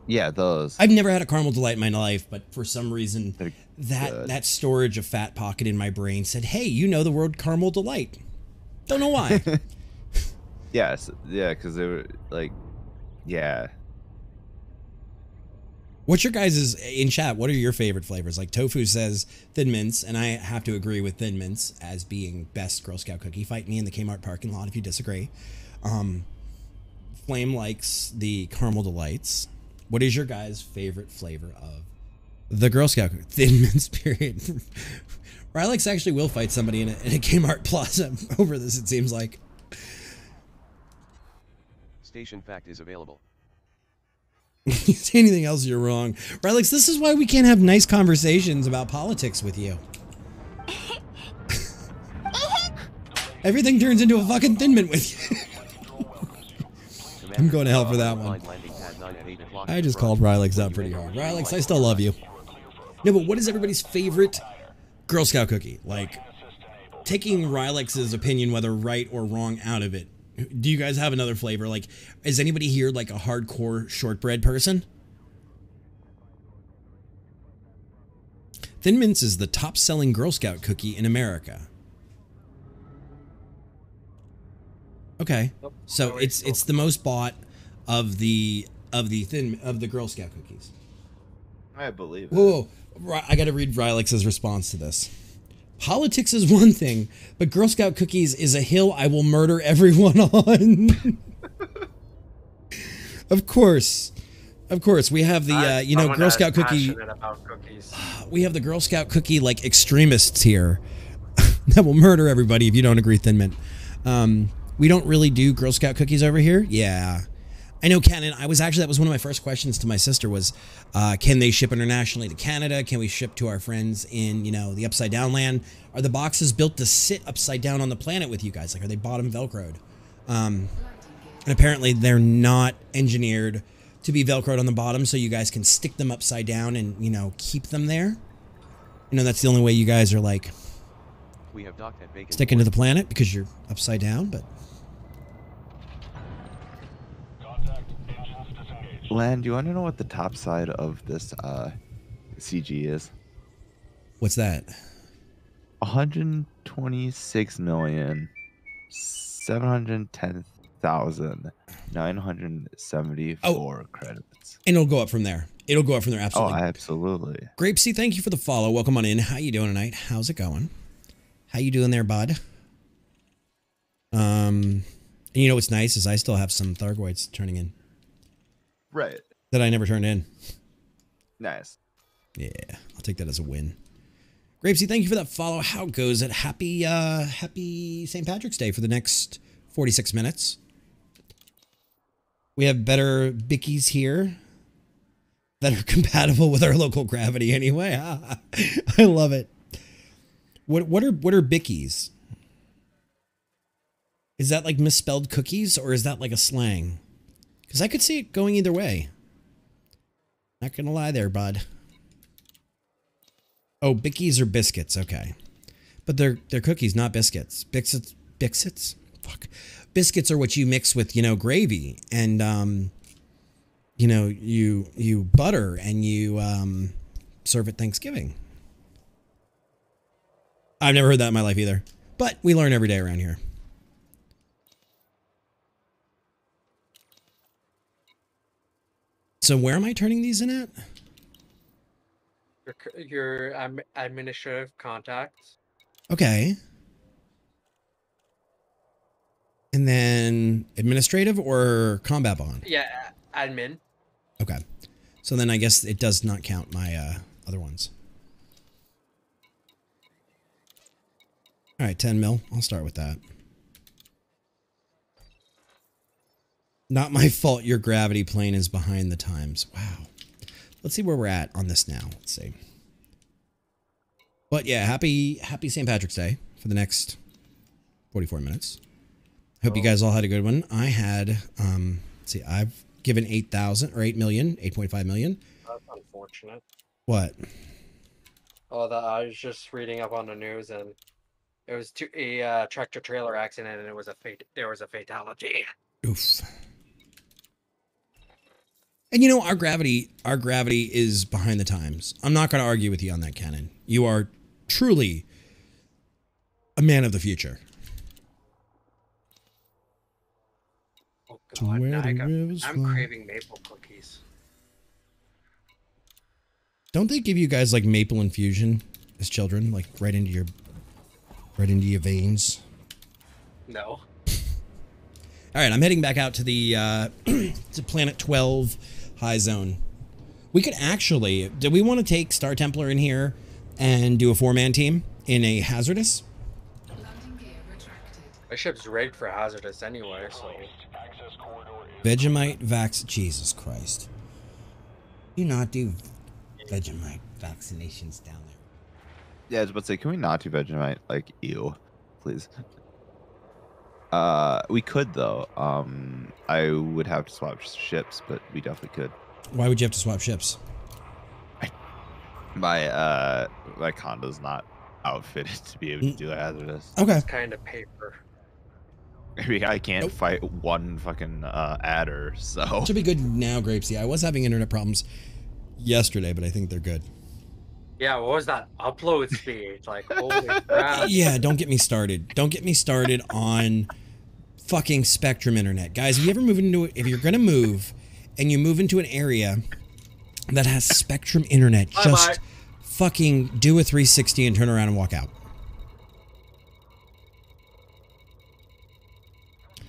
Yeah, those. I've never had a Caramel Delight in my life, but for some reason, good. that storage of fat pocket in my brain said, "Hey, you know the word Caramel Delight." Don't know why. Yes, yeah, because they were like, yeah. What's your guys' in chat? What are your favorite flavors? Like Tofu says Thin Mints, and I have to agree with Thin Mints as being best Girl Scout cookie. Fight me in the Kmart parking lot if you disagree. Flame likes the Caramel Delights. What is your guys' favorite flavor of the Girl Scout cookie? Thin Mints, period. Rylex actually will fight somebody in a Kmart plaza over this, it seems like. Station fact is available. You say anything else, you're wrong. Rylex, this is why we can't have nice conversations about politics with you. Everything turns into a fucking Thin Mint with you. I'm going to hell for that one. I just called Rylex out pretty hard. Rylex, I still love you. No, but what is everybody's favorite Girl Scout cookie? Like, taking Rylex's opinion, whether right or wrong, out of it. Do you guys have another flavor? Like, is anybody here like a hardcore shortbread person? Thin Mints is the top-selling Girl Scout cookie in America. Okay, so it's the most bought of the Girl Scout cookies. I believe. Whoa, I got to read Rylex's response to this. Politics is one thing, but Girl Scout cookies is a hill I will murder everyone on. Of course, we have the you know, Girl Scout cookie. We have the Girl Scout cookie like extremists here that will murder everybody if you don't agree. Thin Mint. We don't really do Girl Scout cookies over here. Yeah. I know, Cannon. That was one of my first questions to my sister was, can they ship internationally to Canada? Can we ship to our friends in, you know, the Upside Down land? Are the boxes built to sit upside down on the planet with you guys? Like, are they bottom Velcroed? And apparently they're not engineered to be Velcroed on the bottom, so you guys can stick them upside down and, you know, keep them there. You know, that's the only way you guys are, like, We have docked at Bacon sticking to the planet because you're upside down, but... Lan, do you want to know what the top side of this CG is. What's that? 126,710,974 credits. And it'll go up from there. It'll go up from there, absolutely. Oh, absolutely. Grapesy, thank you for the follow. Welcome on in. How you doing tonight? How's it going? How you doing there, bud? And you know what's nice is I still have some Thargoids turning in. Right. That I never turned in. Nice. Yeah, I'll take that as a win. Grapesy, thank you for that follow. How goes it? Happy St. Patrick's Day for the next 46 minutes. We have better bickies here that are compatible with our local gravity anyway. I love it. What are bickies? Is that like misspelled cookies or is that like a slang? Because I could see it going either way. Not gonna lie there, bud. Oh, bickies are biscuits, okay. But they're cookies, not biscuits. Bixits? Fuck. Biscuits are what you mix with, you know, gravy and you know, you butter and you serve at Thanksgiving. I've never heard that in my life either. But we learn every day around here. So where am I turning these in at? Your administrative contacts. Okay. And then administrative or combat bond? Yeah, admin. Okay. So then I guess it does not count my other ones. All right, 10 mil. I'll start with that. Not my fault your gravity plane is behind the times. Wow. Let's see where we're at on this now. Let's see. But yeah, happy St. Patrick's Day for the next 44 minutes. Hope you guys all had a good one. I had, let's see, I've given 8,000 or 8 million, 8.5 million. That's unfortunate. What? Oh, that I was just reading up on the news and it was a tractor trailer accident and it was there was a fatality. Oof. And you know, our gravity is behind the times. I'm not going to argue with you on that, Cannon. You are truly a man of the future. Oh God, I'm craving maple cookies. Don't they give you guys like maple infusion as children, like right into your veins? No. All right, I'm heading back out to the to Planet 12 High Zone. We could actually, do we want to take Star Templar in here and do a 4-man team in a hazardous? My ship's rigged for hazardous anyway, so. Vegemite Jesus Christ. Do not do Vegemite vaccinations down there. Yeah, I was about to say, can we not do Vegemite? Like, ew, please. We could though. I would have to swap ships, but we definitely could. Why would you have to swap ships? My condo's not outfitted to be able to do hazardous. Okay. It's kind of paper. Maybe I can't fight one fucking adder, so. Should be good now, Grapesy. I was having internet problems yesterday, but I think they're good. Yeah, what was that upload speed? Like, holy crap. Yeah, don't get me started. Don't get me started on fucking Spectrum internet. Guys, if you ever move into it, if you're going to move and you move into an area that has Spectrum internet, just fucking do a 360 and turn around and walk out. All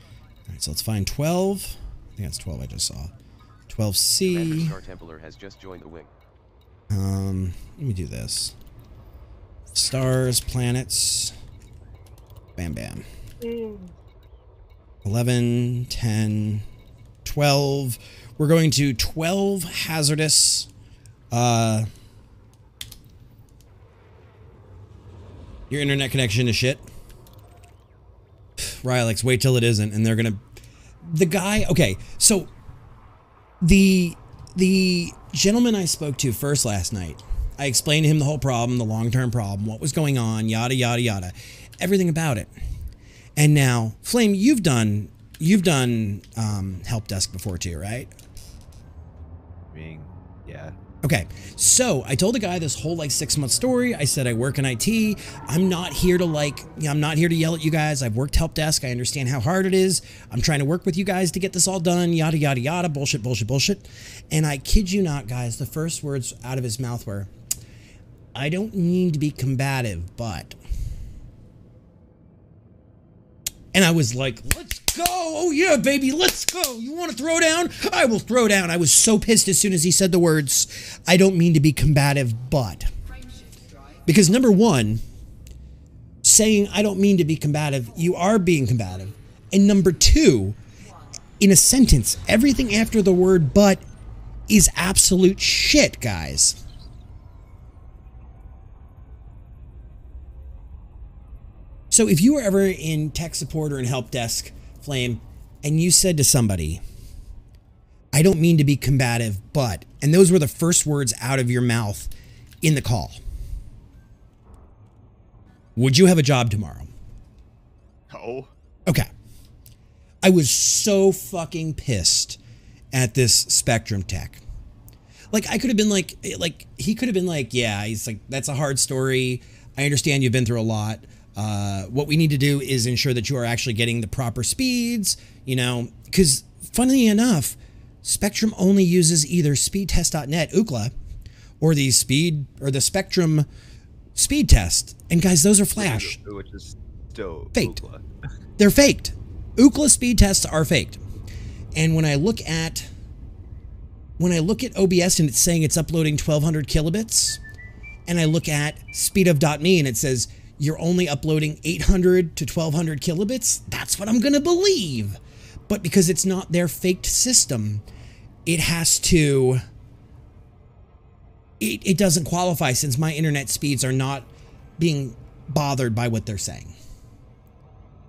right, so let's find 12. I think that's 12 I just saw. 12C. Star Templar has just joined the wing. Let me do this. Stars, planets. Bam, bam. 11, 10, 12. We're going to 12 hazardous. Your internet connection is shit. Rylix, wait till it isn't, and they're gonna. The guy. Okay, so the gentleman I spoke to first last night, I explained to him the whole problem, the long-term problem, what was going on, yada yada yada, everything about it. And now, Flame, you've done help desk before too, right? Yeah. Okay, so I told the guy this whole like 6-month story. I said I work in IT. I'm not here to I'm not here to yell at you guys. I've worked help desk. I understand how hard it is. I'm trying to work with you guys to get this all done. Yada, yada, yada. Bullshit, bullshit, bullshit. And I kid you not, guys, the first words out of his mouth were, I don't mean to be combative, but... And I was like, let's go. Oh, yeah, baby, let's go. You want to throw down? I will throw down. I was so pissed as soon as he said the words, I don't mean to be combative, but. Because number one, saying I don't mean to be combative, you are being combative. And number two, in a sentence, everything after the word but is absolute shit, guys. So if you were ever in tech support or in help desk, Flame, and you said to somebody, I don't mean to be combative, but, and those were the first words out of your mouth in the call, would you have a job tomorrow? No. Okay. I was so fucking pissed at this Spectrum tech. Like, I could have been like, he could have been like, yeah, he's like, that's a hard story. I understand you've been through a lot. What we need to do is ensure that you are actually getting the proper speeds, you know, because funnily enough, Spectrum only uses either speedtest.net Ookla or the Spectrum speed test. And guys, those are Flash. Which is still faked. Ookla. They're faked. Ookla speed tests are faked. And when I look at OBS and it's saying it's uploading 1200 kilobits, and I look at speedof.me and it says you're only uploading 800 to 1200 kilobits, that's what I'm going to believe. But because it's not their faked system, it has to... It doesn't qualify since my internet speeds are not being bothered by what they're saying.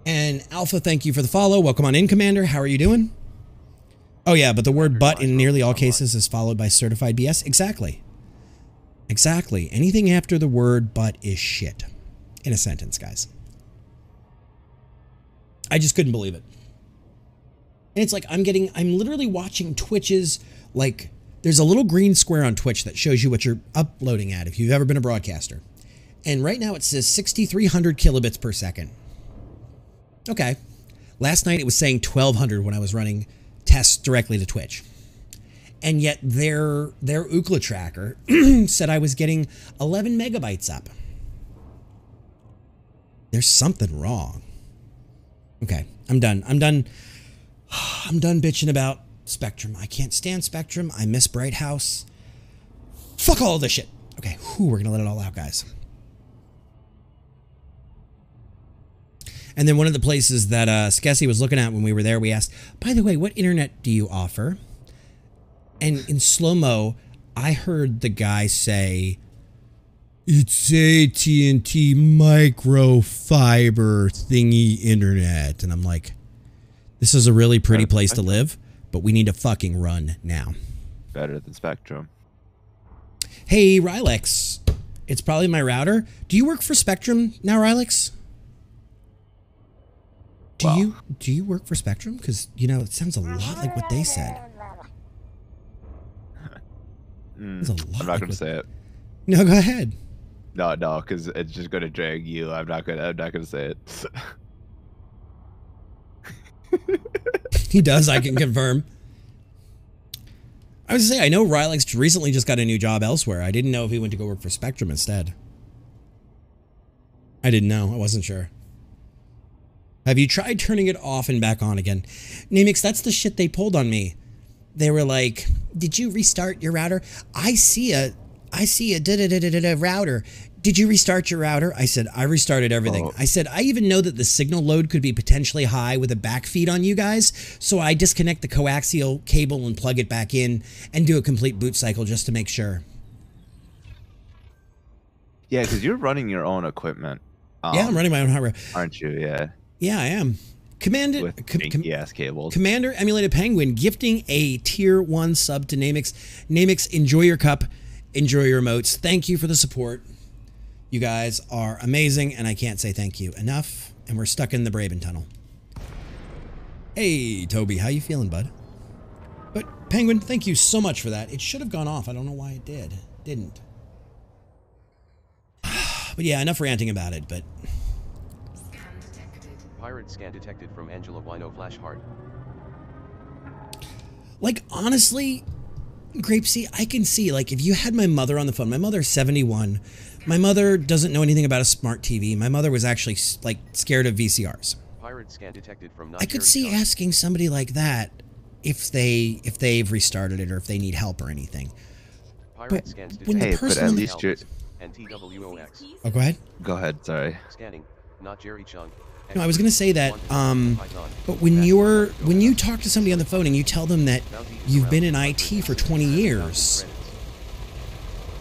And Alpha, thank you for the follow. Welcome on in, Commander. How are you doing? Oh yeah, but the word but in nearly all cases is followed by certified BS. Exactly. Exactly. Anything after the word but is shit. In a sentence, guys. I just couldn't believe it. And it's like I'm literally watching Twitch's, like, there's a little green square on Twitch that shows you what you're uploading at if you've ever been a broadcaster. And right now it says 6,300 kilobits per second. Okay. Last night it was saying 1,200 when I was running tests directly to Twitch. And yet their Ookla tracker said I was getting 11 megabytes up. There's something wrong. Okay, I'm done. I'm done bitching about Spectrum. I can't stand Spectrum. I miss Bright House. Fuck all of this shit. Okay, we're gonna let it all out, guys. And then one of the places that Skessy was looking at when we were there, we asked, by the way, what internet do you offer? And in slow-mo, I heard the guy say, it's AT&T microfiber thingy internet. And I'm like, this is a really pretty place to live, but we need to fucking run now. Better than Spectrum. Hey, Rylex. It's probably my router. Do you work for Spectrum now, Rylex? Do you work for Spectrum? Because, you know, it sounds a lot like what they said. I'm not going to say it. No, go ahead. No, because it's just going to drag you. I'm not going to say it. He does, I can confirm. I was going to say, I know Rylex recently just got a new job elsewhere. I didn't know if he went to go work for Spectrum instead. I didn't know. I wasn't sure. Have you tried turning it off and back on again? Nemix, that's the shit they pulled on me. They were like, did you restart your router? I see a router. Did you restart your router? I said, I restarted everything. Oh. I said, I even know that the signal load could be potentially high with a backfeed on you guys. So I disconnect the coaxial cable and plug it back in and do a complete boot cycle just to make sure. Yeah, because you're running your own equipment. Yeah, I'm running my own hardware. Aren't you? Yeah. Yeah, I am. Commander Emulated Penguin gifting a tier 1 sub to Namix. Namix, enjoy your cup, enjoy your emotes. Thank you for the support. You guys are amazing, and I can't say thank you enough. And we're stuck in the Braben tunnel. Hey, Toby, how you feeling, bud? But Penguin, thank you so much for that. It should have gone off. I don't know why it didn't. But yeah, enough ranting about it, but... Pirate scan detected from Angela Wino Flashheart. Like, honestly, Grapesy, I can see, like, if you had my mother on the phone, my mother's 71, my mother doesn't know anything about a smart TV. My mother was actually, like, scared of VCRs. Pirate scan detected from I could see asking somebody like that if they've restarted it or if they need help or anything. Pirate But scans when the Hey, but person at on the- least you're... and TWOX. Oh, go ahead. Go ahead, sorry. Scanning, not Jerry Chung. No, I was going to say that, but when you talk to somebody on the phone and you tell them that you've been in IT for 20 years,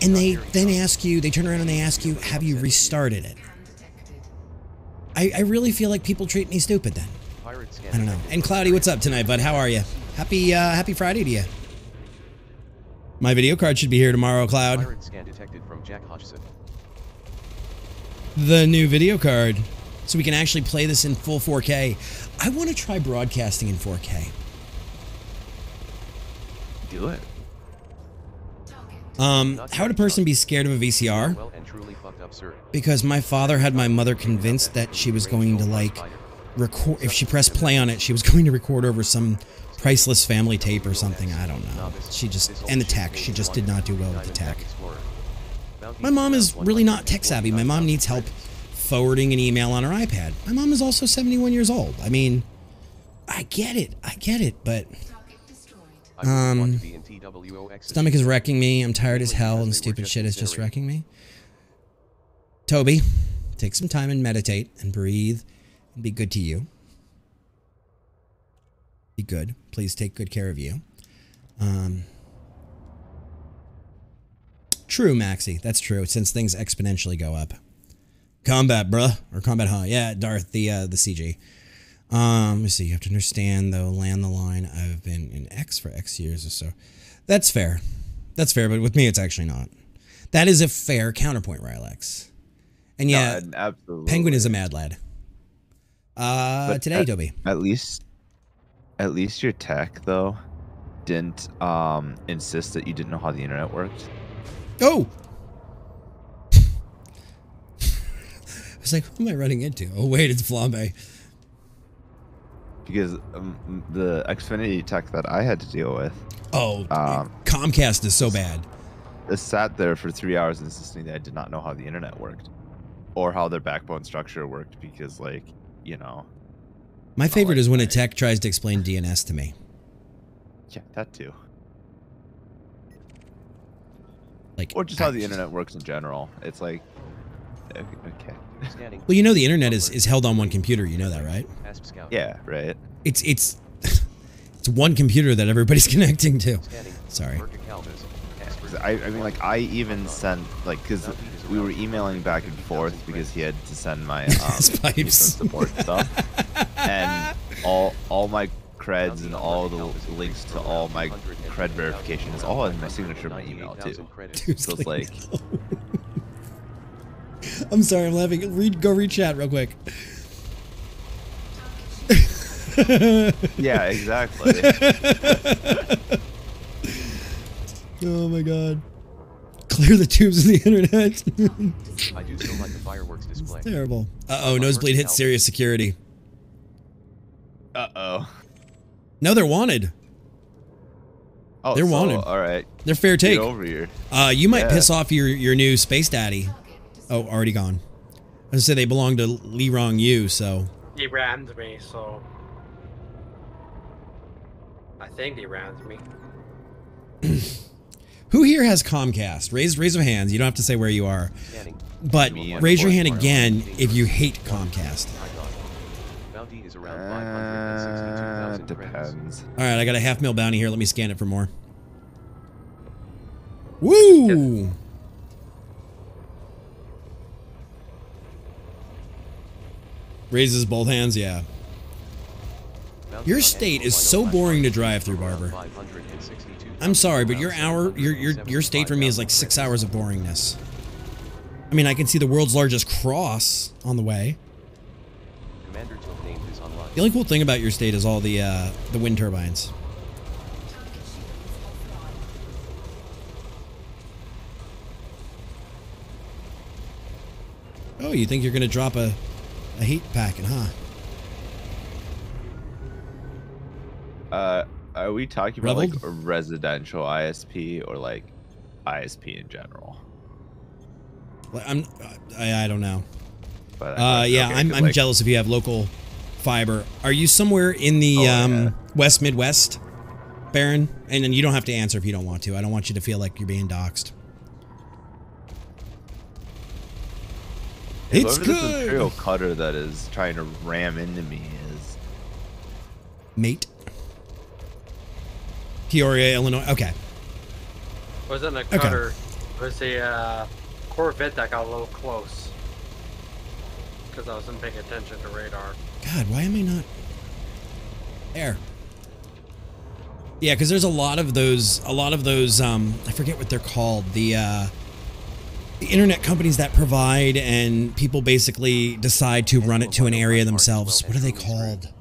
and they then ask you, they turn around and they ask you, have you restarted it? I really feel like people treat me stupid then. I don't know. And Cloudy, what's up tonight, bud? How are you? Happy Friday to you. My video card should be here tomorrow, Cloud. Pirate scan detected from Jack Hodgson. The new video card. So we can actually play this in full 4K. I want to try broadcasting in 4K. Do it. How would a person be scared of a VCR? Well and truly fucked up, sir. Because my father had my mother convinced that she was going to, like, record, if she pressed play on it, she was going to record over some priceless family tape or something. I don't know. She just, and the tech, she just did not do well with the tech. My mom is really not tech savvy. My mom needs help forwarding an email on her iPad. My mom is also 71 years old. I mean, I get it, but stomach is wrecking me. I'm tired as hell, and stupid shit is just wrecking me. Toby, take some time and meditate and breathe and be good to you. Be good. Please take good care of you. True, Maxie. That's true. Since things exponentially go up. Combat, bruh. Or combat, huh? Yeah, Darth, the CG. Let me see. You have to understand, though, land the line. I've been in X for X years or so. That's fair. That's fair, but with me, it's actually not. That is a fair counterpoint, Rylex. And yeah, No, absolutely. Penguin is a mad lad. Today, Toby. At least your tech, though, didn't insist that you didn't know how the internet worked. Oh! I was like, who am I running into? Oh, wait, it's Flambe. Because the Xfinity tech that I had to deal with... Oh, Comcast is so bad. It sat there for 3 hours insisting that I did not know how the internet worked. Or how their backbone structure worked, because, like, you know... My favorite is when a tech tries to explain DNS to me. Yeah, that too. Like, or just how the internet works in general. It's like, okay. Well, you know the internet is held on one computer. You know that, right? Yeah, right. It's it's one computer that everybody's connecting to. Sorry. I mean, like, I even sent, like, because we were emailing back and forth because he had to send my pipes support stuff, and all my creds and all the links to all my cred verification is all in my signature in my email too. So it's like, I'm sorry, I'm laughing. Go read chat real quick. yeah, exactly. Oh my god. Clear the tubes of the internet. I do still like the fireworks display. Terrible. Uh-oh, Nosebleed hit serious security. Uh-oh. No, they're wanted. Oh, they're wanted. Alright. They're fair take. Get over here. You might piss off your new space daddy. Oh, already gone. I was gonna say they belong to Lee Rong Yu, so. He rammed me, so. I think he rammed me. Who here has Comcast? Raise of hands. You don't have to say where you are. But raise your hand again if you hate Comcast. Bounty is around 562,000 depends. Alright, I got a $500,000 bounty here. Let me scan it for more. Woo! Raises both hands, yeah. Your state is so boring to drive through, Barber. I'm sorry, but your state for me is like 6 hours of boringness. I mean, I can see the world's largest cross on the way. The only cool thing about your state is all the wind turbines. Oh, you think you're going to drop a heat packet, huh? Are we talking about Reveled? like a residential ISP or like ISP in general? Well, I don't know. But yeah, okay, I'm 'cause, like, jealous if you have local fiber. Are you somewhere in the West Midwest, Baron? And then you don't have to answer if you don't want to. I don't want you to feel like you're being doxxed. If It's whoever this good. Imperial cutter that is trying to ram into me is Mate. Peoria, Illinois. Okay. Wasn't a cutter. It was a Corvette that got a little close. Because I wasn't paying attention to radar. God, why am I not there? Yeah, because there's a lot of those, I forget what they're called, the internet companies that provide and people basically decide to run it to an area themselves. What are they called?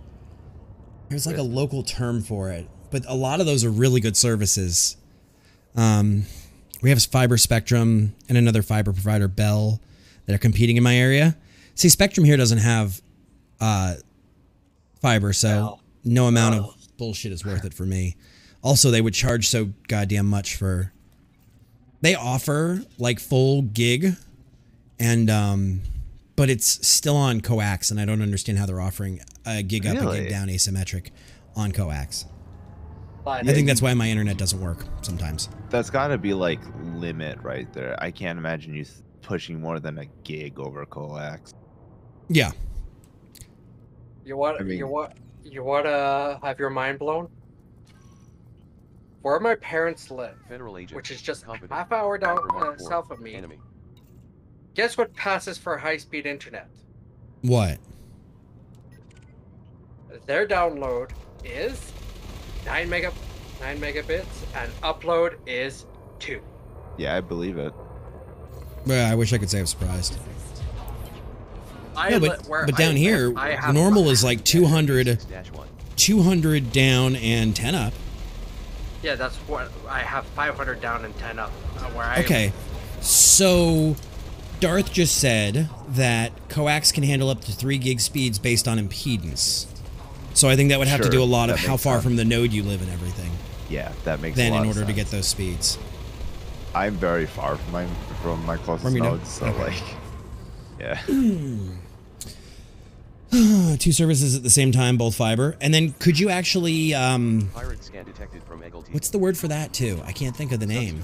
There's like a local term for it, but a lot of those are really good services. We have Fiber Spectrum and another fiber provider, Bell, that are competing in my area. See, Spectrum here doesn't have fiber, so no amount of bullshit is worth it for me. Also, they would charge so goddamn much for... They offer like full gig, and but it's still on coax, and I don't understand how they're offering a gig up and gig down asymmetric on coax. I think that's why my internet doesn't work sometimes. That's got to be like limit right there. I can't imagine you pushing more than a gig over coax. Yeah. You want to have your mind blown? Where my parents live, which is just a half hour down south of me. Guess what passes for high-speed internet? What? Their download is 9 megabits, and upload is 2. Yeah, I believe it. Well, I wish I could say I'm surprised. I No, but down here, have normal is like 200 down and 10 up. Yeah, that's what I have. 500 down and 10 up. Where I Okay, so Darth just said that coax can handle up to 3 gig speeds based on impedance. So I think that would have to do a lot of how far from the node you live and everything. Yeah, that makes then a lot in order of to sense. get those speeds. I'm very far from my closest From your node? nodes, so Okay. like, yeah. 2 services at the same time, both fiber. And then could you actually, Pirate scan detected from Eagle what's the word for that too? I can't think of the name.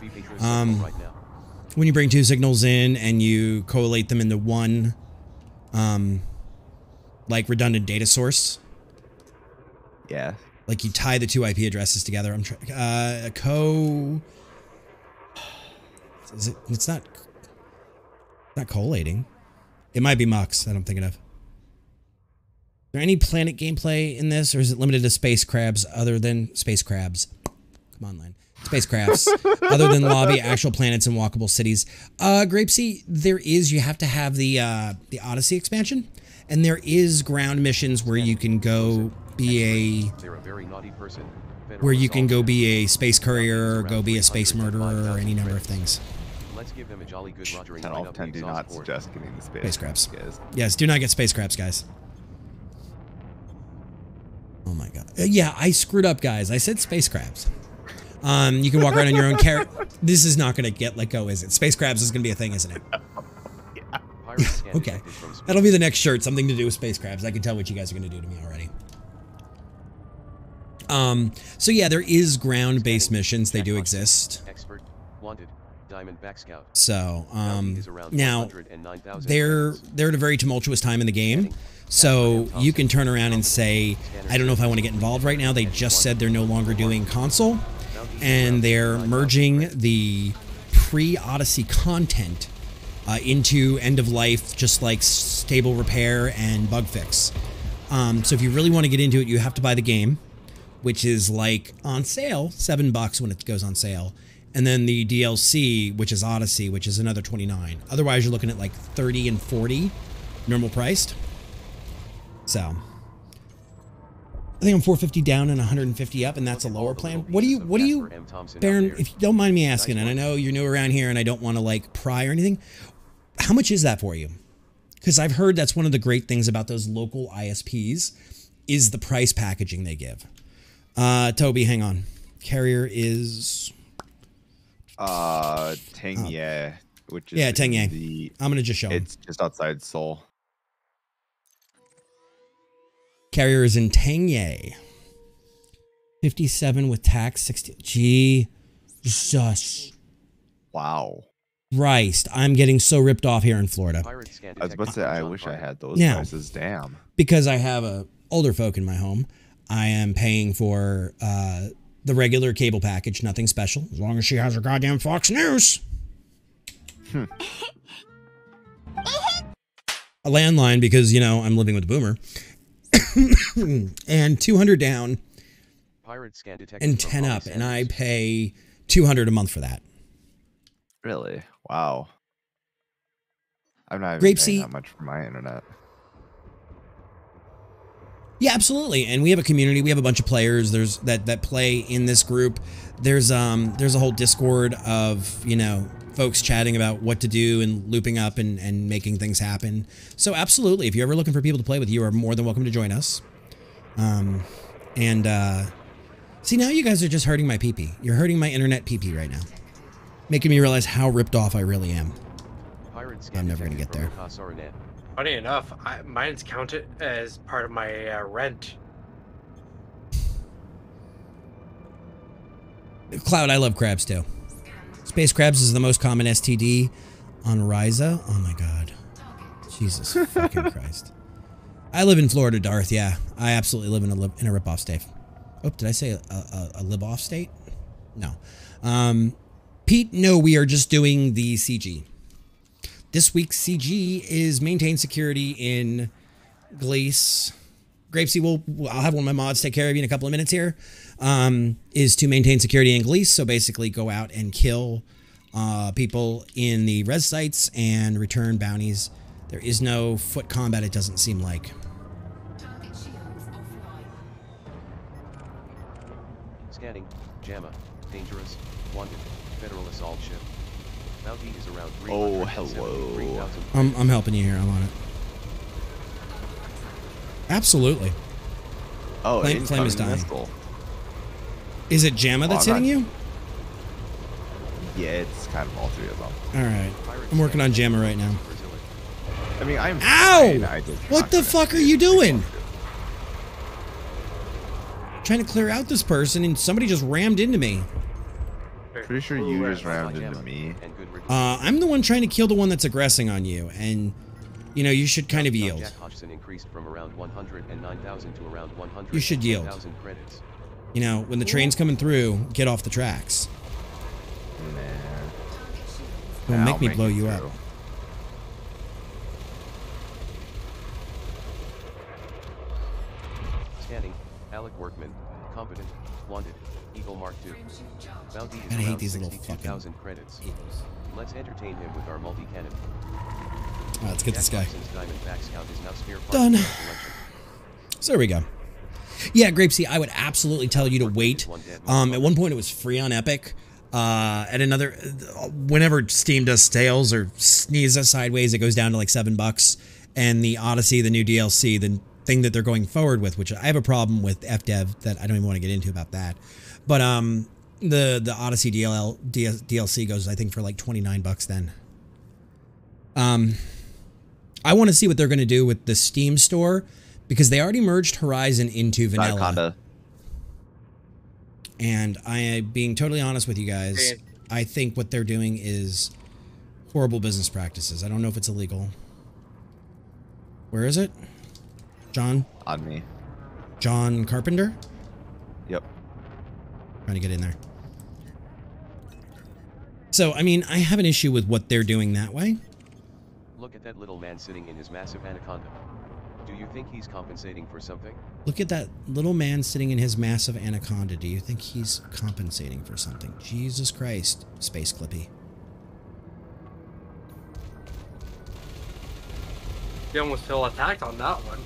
When you bring 2 signals in and you collate them into one, like redundant data source. Yeah. Like you tie the 2 IP addresses together. I'm trying, it's not collating. It might be Mux that I'm thinking of. Is there any planet gameplay in this, or is it limited to space crabs other than space crabs? Come on, Line. Space crafts other than lobby, actual planets, and walkable cities. Grapesy, there is. You have to have the Odyssey expansion, and there is ground missions where you can go be where you can go be a space courier, or go be a space murderer, or any number of things. Let's give them a jolly good Rogering 10 off 10 do not exhaust suggest getting the Space crabs. guys. Yes, do not get space crabs, guys. Oh my god. Yeah, I screwed up, guys. I said space crabs. You can walk around on your own character. This is not going to get let go, is it? Space crabs is going to be a thing, isn't it? Okay. That'll be the next shirt. Something to do with space crabs. I can tell what you guys are going to do to me already. So yeah, there is ground-based missions. They do exist. Expert, wanted, Diamondback Scout. So, now, they're at a very tumultuous time in the game. So you can turn around and say, I don't know if I want to get involved right now. They just said they're no longer doing console. And they're merging the pre-Odyssey content into end-of-life, just like stable repair and bug fix. So if you really want to get into it, you have to buy the game, which is like on sale, $7 when it goes on sale. And then the DLC, which is Odyssey, which is another $29. Otherwise, you're looking at like $30 and $40 normal priced. So I think I'm 450 down and 150 up, and that's a lower plan. What do you, Baron, if you don't mind me asking, and I know you're new around here and I don't want to like pry or anything, how much is that for you? Because I've heard that's one of the great things about those local ISPs is the price packaging they give. Toby, hang on. Carrier is Tengye, which is Tengye. I'm gonna just show him. It's just outside Seoul. Carrier is in Tengye. 57 with tax, 60. Jesus. Wow. Christ, I'm getting so ripped off here in Florida. I was about to say, I wish I had those Now, prices. Damn. Because I have older folk in my home, I am paying for the regular cable package, nothing special, as long as she has her goddamn Fox News. A landline because, you know, I'm living with a boomer. And 200 down and 10 up, and I pay 200 a month for that. Really? Wow. I'm not even paying that much for my internet. Yeah, absolutely. And we have a community. We have a bunch of players. There's that play in this group. There's a whole Discord of, you know, folks chatting about what to do and looping up and making things happen. So absolutely, if you're ever looking for people to play with, you are more than welcome to join us. See, now you guys are just hurting my pee-pee. You're hurting my internet pee-pee right now. Making me realize how ripped off I really am. I'm never going to get there. Funny enough, mine's counted as part of my rent. Cloud, I love crabs too. Space crabs is the most common STD on Ryza. Oh my god. Jesus fucking Christ. I live in Florida, Darth, yeah. I absolutely live in a rip-off state. Oh, did I say a live-off state? No. Pete, no, we are just doing the CG. This week's CG is maintain security in Gliese. Grapesy, I'll have one of my mods take care of you in a couple of minutes here. Is to maintain security in Gliese. So basically go out and kill people in the res sites and return bounties. There is no foot combat, it doesn't seem like. Scanning. JAMA. Dangerous. Wanted. Federal assault ship. Bounty is around 373,000. Oh, hello. I'm helping you here. I'm on it. Absolutely. Oh, Flame is dying. Missile. Is it JAMA that's hitting you? Yeah, it's kind of all three of them. All right. I'm working on JAMA right now. I mean, I'm. Ow! What the fuck are you doing? Trying to clear out this person and somebody just rammed into me. Pretty sure you just rammed into me. I'm the one trying to kill the one that's aggressing on you, and you know you should kind of yield. Increased from around 109,000 to around 100,000 you should yield. Credits. You know, when the train's coming through, get off the tracks. Don't make me blow you up. Scanning. Alec Workman. Competent. Wanted. Eagle Mark II. Bounty is I hate around these little 62,000 credits. Let's entertain him with our multi-cannon. Let's get this guy. Done. So there we go. Yeah, Grapesy, I would absolutely tell you to wait. At one point it was free on Epic. At another, whenever Steam does sales or sneezes sideways, it goes down to like $7. And the Odyssey, the new DLC, the thing that they're going forward with, which I have a problem with FDev that I don't even want to get into about that. But the Odyssey DLC goes, I think, for like $29 then. I want to see what they're going to do with the Steam store because they already merged Horizon into vanilla. Anaconda. And I am being totally honest with you guys. I think what they're doing is horrible business practices. I don't know if it's illegal. Where is it? John? On me. John Carpenter? Yep. Trying to get in there. So, I mean, I have an issue with what they're doing that way. Look at that little man sitting in his massive anaconda. Do you think he's compensating for something? Look at that little man sitting in his massive anaconda. Do you think he's compensating for something? Jesus Christ, Space Clippy. You almost feel attacked on that one.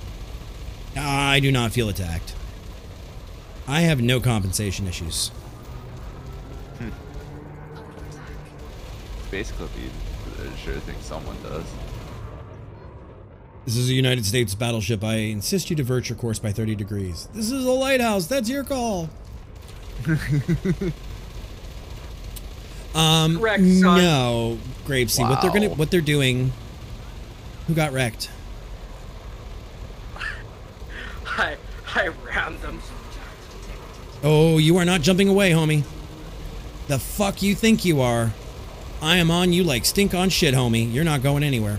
I do not feel attacked. I have no compensation issues. Space Clippy, I sure think someone does. This is a United States battleship. I insist you divert your course by 30 degrees. This is a lighthouse. That's your call. Correct, son. No, Grapesy. Wow. What they're doing. Who got wrecked? I rammed them. Oh, you are not jumping away, homie. The fuck you think you are? I am on you like stink on shit, homie. You're not going anywhere.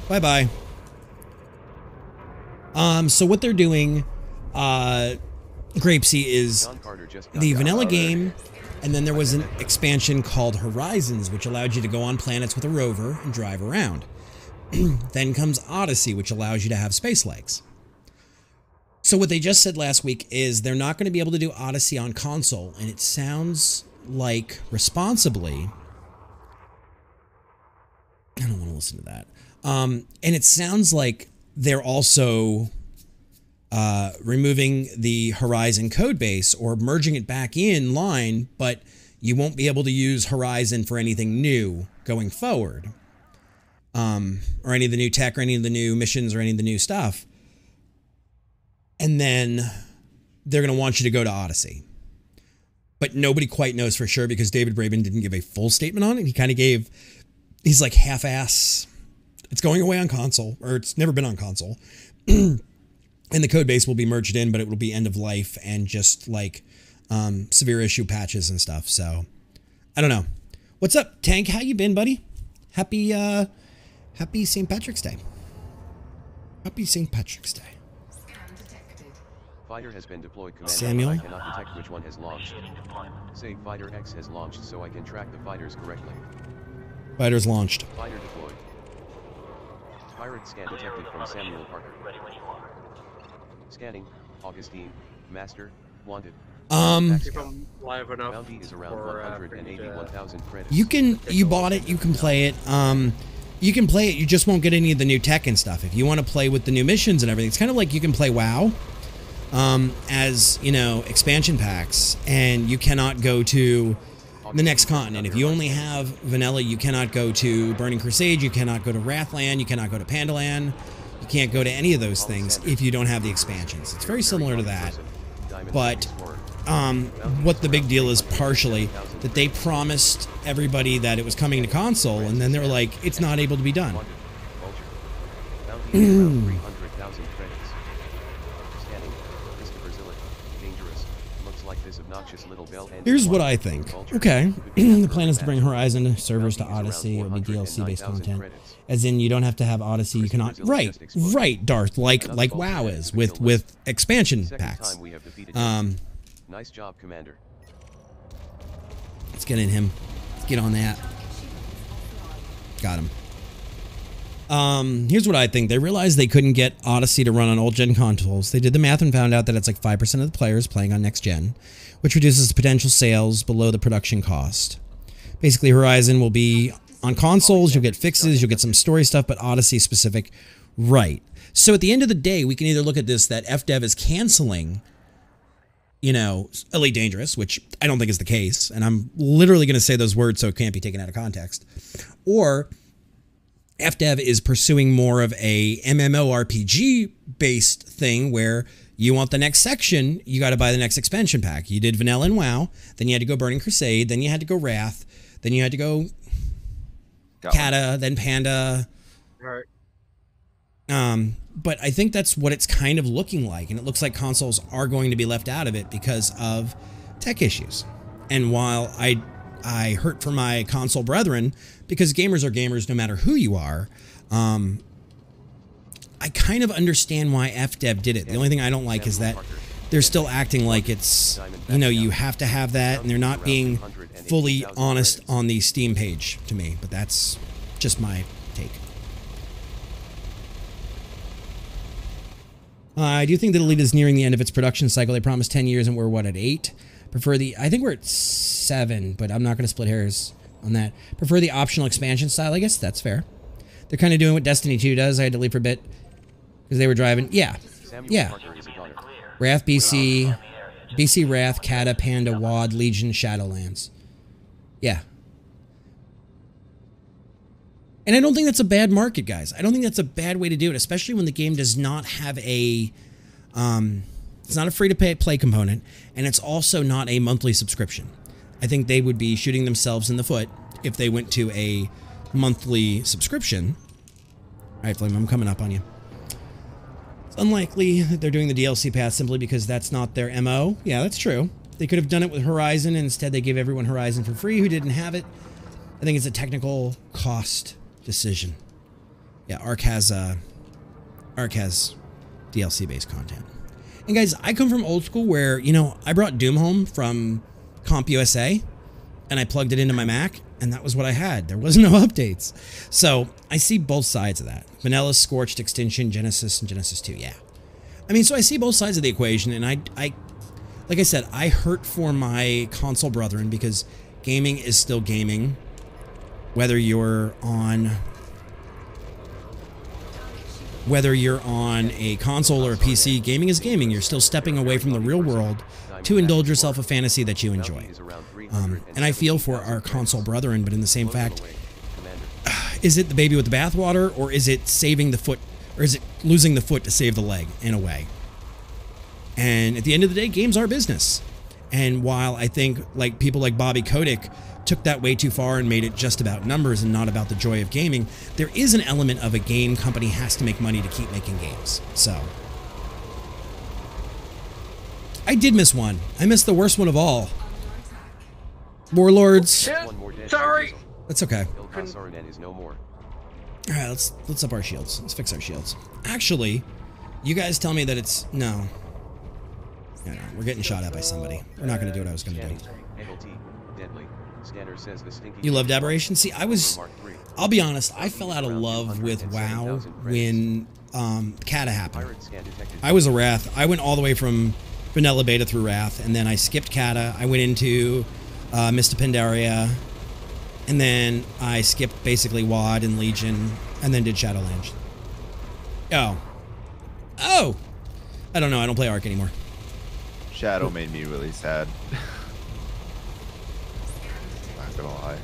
Bye-bye. So what they're doing, Grapesy, is the vanilla game, and then there was an expansion called Horizons, which allowed you to go on planets with a rover and drive around. Then comes Odyssey, which allows you to have space legs. So what they just said last week is they're not going to be able to do Odyssey on console, and it sounds like, responsibly, I don't want to listen to that. And it sounds like they're also removing the Horizon code base or merging it back in line, but you won't be able to use Horizon for anything new going forward. Or any of the new tech or any of the new missions or any of the new stuff. And then they're going to want you to go to Odyssey. But nobody quite knows for sure because David Braben didn't give a full statement on it. He kind of gave, he's like half-ass, it's going away on console, or it's never been on console. And the code base will be merged in, but it will be end of life and just like severe issue patches and stuff. So I don't know. What's up, Tank? How you been, buddy? Happy St. Patrick's Day. Happy St. Patrick's Day. Fighter has been deployed. Commander. Samuel? I cannot detect which one has launched. Say Fighter X has launched so I can track the fighters correctly. Fighters launched. Fighter deployed. Pirate scan detected from Samuel Parker. Ready when you are. Scanning. Augustine. Master. Wanted. Keep them live enough. Bounty is around 181,000 credits. You bought it, you can play it. You can play it, you just won't get any of the new tech and stuff. If you want to play with the new missions and everything, it's kind of like you can play WoW. As, you know, expansion packs, and you cannot go to the next continent. If you only have vanilla, you cannot go to Burning Crusade, you cannot go to Wrathland, you cannot go to Pandaland, you can't go to any of those things if you don't have the expansions. It's very similar to that, but what the big deal is partially that they promised everybody that it was coming to console, and then they were like, it's not able to be done. Here's what I think. Okay, the plan is to bring Horizon servers to Odyssey. It'll be DLC-based content. As in, you don't have to have Odyssey. You cannot. Right, Darth. Like WoW is with expansion packs. Nice job, Commander. Let's get in him. Let's get on that. Got him. Here's what I think. They realized they couldn't get Odyssey to run on old-gen consoles. They did the math and found out that it's like 5% of the players playing on next-gen, which reduces potential sales below the production cost. Basically, Horizon will be on consoles. You'll get fixes. You'll get some story stuff, but Odyssey specific. Right. So at the end of the day, we can either look at this that FDev is canceling, you know, Elite Dangerous, which I don't think is the case. And I'm literally going to say those words so it can't be taken out of context. Or FDev is pursuing more of a MMORPG-based thing where you want the next section, you got to buy the next expansion pack. You did Vanilla and WoW, then you had to go Burning Crusade, then you had to go Wrath, then you had to go Kata, then Panda. Right. But I think that's what it's kind of looking like, and it looks like consoles are going to be left out of it because of tech issues. And while I hurt for my console brethren, because gamers are gamers no matter who you are, I kind of understand why FDev did it. The only thing I don't like is that they're still acting like it's, you know, you have to have that, and they're not being fully honest on the Steam page to me. But that's just my take. I do think that Elite is nearing the end of its production cycle. They promised 10 years, and we're, what, at 8? I think we're at 7, but I'm not going to split hairs on that. Prefer the optional expansion style. I guess that's fair. They're kind of doing what Destiny 2 does. I had to leave for a bit because they were driving. Yeah. Wrath BC, Wrath, Kata, Panda, WoD, Legion, Shadowlands. Yeah. And I don't think that's a bad market, guys. I don't think that's a bad way to do it, especially when the game does not have a, it's not a free-to-play component, and it's also not a monthly subscription. I think they would be shooting themselves in the foot if they went to a monthly subscription. All right, Flame, I'm coming up on you. It's unlikely that they're doing the DLC pass simply because that's not their MO. Yeah, that's true. They could have done it with Horizon, and instead they gave everyone Horizon for free who didn't have it. I think it's a technical cost decision. Yeah, Ark has DLC-based content. And guys, I come from old school where, you know, I brought Doom home from CompUSA, and I plugged it into my Mac, and that was what I had. There was no updates. So I see both sides of that. Vanilla, Scorched, Extinction, Genesis, and Genesis 2, yeah. I mean, so I see both sides of the equation, and I like I said, I hurt for my console brethren because gaming is still gaming. Whether you're on a console or a PC, gaming is gaming. You're still stepping away from the real world to indulge yourself a fantasy that you enjoy. And I feel for our console brethren, but in the same fact, is it the baby with the bathwater, or is it saving the foot, or is it losing the foot to save the leg in a way? And at the end of the day, games are business. And while I think like people like Bobby Kotick took that way too far and made it just about numbers and not about the joy of gaming, there is an element of a game company has to make money to keep making games. So I did miss one. I missed the worst one of all. Warlords. Sorry. That's okay. No more. All right, let's up our shields. Let's fix our shields. Actually, you guys tell me that it's no. No, we're getting shot at by somebody. We're not going to do what I was going to do. You loved Aberration? See, I'll be honest, I fell out of love with WoW when Kata happened. I was a Wrath. I went all the way from Vanilla Beta through Wrath, and then I skipped Kata. I went into Mista Pandaria, and then I skipped basically WoD and Legion, and then did Shadowlands. Oh. I don't know. I don't play Ark anymore. Shadow made me really sad. Not gonna lie.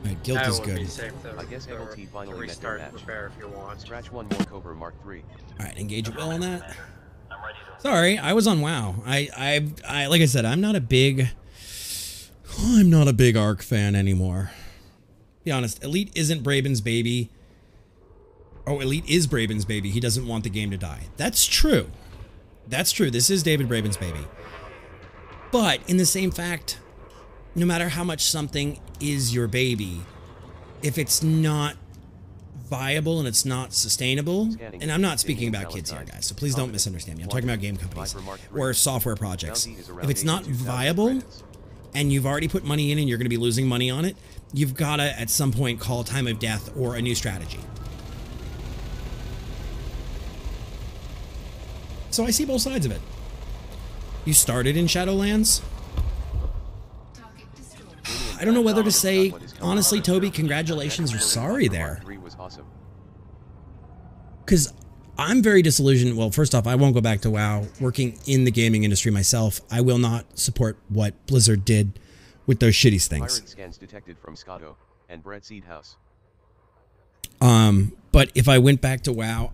Right, guilt is good. I guess MLT finally met their match. Repair if you want. Scratch one more Cobra Mark III. Alright, engage at will on that. Sorry, I was on WoW. I like I said, I'm not a big Ark fan anymore. Be honest, Elite isn't Braben's baby. Oh, Elite is Braben's baby. He doesn't want the game to die. That's true. That's true. This is David Braben's baby. But in the same fact, no matter how much something is your baby, if it's not viable and it's not sustainable, and I'm not speaking about kids here, guys, so please don't misunderstand me. I'm talking about game companies or software projects. If it's not viable and you've already put money in and you're going to be losing money on it, you've got to at some point call a time of death or a new strategy. So I see both sides of it. You started in Shadowlands? I don't know whether to say, honestly, Toby, congratulations or sorry there. Because I'm very disillusioned. Well, first off, I won't go back to WoW. Working in the gaming industry myself, I will not support what Blizzard did with those shitty things. Pirate scans detected from Scotto and Bread Seed House. But if I went back to WoW,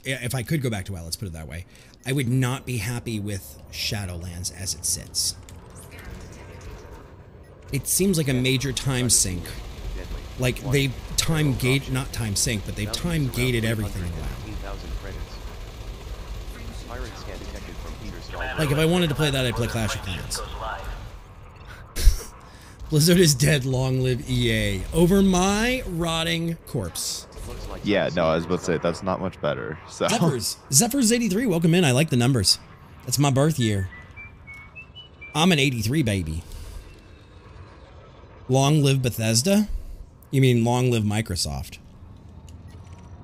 if I could go back to WoW, let's put it that way, I would not be happy with Shadowlands as it sits. It seems like a major time sink. Like they not time sync, but they've time gated everything in WoW. Like if I wanted to play that, I'd play Clash of Clans. Blizzard is dead, long live EA. Over my rotting corpse. Yeah, no, I was about to say, that's not much better. So. Zephyr's 83, welcome in. I like the numbers. That's my birth year. I'm an 83 baby. Long live Bethesda? You mean long live Microsoft?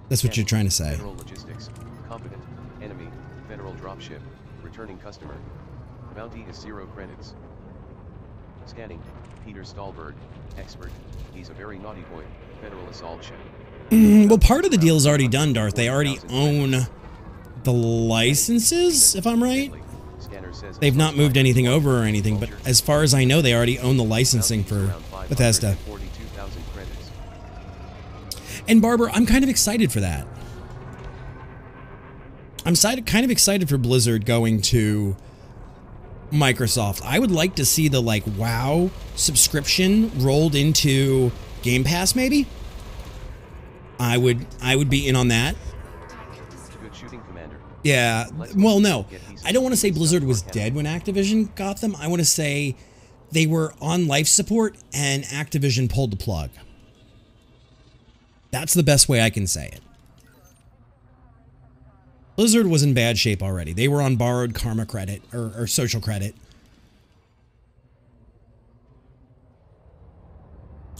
That's what you're trying to say. Federal logistics, competent, enemy, federal dropship, returning customer. Bounty is 0 credits. Scanning, Peter Stahlberg, expert. He's a very naughty boy. Federal assault ship. Well, part of the deal is already done, Darth. They already own the licenses, if I'm right. says they've not moved anything over or anything, but as far as I know, they already own the licensing for Bethesda. 42,000 credits. And Barber, I'm kind of excited for that. I'm kind of excited for Blizzard going to Microsoft. I would like to see the like WoW subscription rolled into Game Pass, maybe. I would be in on that. Good shooting, Commander. Yeah. Well, no. I don't want to say Blizzard was dead when Activision got them. I want to say they were on life support and Activision pulled the plug. That's the best way I can say it. Blizzard was in bad shape already. They were on borrowed karma credit or social credit.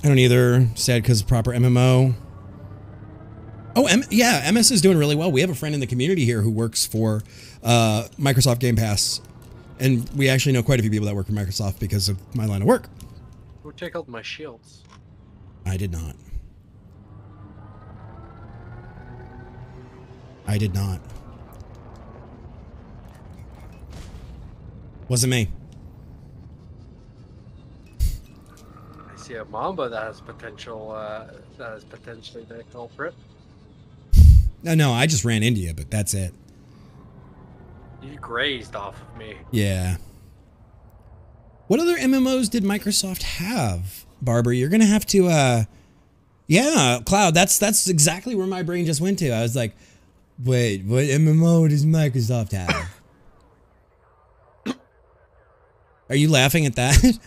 I don't either. Sad because proper MMO. Oh, yeah, MS is doing really well. We have a friend in the community here who works for Microsoft Game Pass. And we actually know quite a few people that work for Microsoft because of my line of work. Who take out my shields? I did not. I did not. Wasn't me. I see a Mamba that has potential. That is potentially the culprit. No, I just ran into you, but that's it. You grazed off of me. Yeah. What other MMOs did Microsoft have, Barber? You're gonna have to. Yeah, Cloud. That's exactly where my brain just went to. I was like, wait, what MMO does Microsoft have? Are you laughing at that?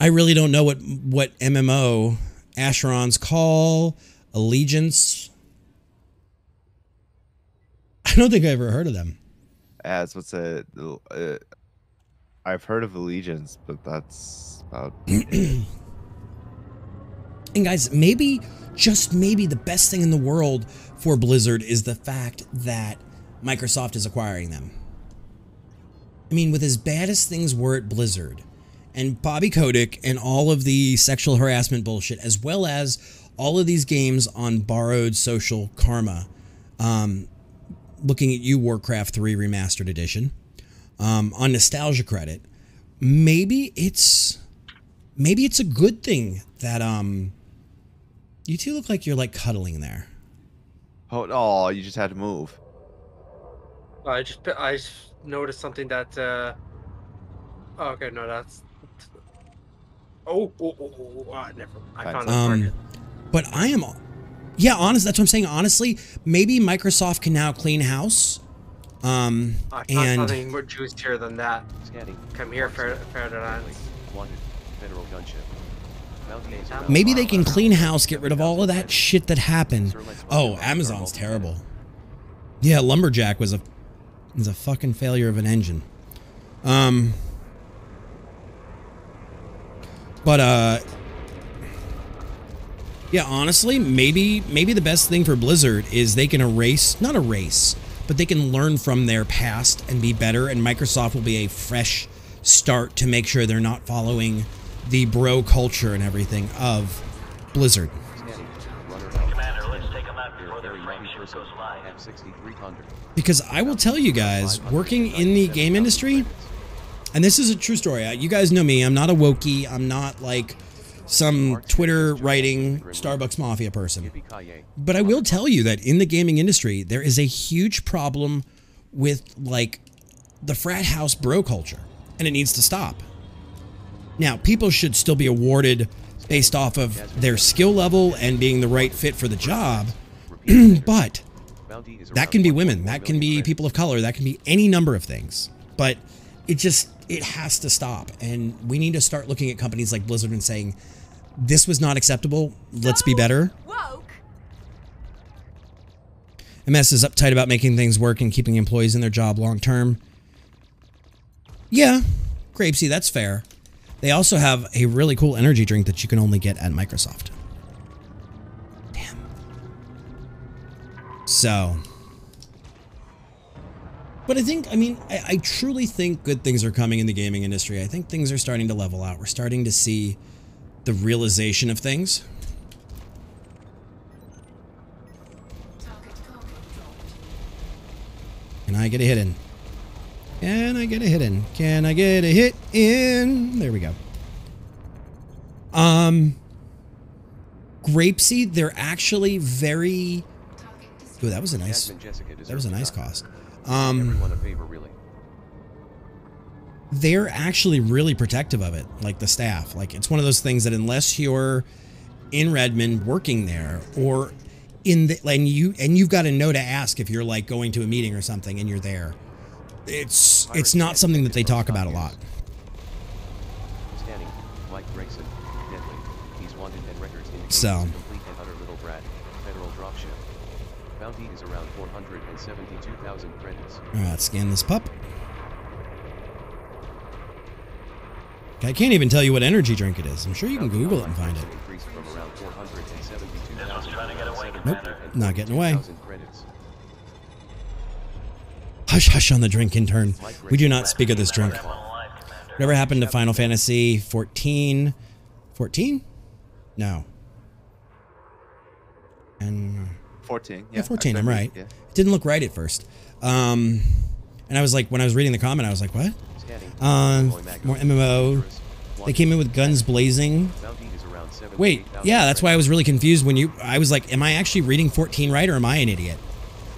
I really don't know what MMO. Asheron's Call, Allegiance. I don't think I ever heard of them. As what's a? I've heard of Allegiance, but that's about. And guys, maybe, just maybe, the best thing in the world for Blizzard is the fact that Microsoft is acquiring them. I mean, with as bad as things were at Blizzard, and Bobby Kotick and all of the sexual harassment bullshit, as well as all of these games on borrowed social karma, looking at you, Warcraft 3 Remastered Edition, on nostalgia credit, maybe it's a good thing that you two look like you're like cuddling there. Oh, you just had to move. I just noticed something that. Oh, okay, no, that's. Never. I found that target. But I am. Yeah, honest. That's what I'm saying. Honestly, maybe Microsoft can now clean house. I found something more juicier than that. Scanning. Come here, Ferdinand. Wanted. Federal gunship. Maybe they can clean house, get rid of all of that shit that happened. Oh, Amazon's terrible. Yeah, Lumberjack was a fucking failure of an engine. Yeah, honestly, maybe the best thing for Blizzard is they can not erase, but they can learn from their past and be better, and Microsoft will be a fresh start to make sure they're not following the bro culture and everything of Blizzard. Commander, let's take them out before their frame shift goes live. Because I will tell you guys, working in the game industry, and this is a true story, you guys know me, I'm not a wokey, I'm not like some Twitter writing Starbucks Mafia person. But I will tell you that in the gaming industry, there is a huge problem with like the frat house bro culture, and it needs to stop. Now, people should still be awarded based off of their skill level and being the right fit for the job, but that can be women, that can be people of color, that can be any number of things. But it has to stop, and we need to start looking at companies like Blizzard and saying, this was not acceptable, let's be better. MS is uptight about making things work and keeping employees in their job long term. Yeah, Grapesy, that's fair. They also have a really cool energy drink that you can only get at Microsoft. Damn. So. But I truly think good things are coming in the gaming industry. I think things are starting to level out. We're starting to see the realization of things. Can I get a hit in? Can I get a hit in? Can I get a hit in? There we go. Grapeseed, they're actually very... Ooh, that was a nice... That was a nice cost. Everyone a favor, really. They're actually really protective of it, like the staff. Like, it's one of those things that unless you're in Redmond working there, or in the... And you've got to know to ask if you're, like, going to a meeting or something and you're there. It's not something that they talk about a lot. Scanning, Mike Gregson, deadly. He's wanted and records indicate So. he's a complete and utter little brat. Federal dropship. Bounty is around 472,000 credits. Alright, scan this pup. I can't even tell you what energy drink it is. I'm sure you can Google it and find it. Increased from around 472,000 Nope, not getting away. Hush, hush on the drink, intern. We do not speak of this drink. Whatever happened to Final Fantasy 14? 14? No. And 14. yeah, 14. I'm right. Yeah. It didn't look right at first. And I was like, when I was reading the comment, I was like, what? More MMO. They came in with guns blazing. Wait, yeah, that's why I was really confused when I was like, am I actually reading 14 right, or am I an idiot?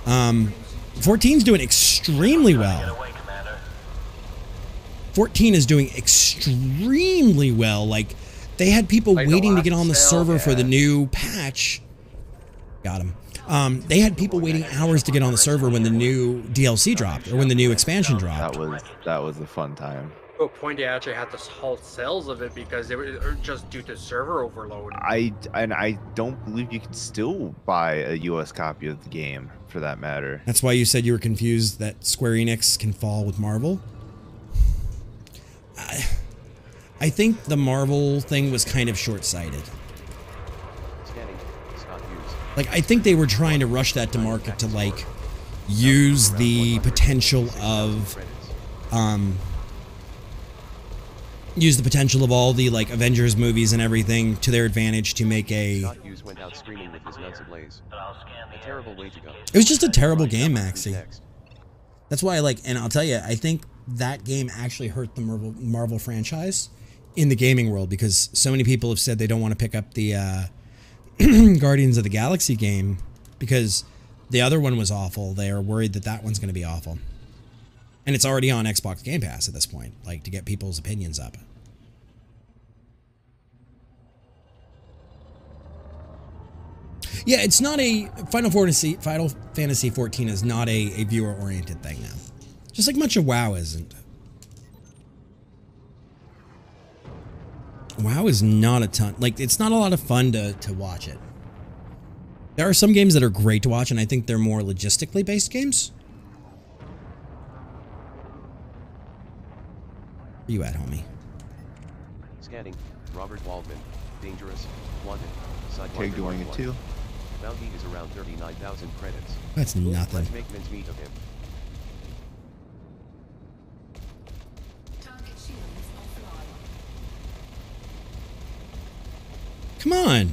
14's doing extremely well. 14 is doing extremely well. Like, they had people waiting to get on the server for the new patch. Got him. They had people waiting hours to get on the server when the new DLC dropped, or when the new expansion dropped. That was a fun time. To a point, they actually had to halt sales of it because they were just due to server overload. I don't believe you can still buy a US copy of the game, for that matter. That's why you said you were confused that Square Enix can fall with Marvel. I think the Marvel thing was kind of short-sighted. Like, I think they were trying to rush that to market to, like, use the potential of, use the potential of all the, like, Avengers movies and everything to their advantage to make a... Scott Hughes went out screaming with his nuts ablaze. A terrible way to go. It was just a terrible game, Maxie. That's why, like, and I'll tell you, I think that game actually hurt the Marvel franchise in the gaming world, because so many people have said they don't want to pick up the Guardians of the Galaxy game because the other one was awful. They are worried that that one's going to be awful. And it's already on Xbox Game Pass at this point, like, to get people's opinions up. Yeah, it's not a... Final Fantasy 14 is not a viewer-oriented thing now. Just like much of WoW isn't. WoW is not a ton... Like, it's not a lot of fun to watch it. There are some games that are great to watch, and I think they're more logistically based games. Where you at, homie? Scanning. Robert Waldman. Dangerous. Wanted. Pig doing it too. Bounty is around 39,000 credits. That's nothing. Let's make mincemeat of him. Come on.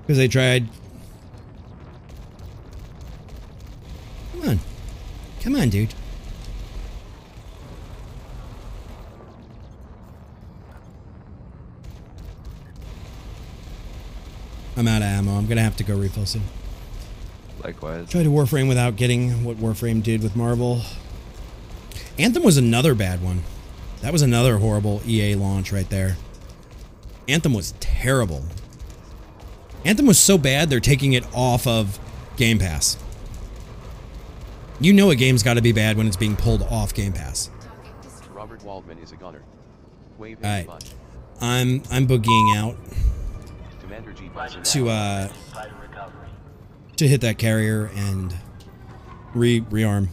Because they tried. Come on. Come on, dude. I'm out of ammo. I'm going to have to go refill soon. Likewise. Tried to Warframe without getting what Warframe did with Marvel. Anthem was another bad one. That was another horrible EA launch right there. Anthem was terrible. Anthem was so bad, they're taking it off of Game Pass. You know a game's got to be bad when it's being pulled off Game Pass. Robert Waldman is a gunner. Wave All right. I'm boogieing out to hit that carrier and rearm.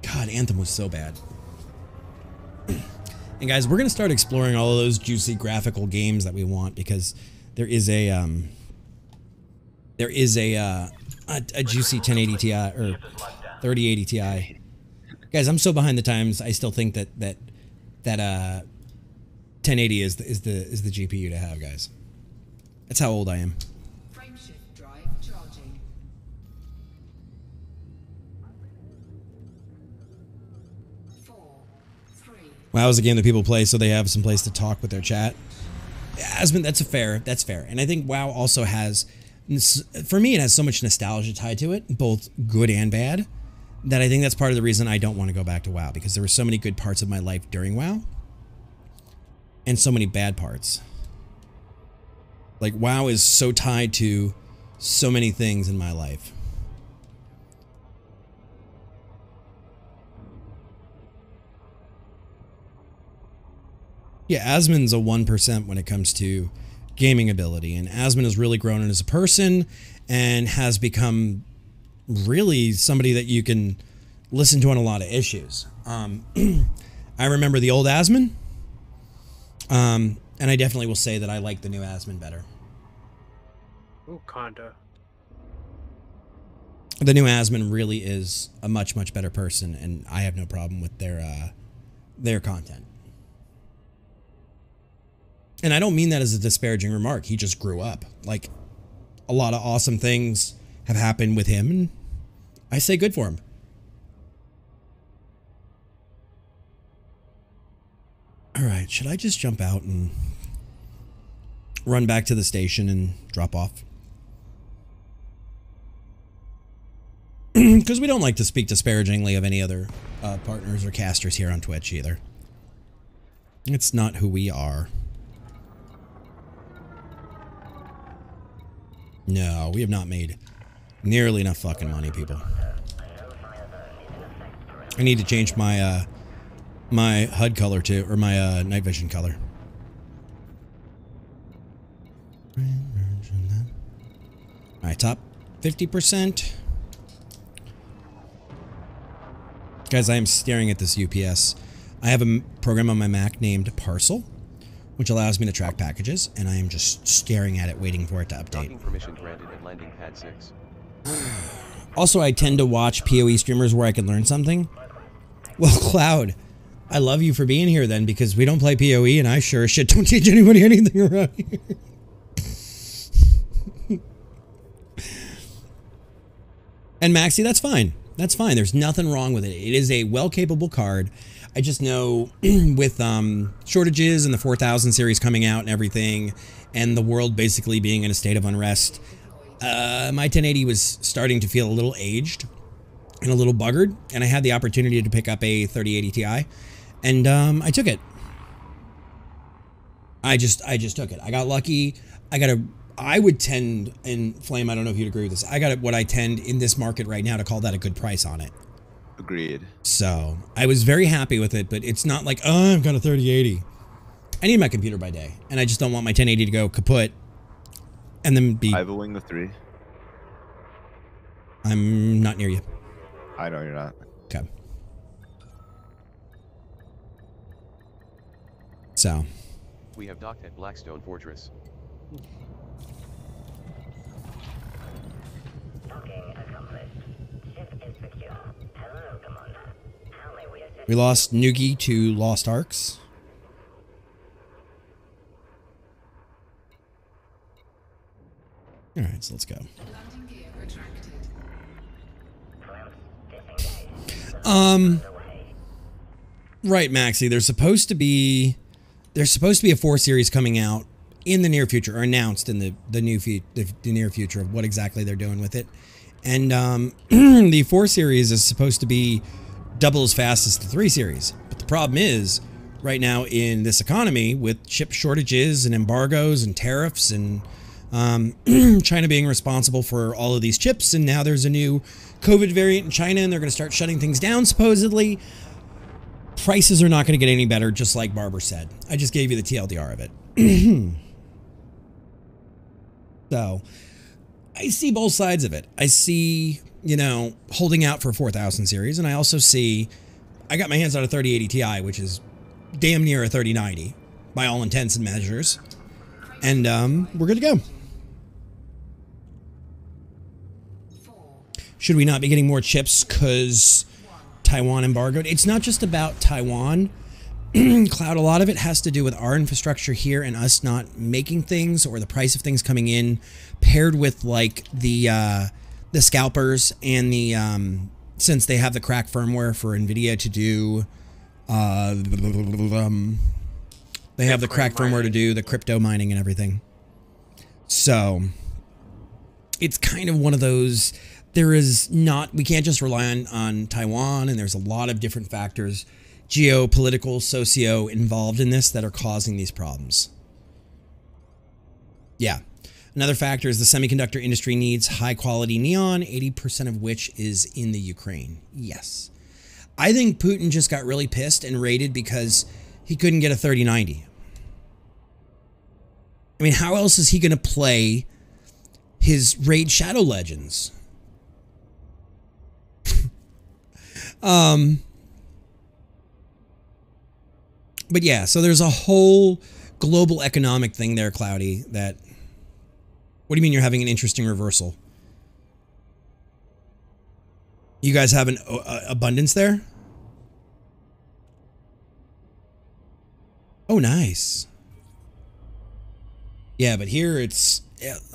God, Anthem was so bad. And guys, we're gonna start exploring all of those juicy graphical games that we want, because there is a juicy 1080 Ti or 3080 Ti. Guys, I'm so behind the times. I still think that 1080 is the GPU to have, guys. That's how old I am. Frameshift drive charging. 4, 3. WoW is a game that people play so they have some place to talk with their chat. Asmund, that's fair. And I think WoW also has, for me, it has so much nostalgia tied to it, both good and bad, that I think that's part of the reason I don't want to go back to WoW, because there were so many good parts of my life during WoW and so many bad parts. Like, WoW is so tied to so many things in my life. Yeah, Asmund's a 1% when it comes to gaming ability, and Asmund has really grown as a person and has become really somebody that you can listen to on a lot of issues. I remember the old Asmund, and I definitely will say that I like the new Asmund better. Ooh, kinda. The new Asmund really is a much, much better person, and I have no problem with their content. And I don't mean that as a disparaging remark. He just grew up. Like, a lot of awesome things have happened with him, and I say good for him. All right, should I just jump out and run back to the station and drop off? Because we don't like to speak disparagingly of any other partners or casters here on Twitch either. It's not who we are. No, we have not made nearly enough fucking money, people. I need to change my my HUD color too, or my night vision color. Alright, top 50%. Guys, I am staring at this UPS. I have a program on my Mac named Parcel, which allows me to track packages, and I am just staring at it, waiting for it to update. Docking permission granted at landing pad 6. Also, I tend to watch PoE streamers where I can learn something. Well, Cloud, I love you for being here then, because we don't play PoE, and I sure as shit don't teach anybody anything around here. And Maxi, that's fine. That's fine. There's nothing wrong with it. It is a well-capable card. I just know with shortages and the 4000 series coming out and everything, and the world basically being in a state of unrest, my 1080 was starting to feel a little aged and a little buggered, and I had the opportunity to pick up a 3080 Ti, and I took it. I just took it. I got lucky. I would tend, and Flame, I don't know if you'd agree with this, I got what I tend in this market right now to call that a good price on it. Agreed. So I was very happy with it, but it's not like, oh, I've got a 3080. I need my computer by day, and I just don't want my 1080 to go kaput and then be... I have a Wing of 3. I'm not near you. I know you're not. Okay. So. We have docked at Blackstone Fortress. We lost Nugi to Lost Arks. Alright, so let's go. Right, Maxi, there's supposed to be a 4 series coming out in the near future, or announced in the near future of what exactly they're doing with it. And the 4 series is supposed to be double as fast as the 3 series. But the problem is, right now in this economy, with chip shortages and embargoes and tariffs and China being responsible for all of these chips, and now there's a new COVID variant in China and they're going to start shutting things down supposedly, prices are not going to get any better, just like Barber said. I just gave you the TLDR of it. So, I see both sides of it. I see, you know, holding out for 4000 series, and I also see, I got my hands on a 3080 Ti, which is damn near a 3090 by all intents and measures, and we're good to go. Should we not be getting more chips because Taiwan embargoed. It's not just about Taiwan. Cloud, a lot of it has to do with our infrastructure here and us not making things, or the price of things coming in, paired with like the scalpers and the since they have the crack firmware for NVIDIA to do they have the crack firmware to do the crypto mining and everything. So it's kind of one of those, we can't just rely on Taiwan, and there's a lot of different factors, geopolitical, socio involved in this that are causing these problems. Yeah. Another factor is the semiconductor industry needs high quality neon, 80% of which is in the Ukraine. Yes. I think Putin just got really pissed and raided because he couldn't get a 3090. I mean, how else is he going to play his Raid Shadow Legends? But yeah, so there's a whole global economic thing there, Cloudy, that... What do you mean you're having an interesting reversal? You guys have an abundance there? Oh, nice. Yeah, but here it's...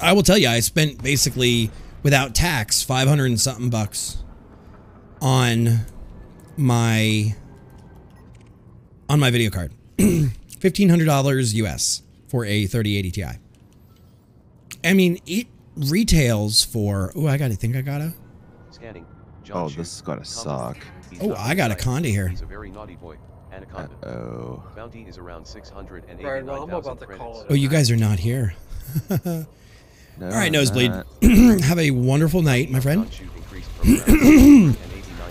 I will tell you, I spent basically, without tax, 500 and something bucks on my video card. $1,500 US for a 3080 Ti. I mean, it retails for... Oh, I think I got a... Scanning. Oh, this is gonna suck. Oh, I got a Conda here. He's a very naughty boy. Anaconda. Oh. Bounty is around 689,000 Right, well, I'm about to call it. Oh, you guys are not here. No, all right, Nosebleed. Have a wonderful night, my friend.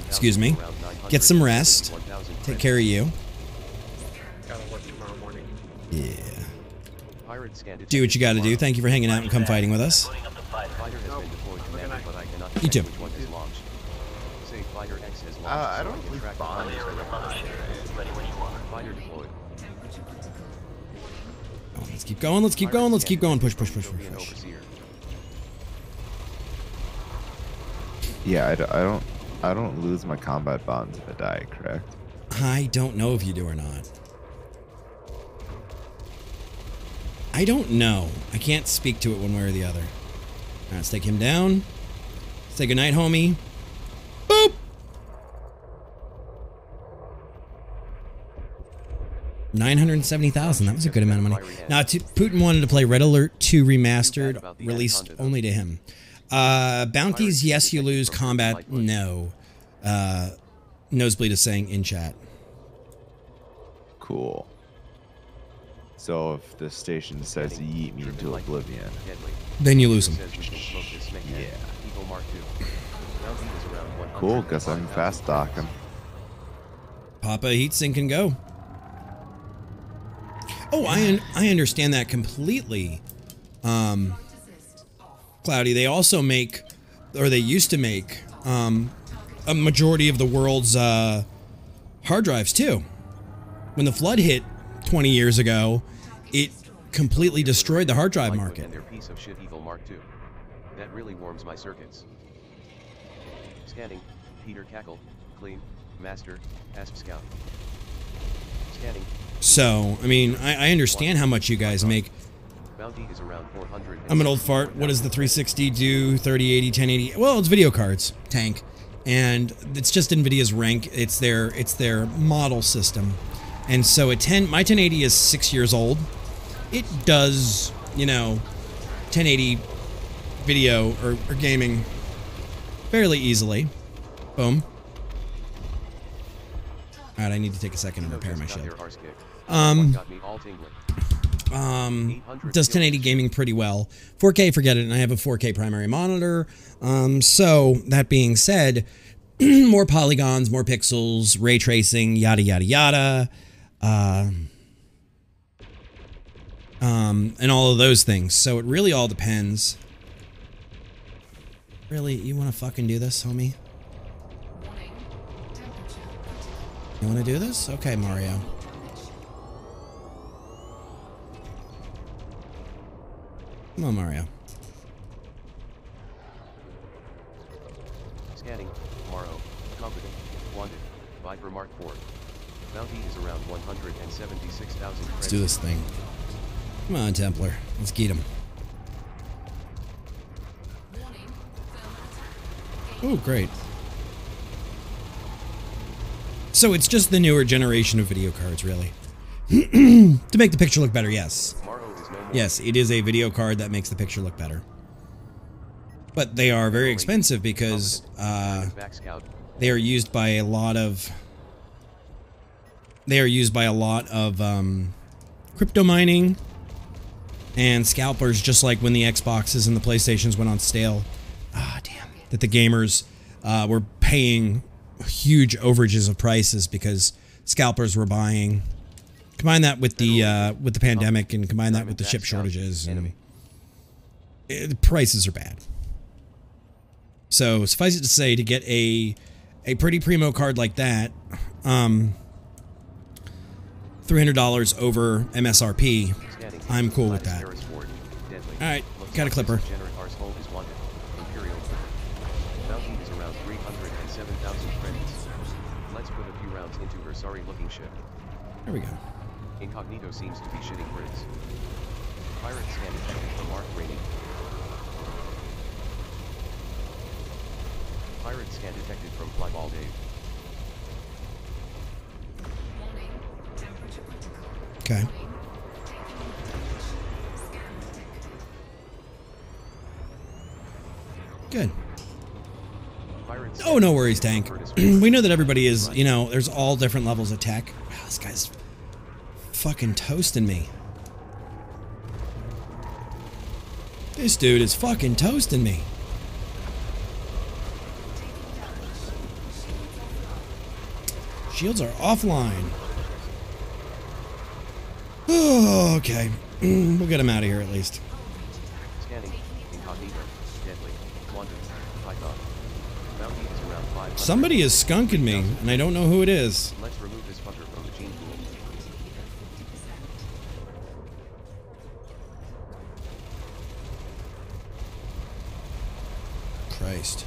Excuse me. Get some rest. Take care of you. Gotta work tomorrow morning. Yeah. Do what you gotta do. Thank you for hanging out and come fighting with us. You too. I don't believe Bond is Oh, let's keep going. Let's keep going. Let's keep going. Push, push, push, push, push. Yeah, I don't lose my combat bonds if I die, correct? I don't know if you do or not. I don't know. I can't speak to it one way or the other. All right, let's take him down. Say goodnight, homie. Boop! 970,000. That was a good amount of money. Now, Putin wanted to play Red Alert 2 Remastered, released only to him. Bounties, yes, you lose. Combat, no. Nosebleed is saying in chat. Cool. So if the station says yeet me into oblivion, then you lose them. Yeah. Cool, guess I can fast dock him. Papa Heatsink can go. Oh, I understand that completely. Cloudy, they also make, or they used to make, a majority of the world's hard drives too. When the flood hit 20 years ago, it completely destroyed the hard drive market. And their piece of shit Eagle Mark II. That really warms my circuits. Scanning. Peter Cackle. Clean. Master. Asp Scout. Scanning. So, I mean, I understand how much you guys make. Bounty is around 400. I'm an old fart. What does the 360 do? 3080, 1080? Well, it's video cards, tank. And it's just NVIDIA's rank. It's their model system. And so my 1080 is 6 years old. It does, 1080 video or gaming fairly easily. Boom. All right, I need to take a second and repair my shit. Does 1080 gaming pretty well. 4K, forget it, and I have a 4K primary monitor. So, that being said, more polygons, more pixels, ray tracing, yada, yada, yada. And all of those things. So, it really all depends. Really, you want to fucking do this, homie? You want to do this? Okay, Mario. Come on, Mario. Scanning. Tomorrow. Competent. Wanted. Viper Mark IV. Bounty is around 176,000 credits. Let's do this thing. Come on, Templar. Let's get him. Oh, great. So it's just the newer generation of video cards, really. To make the picture look better, yes. Yes, it is a video card that makes the picture look better. But they are very expensive because they are used by a lot of crypto mining and scalpers, just like when the Xboxes and the PlayStations went on sale. Ah, damn. That the gamers were paying huge overages of prices because scalpers were buying. Combine that with the pandemic, and combine that with the chip shortages, and the prices are bad. So suffice it to say, to get a pretty primo card like that, $300 over MSRP, I'm cool with that. All right, got a clipper. Let's put a few rounds into her sorry-looking ship. There we go. Incognito seems to be shitting crits. Pirate scan detected from Mark Rainey. Pirate scan detected from Flyball Dave. Okay. Good. Oh, no worries, Tank. We know that everybody is, you know, there's all different levels of tech. Wow, this guy's fucking toasting me. This dude is fucking toasting me. Shields are offline. Oh, okay. We'll get him out of here at least. Scanning. Incognito. Deadly. Quantum. Python. Bounty is around 500. Somebody is skunking me, and I don't know who it is. Let's remove this fucker from the gene pool. Christ.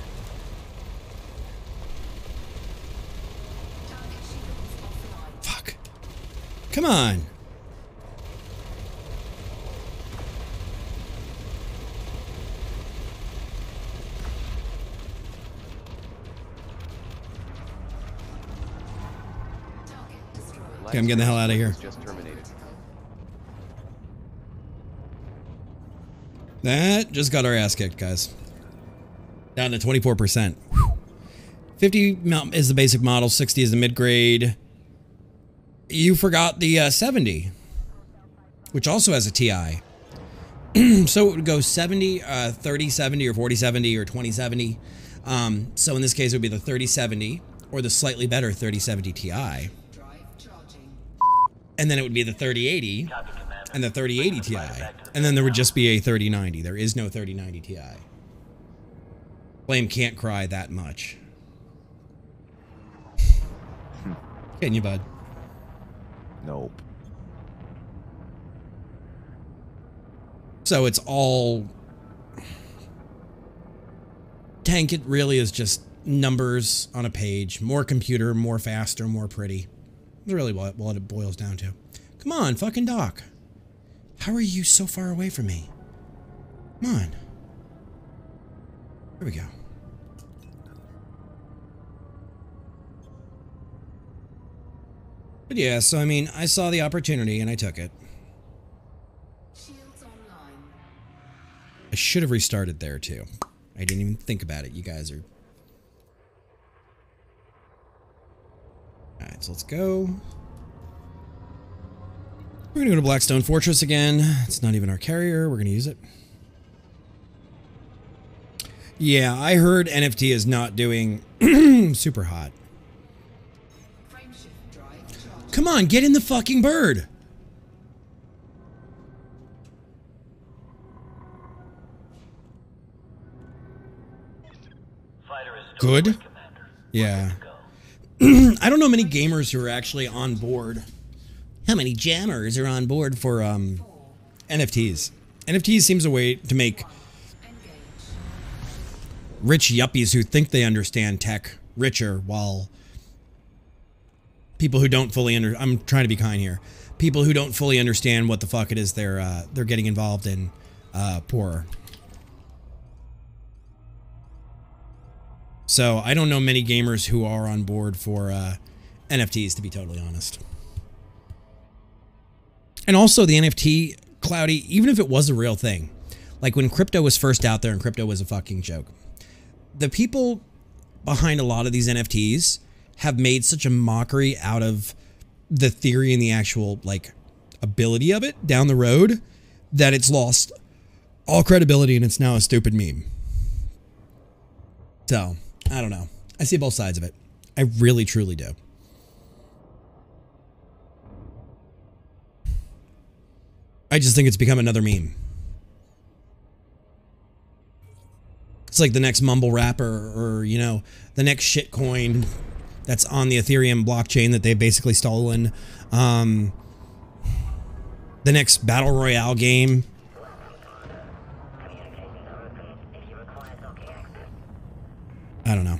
Fuck. Come on. Okay, I'm getting the hell out of here. That just got our ass kicked, guys. Down to 24%. Whew. 50 is the basic model, 60 is the mid-grade. You forgot the 70, which also has a TI. So it would go 70, 3070 or 4070 or 2070. So in this case, it would be the 3070 or the slightly better 3070 Ti. And then it would be the 3080 and the 3080 Ti. And then there would just be a 3090. There is no 3090 Ti. Flame can't cry that much. Can you, bud? Nope. So it's all... Tank, it really is just numbers on a page. More computer, more faster, more pretty. That's really what it boils down to. Come on, fucking Doc. How are you so far away from me? Come on. There we go. But yeah, so I mean, I saw the opportunity and I took it. I should have restarted there too. I didn't even think about it. You guys are... Alright, so let's go. We're gonna go to Blackstone Fortress again. It's not even our carrier. We're gonna use it. Yeah, I heard NFT is not doing super hot. Come on, get in the fucking bird. Good? Yeah. I don't know many gamers who are actually on board. How many jammers are on board for NFTs? NFTs seems a way to make rich yuppies who think they understand tech richer while people who don't fully I'm trying to be kind here. People who don't fully understand what the fuck it is they're getting involved in, poorer. So I don't know many gamers who are on board for NFTs, to be totally honest. And also the NFT, Cloudy, even if it was a real thing, like when crypto was first out there and crypto was a fucking joke, the people behind a lot of these NFTs have made such a mockery out of the theory and the actual like ability of it down the road that it's lost all credibility and it's now a stupid meme. So, I don't know. I see both sides of it. I really, truly do. I just think it's become another meme. It's like the next mumble rapper or, you know, the next shitcoin that's on the Ethereum blockchain that they've basically stolen. The next battle royale game. I don't know.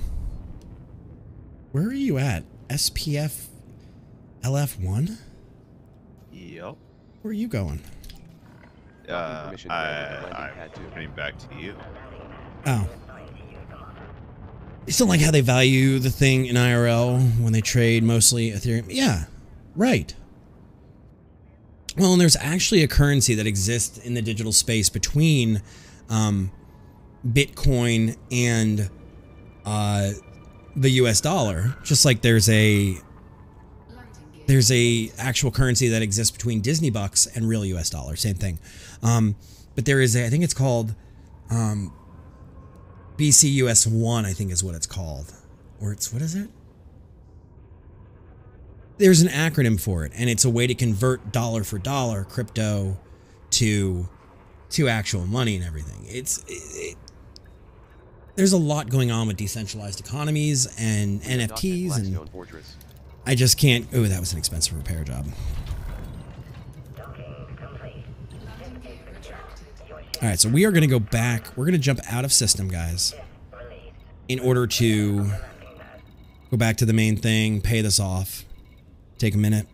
Where are you at? SPF LF1? Yep. Where are you going? I'm turning back to you. Oh. It's not like how they value the thing in IRL when they trade mostly Ethereum. Yeah, right. Well, and there's actually a currency that exists in the digital space between Bitcoin and the US dollar, just like there's a actual currency that exists between Disney bucks and real US dollar, same thing. But there is I think it's called BCUS1, I think is what it's called. Or it's, what is it? There's an acronym for it, and it's a way to convert dollar for dollar crypto to actual money and everything. There's a lot going on with decentralized economies and NFTs, and I just can't. Oh, that was an expensive repair job. All right, so we are going to go back. We're going to jump out of system, guys, in order to go back to the main thing, pay this off, take a minute.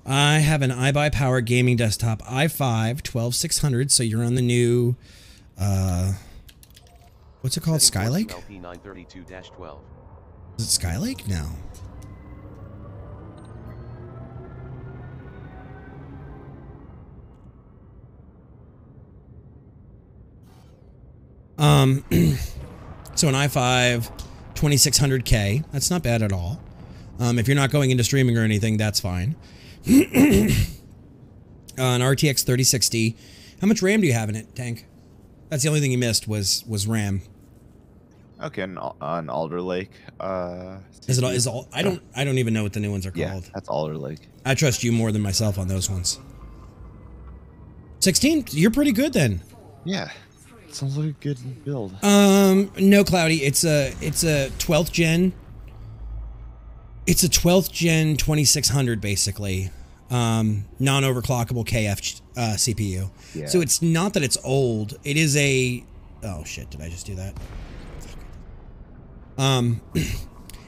I have an iBuyPower gaming desktop i5 12600, so you're on the new, what's it called, Skylake? Is it Skylake? No. So an i5 2600K, that's not bad at all. If you're not going into streaming or anything, that's fine. An RTX 3060. How much RAM do you have in it, Tank? That's the only thing you missed was RAM. Okay, on Alder Lake. Is all? I don't even know what the new ones are called. Yeah, that's Alder Lake. I trust you more than myself on those ones. 16? You're pretty good then. Yeah. It's a really good build. No, Cloudy. It's a 12th gen. It's a 12th gen 2600 basically. Non-overclockable KF CPU. Yeah. So it's not that it's old. It is a. Oh shit! Did I just do that?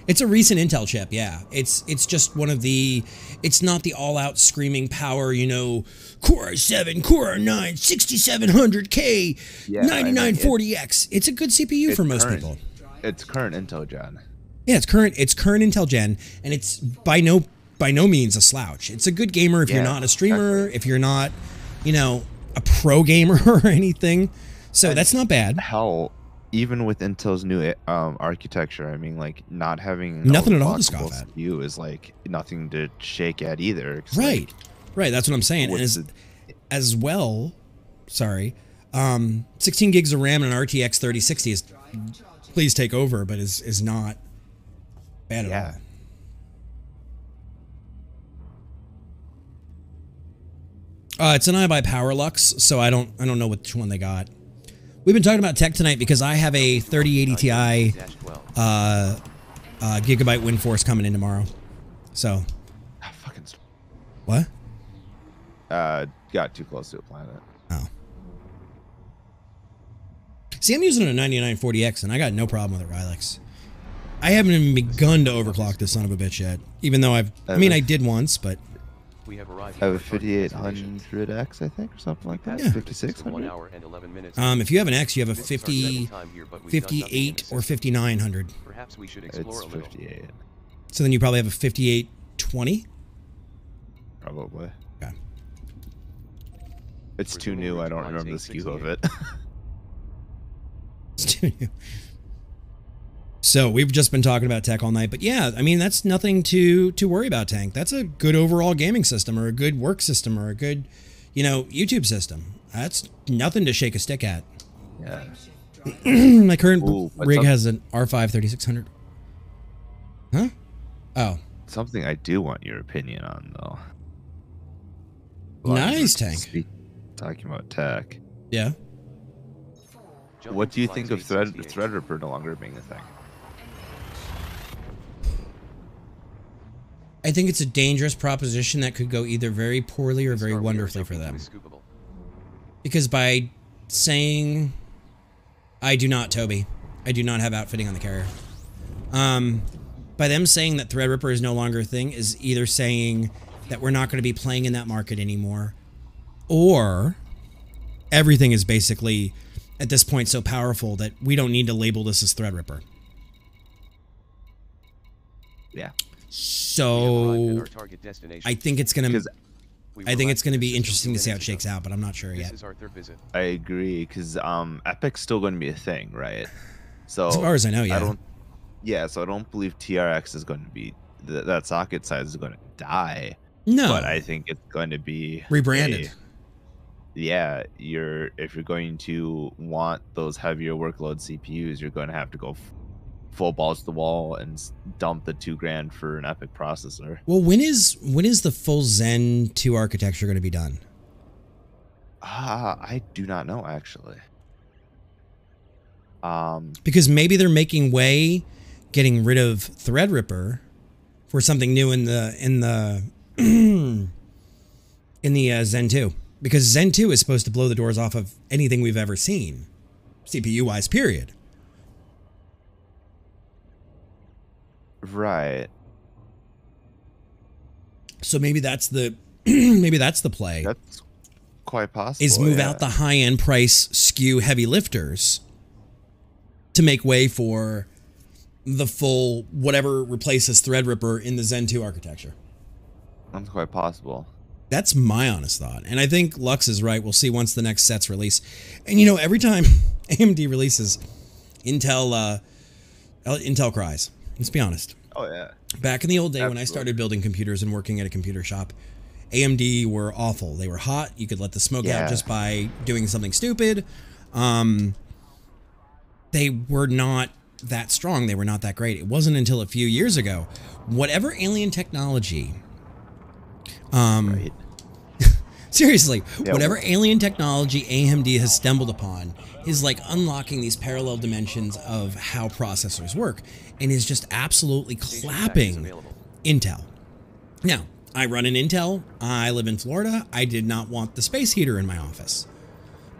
It's a recent Intel chip. Yeah. It's just one of the. It's not the all-out screaming power. You know, Core i7, Core i9, 6700K, 9940X. It's a good CPU for most people. It's current Intel gen. Yeah, it's current Intel gen, and it's by no means a slouch. It's a good gamer if you're not a streamer, exactly. If you're not, you know, a pro gamer or anything. So and that's not bad. Hell, even with Intel's new architecture, I mean, like not having nothing at all to scoff at. CPU is like nothing to shake at either. Right, like, right. That's what I'm saying. And as well, sorry, 16 gigs of RAM and an RTX 3060 is please take over, but is not bad at all. It's an iBuyPower Lux, so I don't know which one they got. We've been talking about tech tonight because I have a 3080 Ti Gigabyte WindForce coming in tomorrow. So, what? Got too close to a planet. Oh. See, I'm using a 9940X, and I got no problem with it, Rylix. I haven't even begun to overclock this son of a bitch yet. Even though I did once, but... We have arrived I have a 5800X, I think, or something like that. Yeah. 5600. If you have an X, you have a 58 or 5900. Perhaps we should explore It's a little. 58. So then you probably have a 5820? Probably. Okay. It's too new. I don't remember the SKU of it. It's too new. So we've just been talking about tech all night, but yeah, I mean, that's nothing to worry about, Tank. That's a good overall gaming system, or a good work system, or a good, YouTube system. That's nothing to shake a stick at. Yeah. My current rig has an R5 3600. Huh? Oh. Something I do want your opinion on, though. Nice, Tank. Talking about tech. Yeah. What do you think of Threadripper no longer being a thing? I think it's a dangerous proposition that could go either very poorly or very wonderfully for them. Because by saying, I do not, Toby, I do not have outfitting on the carrier. By them saying that Threadripper is no longer a thing is either saying that we're not going to be playing in that market anymore, or everything is basically, at this point, so powerful that we don't need to label this as Threadripper. Yeah. So I think it's gonna be interesting to see how it shakes out, but I'm not sure yet. I agree, because Epic's still going to be a thing, right? So as far as I know, yeah. So I don't believe TRX is going to be that socket size is going to die. No, but I think it's going to be rebranded. If you're going to want those heavier workload CPUs, you're going to have to go full balls to the wall and dump the $2,000 for an Epic processor. Well, when is the full Zen 2 architecture going to be done? I do not know, actually. Because maybe they're making way, getting rid of Threadripper for something new in the Zen 2. Because Zen 2 is supposed to blow the doors off of anything we've ever seen, CPU-wise, period. Right. So maybe that's the play. That's quite possible. Is move out the high-end price SKU heavy lifters to make way for the full whatever replaces Threadripper in the Zen 2 architecture. That's quite possible. That's my honest thought. And I think Lux is right. We'll see once the next set's release. And every time AMD releases, Intel cries. Let's be honest. Oh, yeah. Back in the old day when I started building computers and working at a computer shop, AMD were awful. They were hot. You could let the smoke out just by doing something stupid. They were not that strong. They were not that great. It wasn't until a few years ago, whatever alien technology, seriously, whatever alien technology AMD has stumbled upon is like unlocking these parallel dimensions of how processors work, and is just absolutely clapping Intel. Now, I run an Intel. I live in Florida. I did not want the space heater in my office,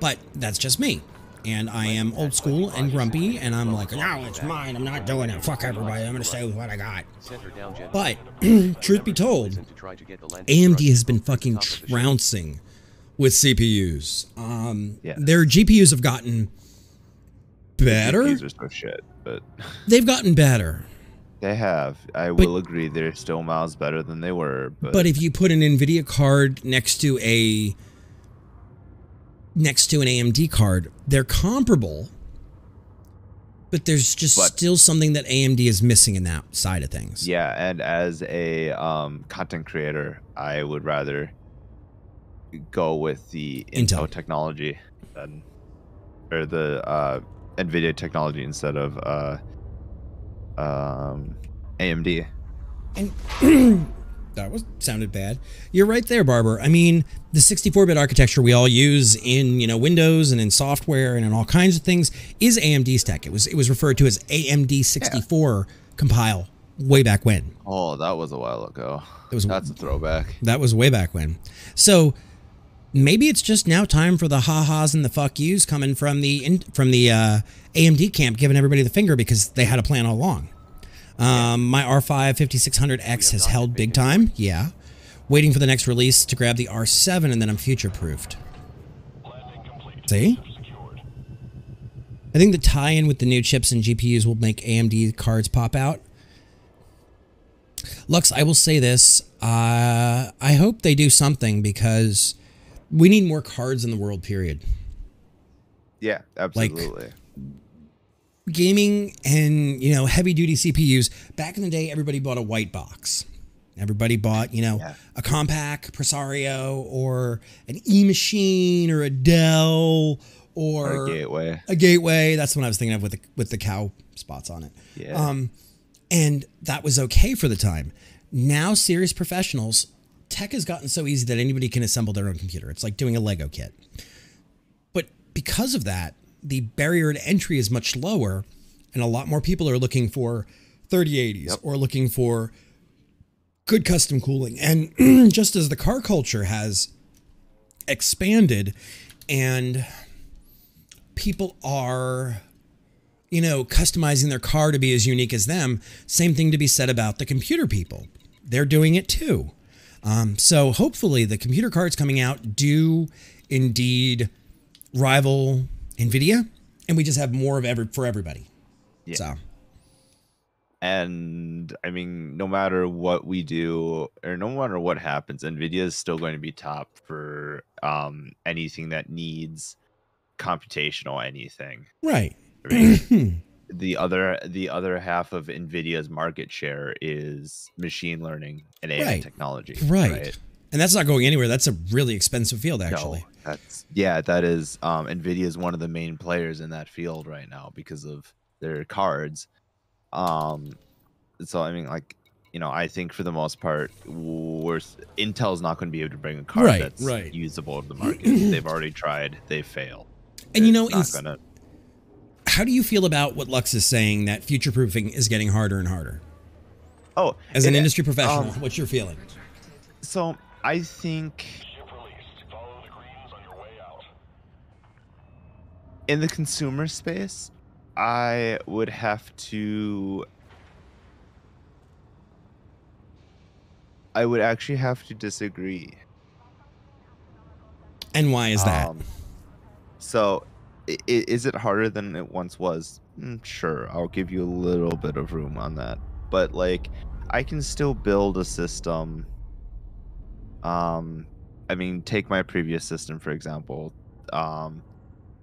but that's just me. And I am old school and grumpy, and I'm like, no, it's mine. I'm not doing it. Fuck everybody. I'm going to stay with what I got. But, truth be told, AMD has been fucking trouncing with CPUs. Their GPUs have gotten better. GPUs are so shit, but they've gotten better. They have. I will agree. They're still miles better than they were. But if you put an NVIDIA card next to an AMD card, they're comparable, but there's just still something that AMD is missing in that side of things. Yeah, and as a content creator, I would rather go with the Intel technology or the NVIDIA technology instead of AMD. And that sounded bad. You're right there, Barber. I mean, the 64-bit architecture we all use in Windows and in software and in all kinds of things is AMD's tech. It was referred to as AMD 64 compile way back when. Oh, that was a while ago. That's a throwback. That was way back when. So maybe it's just now time for the ha-has and the fuck yous coming from the AMD camp, giving everybody the finger because they had a plan all along. My R5 5600X has held big time. Yeah. Waiting for the next release to grab the R7, and then I'm future-proofed. See? I think the tie-in with the new chips and GPUs will make AMD cards pop out. Lux, I will say this. I hope they do something because we need more cards in the world, period. Yeah, absolutely. Like, gaming and, you know, heavy-duty CPUs. Back in the day, everybody bought a white box. Everybody bought, you know, a Compaq Presario or an E-Machine or a Dell or a Gateway. A Gateway. That's what I was thinking of with the cow spots on it. Yeah. And that was okay for the time. Now, serious professionals, tech has gotten so easy that anybody can assemble their own computer. It's like doing a Lego kit. But because of that, the barrier to entry is much lower, and a lot more people are looking for 3080s or looking for good custom cooling. And just as the car culture has expanded and people are, you know, customizing their car to be as unique as them, same thing to be said about the computer people. They're doing it too. So hopefully the computer cards coming out do indeed rival NVIDIA, and we just have more of for everybody. Yeah. So. And I mean, no matter what we do or no matter what happens, NVIDIA is still going to be top for anything that needs computational anything. Right. I mean, the other half of NVIDIA's market share is machine learning and AI technology. Right. And that's not going anywhere. That's a really expensive field, actually. No, that is NVIDIA is one of the main players in that field right now because of their cards. So I mean, like, you know, I think for the most part, Intel's not going to be able to bring a card that's usable in the market. They've already tried, they failed. And you know, how do you feel about what Lux is saying that future proofing is getting harder and harder? Oh, as an industry professional, what's your feeling? So I think in the consumer space, I would actually have to disagree. And why is that? So is it harder than it once was? Sure, I'll give you a little bit of room on that. But like, I can still build a system. I mean, take my previous system, for example.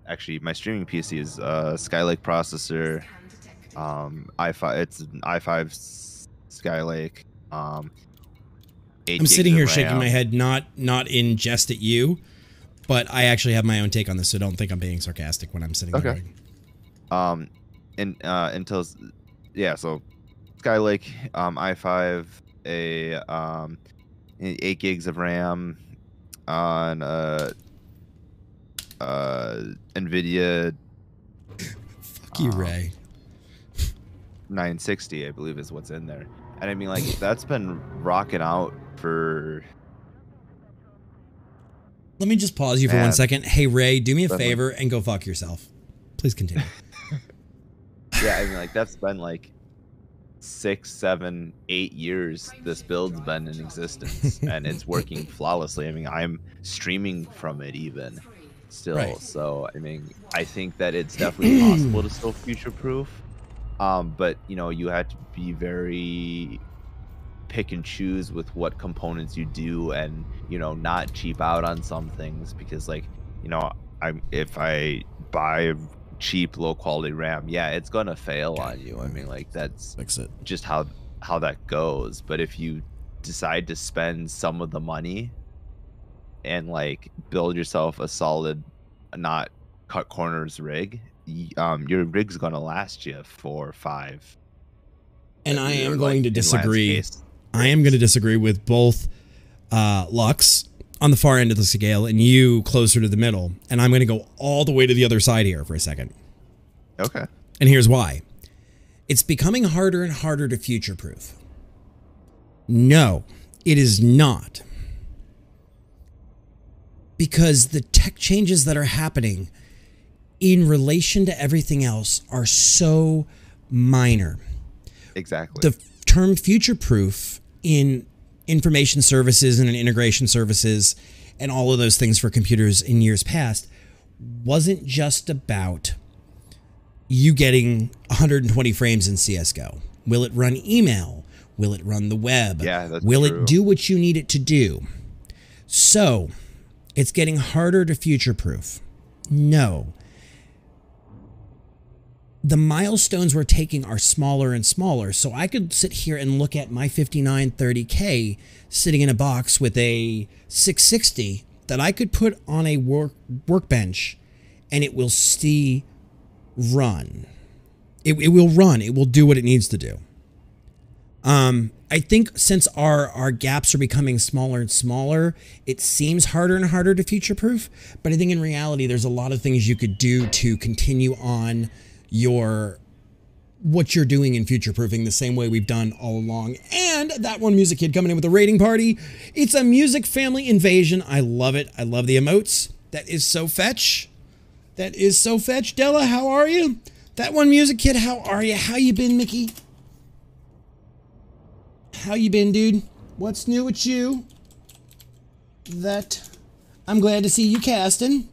Actually, my streaming PC is a Skylake processor. i5, it's an i5 Skylake. I'm sitting here shaking my head, not in jest at you, but I actually have my own take on this, so don't think I'm being sarcastic when I'm sitting there. Intel's, so Skylake, i5, 8 gigs of RAM on NVIDIA. Fuck you, Ray. 960, I believe, is what's in there. And I mean, like, that's been rocking out for... Let me just pause you for 1 second. Hey, Ray, do me a favor and go fuck yourself. Please continue. Yeah, I mean, like, that's been like 6, 7, 8 years this build's been in existence, and it's working flawlessly. I mean, I'm streaming from it even still. So, I mean, I think that it's definitely possible to still future-proof. But, you know, you have to be very pick and choose with what components you do and, you know, not cheap out on some things because, like, you know, if I buy cheap, low-quality RAM, yeah, it's going to fail on you. I mean, like, that's just how that goes. But if you decide to spend some of the money and, like, build yourself a solid, not cut corners rig, your rig's gonna last you 4 or 5. And I am going to disagree. I am going to disagree with both Lux on the far end of the scale and you closer to the middle. And I'm going to go all the way to the other side here for a second. Okay. And here's why. It's becoming harder and harder to future-proof. No, it is not. because the tech changes that are happening in relation to everything else are so minor. Exactly. The term future-proof in information services and in integration services and all of those things for computers in years past wasn't just about you getting 120 frames in CSGO. Will it run email? Will it run the web? Yeah, that's Will true. it do what you need it to do? So, it's getting harder to future-proof. No. The milestones we're taking are smaller and smaller. So I could sit here and look at my 5930K sitting in a box with a 660 that I could put on a workbench and it will still run. It will run. It will do what it needs to do. I think since our gaps are becoming smaller and smaller, it seems harder and harder to future-proof. But I think in reality, there's a lot of things you could do to continue on what you're doing in future-proofing the same way we've done all along. And that one music kid coming in with a raiding party. It's a music family invasion. I love it. I love the emotes. That is so fetch. That is so fetch. Della, how are you? That one music kid, how are you? How you been, Mickey? How you been, dude? What's new with you? That I'm glad to see you casting.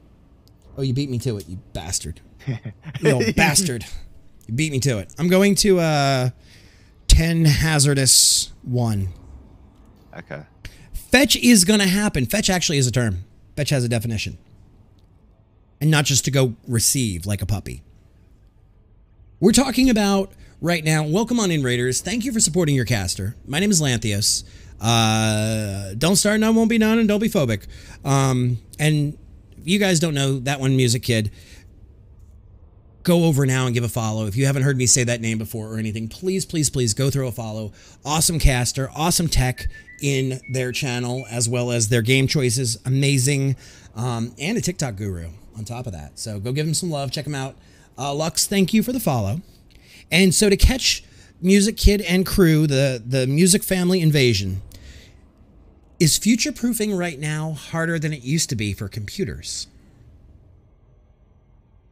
Oh, you beat me to it, you bastard. You old bastard. You beat me to it. I'm going to 10 hazardous 1. Okay. Fetch is going to happen. Fetch actually is a term. Fetch has a definition. And not just to go receive like a puppy. We're talking about right now. Welcome on in, Raiders. Thank you for supporting your caster. My name is Lanthios. Don't start, none won't be done, and don't be phobic. And if you guys don't know that one music kid, go over now and give a follow. If you haven't heard me say that name before or anything, please, please, please go throw a follow. Awesome caster, awesome tech in their channel, as well as their game choices. Amazing. And a TikTok guru on top of that. So go give him some love. Check him out. Lux, thank you for the follow. And so to catch Music Kid and crew, the music family invasion, is future-proofing right now harder than it used to be for computers?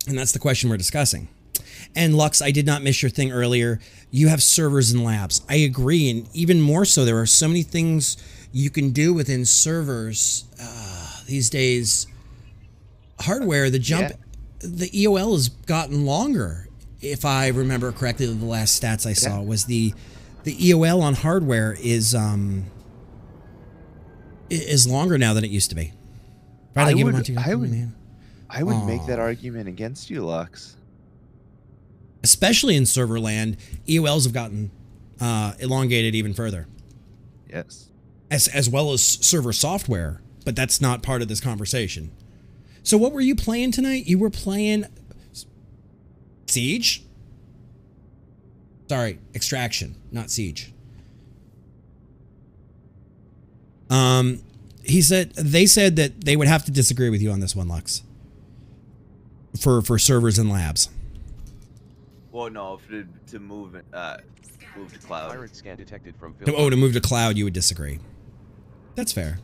And that's the question we're discussing. And Lux, I did not miss your thing earlier. You have servers and labs. I agree. And even more so, there are so many things you can do within servers these days. Hardware, the jump, the EOL has gotten longer. If I remember correctly, the last stats I saw was the EOL on hardware is longer now than it used to be. I would make that argument against you, Lux. Especially in server land, EOLs have gotten elongated even further. Yes. As well as server software, but that's not part of this conversation. So what were you playing tonight? You were playing Siege? Sorry, Extraction, not Siege. They said that they would have to disagree with you on this one, Lux. For servers and labs. Well, no, to move to cloud. Pirate scan detected from to move to cloud, you would disagree. That's fair.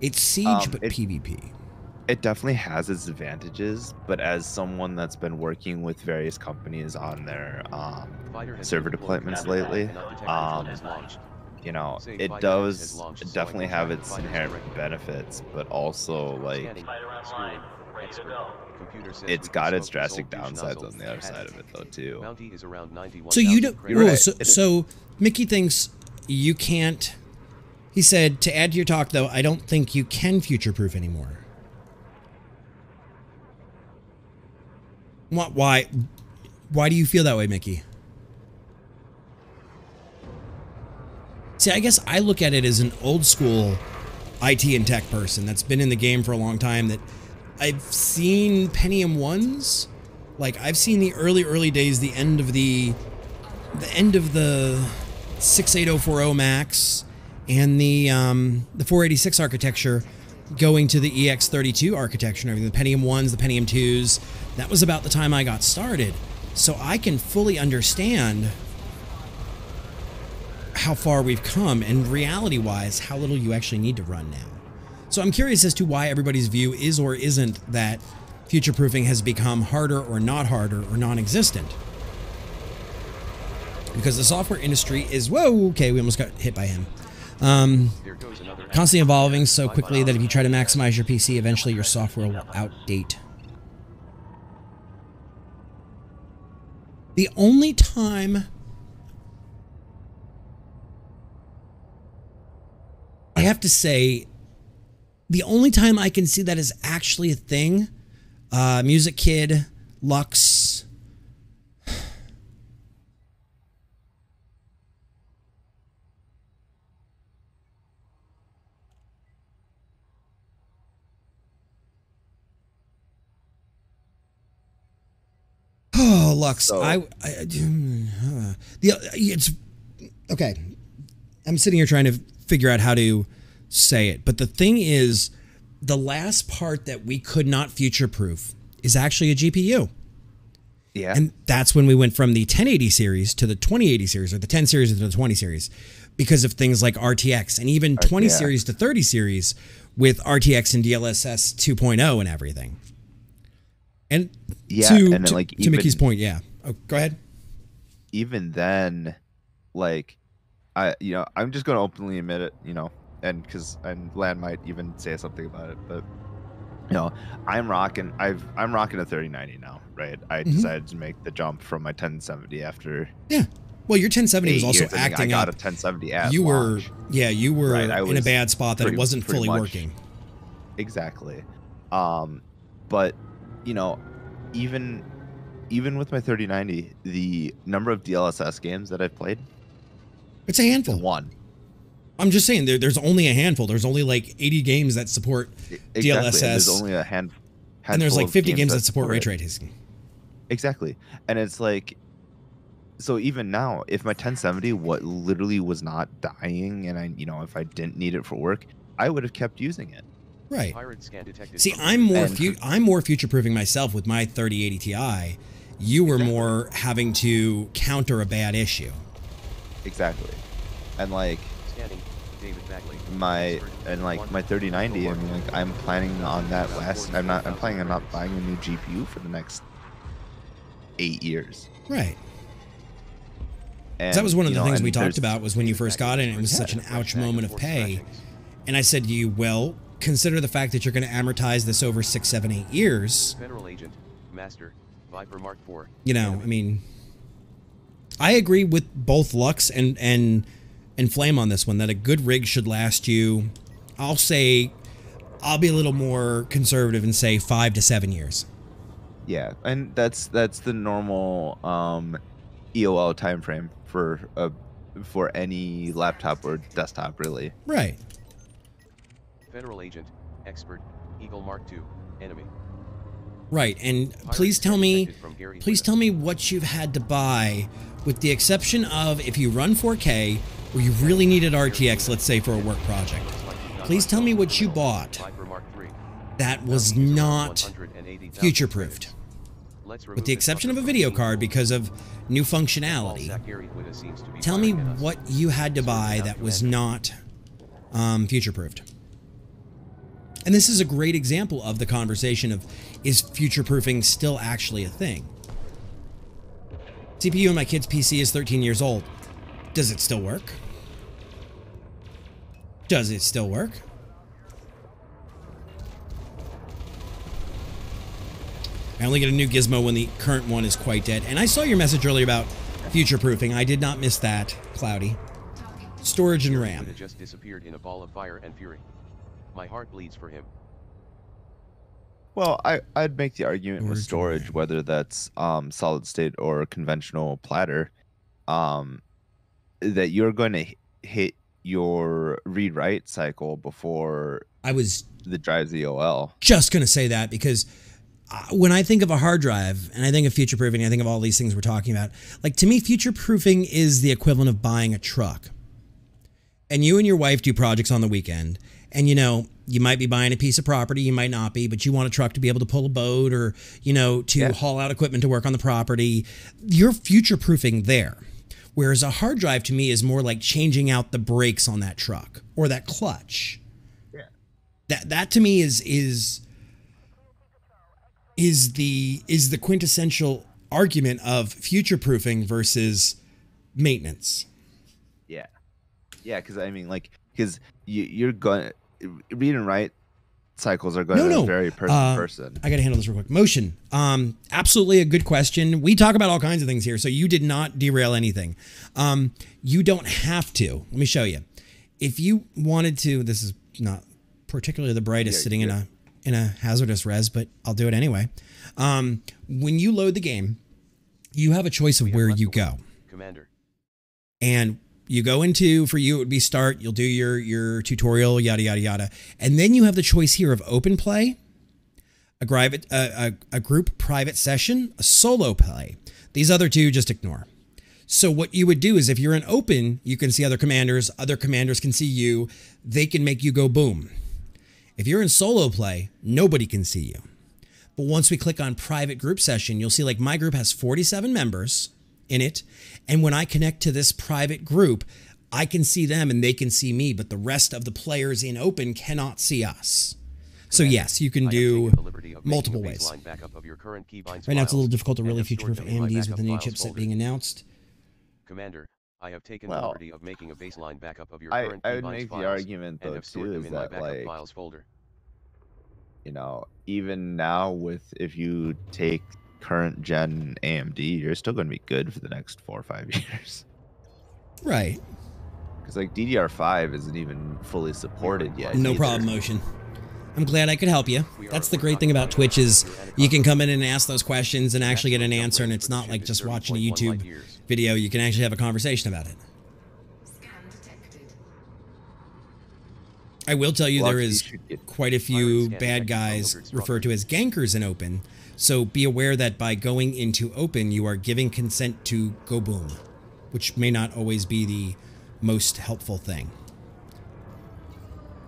It's Siege, but PvP. It definitely has its advantages, but as someone that's been working with various companies on their server deployments lately, you know, it does definitely have its inherent benefits, but also like it's got its drastic downsides on the other side of it though too. So you don't. So Mickey thinks you can't. He said, to add to your talk though, I don't think you can future-proof anymore. Why do you feel that way, Mickey? See, I guess I look at it as an old school IT and tech person that's been in the game for a long time, that I've seen Pentium 1s. Like, I've seen the early days, the end of the 68040 Max and the 486 architecture going to the EX32 architecture and everything, the Pentium 1s, the Pentium 2s. That was about the time I got started. So I can fully understand how far we've come and reality-wise, how little you actually need to run now. So I'm curious as to why everybody's view is or isn't that future-proofing has become harder or not harder or non-existent. Because the software industry is, whoa, okay, we almost got hit by him. Constantly evolving so quickly that if you try to maximize your PC, eventually your software will outdate. The only time I have to say, the only time I can see that is actually a thing, Music Kid, Lux. Oh, Lux, So- it's okay. I'm sitting here trying to figure out how to say it, but the thing is, the last part that we could not future-proof is actually a GPU. Yeah. And that's when we went from the 1080 series to the 2080 series, or the 10 series to the 20 series, because of things like RTX, and even 20 series to 30 series with RTX and DLSS 2.0 and everything. And Yeah, to, and then, to, like, to Mickey's even- point, yeah. Oh, go ahead. Even then, like, I'm just going to openly admit it, and Lan might even say something about it, but I'm rocking a 3090 now, right? I decided to make the jump from my 1070 after. Yeah. Well, your 1070 was 8 also years. I think acting I got up. a 1070 at you launch. were Right, I in a was bad spot that it pretty- wasn't pretty fully much- working. Exactly. But even with my 3090, the number of DLSS games that I've played, It's a handful. one. I'm just saying there's only a handful. There's only like 80 games that support Exactly. DLSS. And there's only a and there's handful like of 50 games that support support ray it. tracing. Exactly. And it's like, so even now, if my 1070 literally was not dying, and if I didn't need it for work, I would have kept using it. Right. Pirate scan detected See, from I'm more And- I'm more future-proofing myself with my 3080 Ti. You were more having to counter a bad issue. Exactly. And like scanning. David Bagley. my 3090, I mean, like, I'm planning on that I'm planning on not buying a new GPU for the next 8 years. Right. And, That was one of the things and we talked there's- about was when you first got it, and it was such an ouch moment of pay. And I said to you, well, consider the fact that you're going to amortize this over 6, 7, 8 years. Federal agent, Master, Viper Mark IV. I mean, I agree with both Lux and Flame on this one, that a good rig should last you, I'll be a little more conservative and say 5 to 7 years. Yeah, and that's the normal EOL time frame for any laptop or desktop, really. Right. Federal agent, expert, Eagle Mark II, enemy. Right, and please tell me what you've had to buy, with the exception of if you run 4K or you really needed RTX, let's say for a work project. Please tell me what you bought that was not future-proofed, with the exception of a video card because of new functionality. Tell me what you had to buy that was not future-proofed. And this is a great example of the conversation of, is future-proofing still actually a thing? CPU in my kid's PC is 13 years old. Does it still work? Does it still work? I only get a new gizmo when the current one is quite dead. And I saw your message earlier about future-proofing. I did not miss that, Cloudy. Storage and RAM. Just disappeared in a ball of fire and fury. My heart bleeds for him. Well, I'd make the argument with storage, whether that's solid state or conventional platter, that you're going to hit your read-write cycle before the drive's EOL. Just going to say that because when I think of a hard drive and I think of future-proofing, I think of all these things we're talking about. Like, to me, future-proofing is the equivalent of buying a truck. And you and your wife do projects on the weekend. And, you might be buying a piece of property, you might not be, but you want a truck to be able to pull a boat or, to haul out equipment to work on the property. You're future-proofing there. Whereas a hard drive to me is more like changing out the brakes on that truck or that clutch. Yeah. That to me is the quintessential argument of future proofing versus maintenance. Yeah, because I mean, like, because you're going read and write cycles are going to vary person to person. I got to handle this real quick. Motion, absolutely a good question. We talk about all kinds of things here, so you did not derail anything. You don't have to. Let me show you. If you wanted to, this is not particularly the brightest sitting in a hazardous res, but I'll do it anyway. When you load the game, you have a choice of where you go. Commander. And you go into, for you, it would be start. You'll do your tutorial, yada, yada, yada. And then you have the choice here of open play, a group private session, a solo play. These other two, just ignore. So what you would do is if you're in open, you can see other commanders can see you. They can make you go boom. If you're in solo play, nobody can see you. But once we click on private group session, you'll see like my group has 47 members in it. And when I connect to this private group, I can see them and they can see me, but the rest of the players in open cannot see us. So yes, you can do multiple ways. Right now it's a little difficult to really future-proof AMDs with the new chipset being announced. Commander, I have taken the liberty of making a baseline backup of your current I would make the argument though too is that like files folder. You know, even now with if you take current gen AMD, you're still going to be good for the next 4 or 5 years. Right. Because like DDR5 isn't even fully supported yet. No problem, Motion. I'm glad I could help you. That's the great thing about Twitch is you can come in and ask those questions and actually get an answer, and it's not like just watching a YouTube video. You can actually have a conversation about it. I will tell you there is quite a few bad guys referred to as gankers in open, so be aware that by going into open, you are giving consent to go boom, which may not always be the most helpful thing.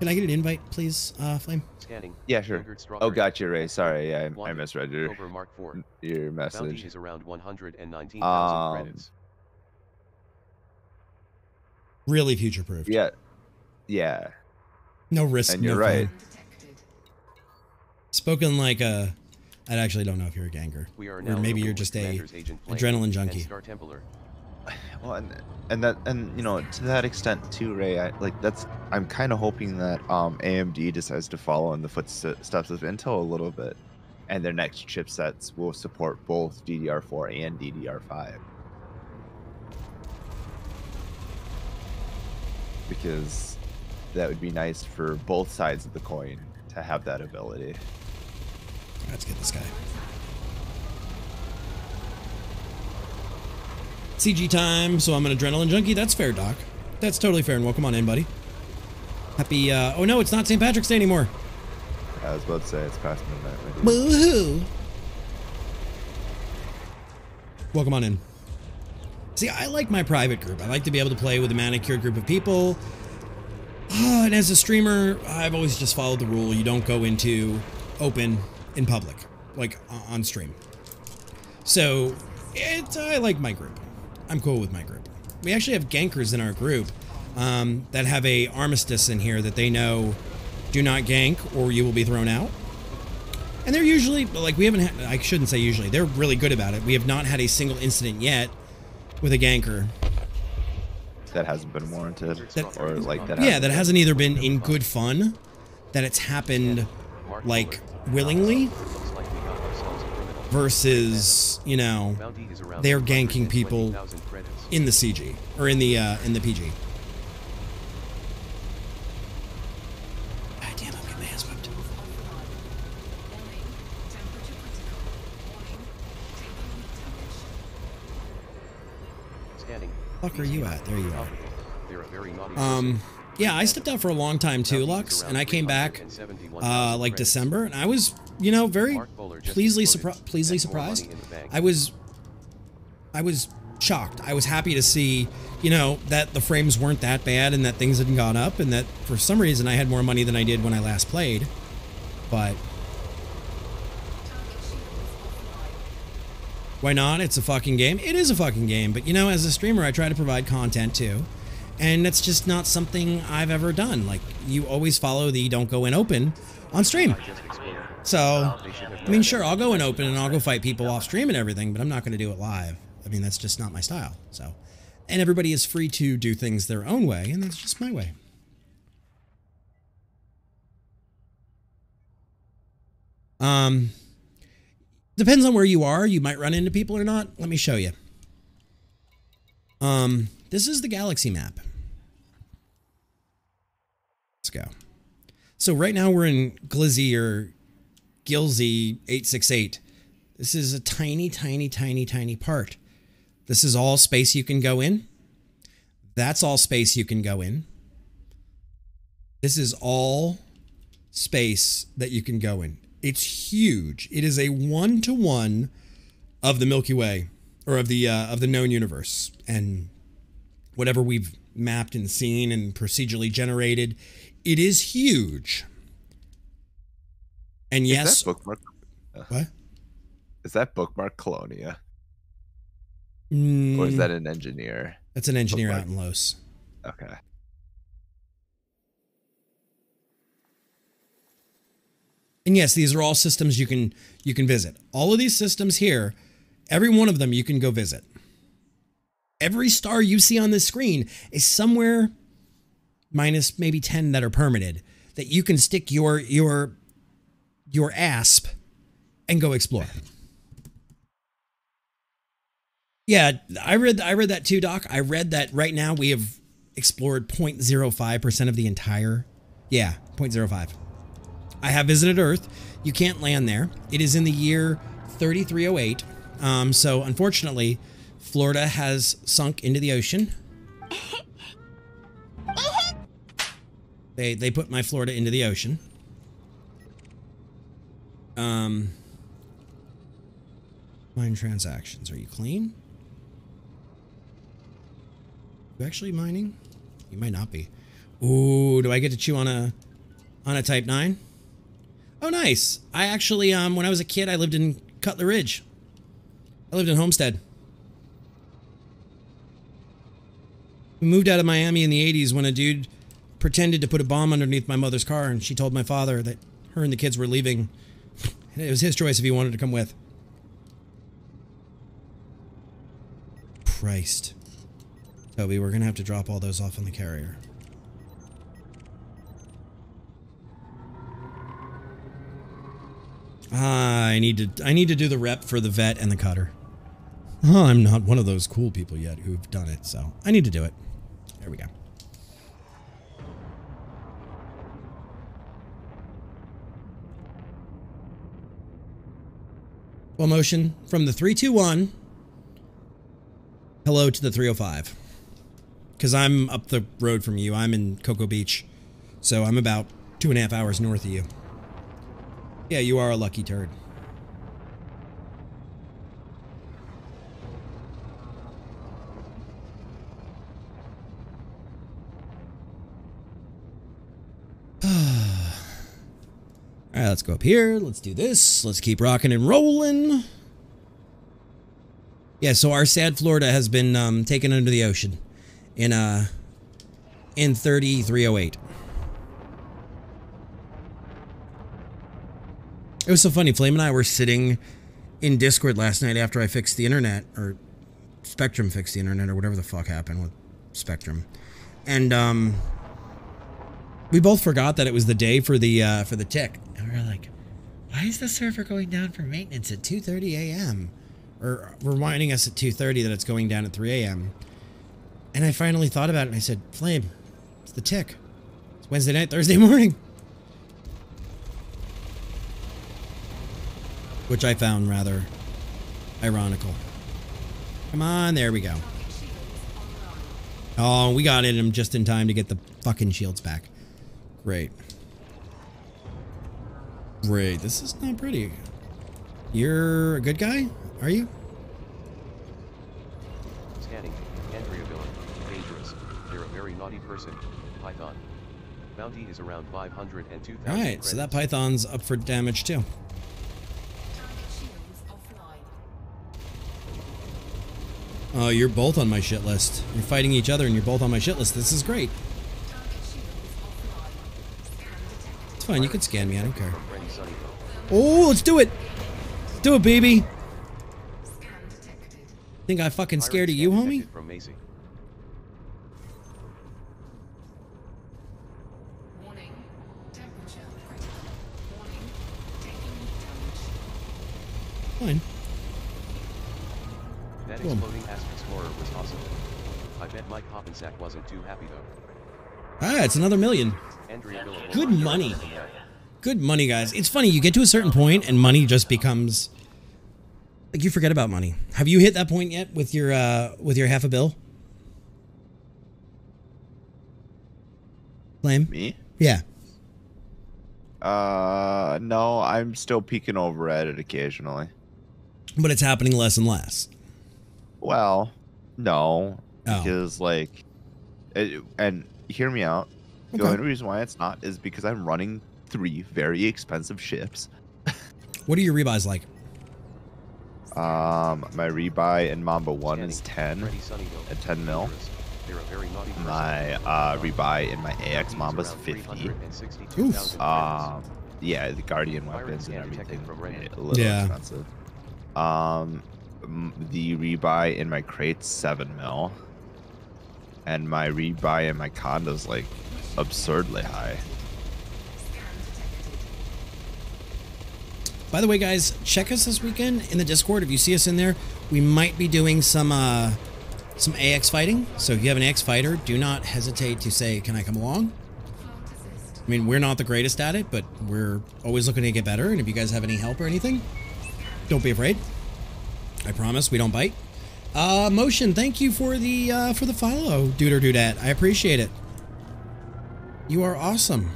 Can I get an invite, please, Flame? Scanning. Yeah, sure. Oh, gotcha, Ray. Sorry, I misread your message. Bounty is around 119,000 credits. Really future-proofed. Yeah. Yeah. No risk, and you're no right. fun. Spoken like a... I actually don't know if you're a ganker. Or maybe you're just a adrenaline junkie. Well, and you know, to that extent too, Ray, I'm kind of hoping that AMD decides to follow in the footsteps of Intel a little bit, and their next chipsets will support both DDR4 and DDR5. Because that would be nice for both sides of the coin to have that ability. Let's get this guy. CG time, so I'm an adrenaline junkie. That's fair, Doc. That's totally fair, and welcome on in, buddy. Happy, oh no, it's not St. Patrick's Day anymore. I was about to say, it's past midnight. Woohoo! Welcome on in. See, I like my private group. I like to be able to play with a manicured group of people. And as a streamer, I've always just followed the rule. You don't go into open in public, like on stream. So, I like my group. I'm cool with my group. We actually have gankers in our group that have a armistice in here that they know do not gank or you will be thrown out. And they're usually, like, we haven't had, I shouldn't say usually, they're really good about it. We have not had a single incident yet with a ganker. That hasn't been warranted, or like that. Yeah, that hasn't either been in good fun, that it's happened like willingly, versus, you know, they're ganking people in the CG or in the PG. God damn, I'm getting my ass whipped. Fuck are you at? There you are. Yeah, I stepped out for a long time too, Lux, and I came back like December, and I was, you know, very pleasantly surprised. I was shocked. I was happy to see, you know, that the frames weren't that bad and that things hadn't gone up, and that for some reason I had more money than I did when I last played. But why not? It's a fucking game. It is a fucking game, but you know, as a streamer, I try to provide content too. And that's just not something I've ever done. Like, you always follow the don't go in open on stream. So, I mean, sure, I'll go in open and I'll go fight people off stream and everything, but I'm not going to do it live. I mean, that's just not my style. So, and everybody is free to do things their own way, and that's just my way. Depends on where you are. You might run into people or not. Let me show you. This is the galaxy map. Let's go. So right now we're in Glizzy or Gilzy 868. This is a tiny, tiny, tiny, tiny part. This is all space you can go in. That's all space you can go in. This is all space that you can go in. It's huge. It is a 1-to-1 of the Milky Way, or of the known universe, and whatever we've mapped and seen and procedurally generated. It is huge. And yes, is that bookmark? What? Is that bookmark Colonia? Mm, Or is that an engineer? That's an engineer bookmark? out in Los. Okay. And yes, these are all systems you can visit. All of these systems here, every one of them you can go visit. Every star you see on this screen is somewhere, minus maybe 10 that are permitted, that you can stick your asp and go explore. Yeah, I read that too, Doc. I read that right now we have explored 0.05% of the entire. Yeah, 0.05. I have visited Earth. You can't land there. It is in the year 3308. So unfortunately, Florida has sunk into the ocean. They put my Florida into the ocean. Mine transactions. Are you clean? You actually mining? You might not be. Ooh, do I get to chew on a Type 9? Oh, nice. I actually, when I was a kid, I lived in Cutler Ridge. I lived in Homestead. We moved out of Miami in the 80s when a dude pretended to put a bomb underneath my mother's car, and she told my father that her and the kids were leaving. And it was his choice if he wanted to come with. Christ. Toby, we're going to have to drop all those off on the carrier. I need to do the rep for the vet and the cutter. Oh, I'm not one of those cool people yet who've done it, so I need to do it. There we go. Well, motion from the 321. Hello to the 305. Because I'm up the road from you. I'm in Cocoa Beach. So I'm about 2.5 hours north of you. Yeah, you are a lucky turd. All right, let's go up here. Let's do this. Let's keep rocking and rolling. Yeah, so our sad Florida has been taken under the ocean in 3308. It was so funny. Flame and I were sitting in Discord last night after I fixed the internet, or Spectrum fixed the internet, or whatever the fuck happened with Spectrum. And we both forgot that it was the day for the tick. And we were like, why is the server going down for maintenance at 2:30 a.m.? Or reminding us at 2:30 that it's going down at 3 a.m. And I finally thought about it and I said, Flame, it's the tick. It's Wednesday night, Thursday morning. Which I found rather ironical. Come on, there we go. Oh, we got him just in time to get the fucking shields back. Great. Great, this is not pretty. You're a good guy? Are you? Scanning. Andrea villain. Dangerous. They're a very naughty person. Python. Bounty is around 502,000. Alright, so that Python's up for damage too. Oh, you're both on my shit list. You're fighting each other and you're both on my shit list. This is great. It's fine, you can scan me, I don't care. Oh, let's do it! Let's do it, baby! Think I fucking scared of you, homie? Warning. Temperature critical. Warning. Taking damage. Fine. That Boom. exploding Asp Explorer was awesome. I bet Mike Hoppensack wasn't too happy though. Ah, it's another million. Andrea Villa will Good not money. get it. Good money, guys. It's funny, you get to a certain point and money just becomes... Like, you forget about money. Have you hit that point yet with your half a bill? Flame? Me? Yeah. No, I'm still peeking over at it occasionally. But it's happening less and less. Well, no, Oh. because like, and hear me out. The Okay. only reason why it's not is because I'm running 3 very expensive ships. What are your rebuys like? My rebuy in Mamba 1 is 10 Freddy Sunnyville. at 10 mil. They're a very naughty person. My rebuy in my AX Mamba is 50. Oof. Yeah, the Guardian weapons and everything made it a little Yeah. expensive. The rebuy in my crate's 7 mil, and my rebuy in my condo's like absurdly high. By the way, guys, check us this weekend in the Discord. If you see us in there, we might be doing some AX fighting. So if you have an AX fighter, do not hesitate to say, "Can I come along?" I mean, we're not the greatest at it, but we're always looking to get better. And if you guys have any help or anything, don't be afraid. I promise we don't bite. Motion, thank you for the follow, dude or dudette. I appreciate it. You are awesome.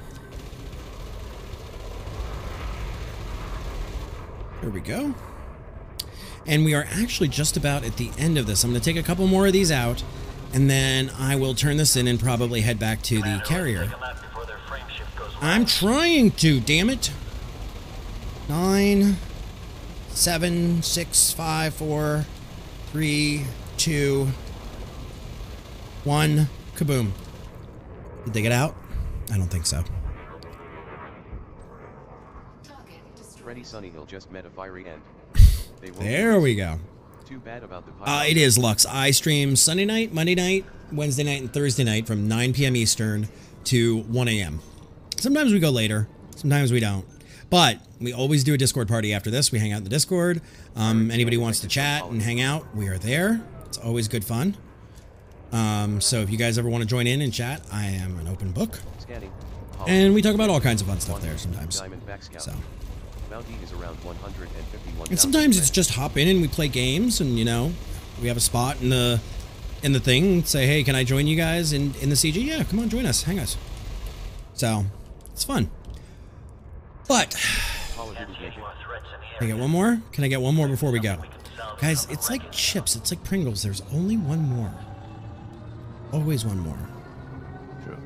There we go. And we are actually just about at the end of this. I'm going to take a couple more of these out, and then I will turn this in and probably head back to the carrier. I'm trying to, damn it. 9, 7, 6, 5, 4, 3, 2, 1. Kaboom. Did they get out? I don't think so. Freddy Sunnyhill just met a fiery end. They won't There we go. Too bad about the pilot. It is Lux. I stream Sunday night, Monday night, Wednesday night, and Thursday night from 9 p.m. Eastern to 1 a.m. Sometimes we go later. Sometimes we don't. But we always do a Discord party after this. We hang out in the Discord. Anybody wants to chat and hang out, we are there. It's always good fun. So if you guys ever want to join in and chat, I am an open book. And we talk about all kinds of fun stuff there sometimes. So. Is around 151. And sometimes it's just hop in and we play games, and you know, we have a spot in the thing and say, hey, can I join you guys in the CG? Yeah, come on, join us, hang us. So it's fun. But can I get one more? Can I get one more before we go? Guys, it's like chips, it's like Pringles. There's only one more. Always one more. True.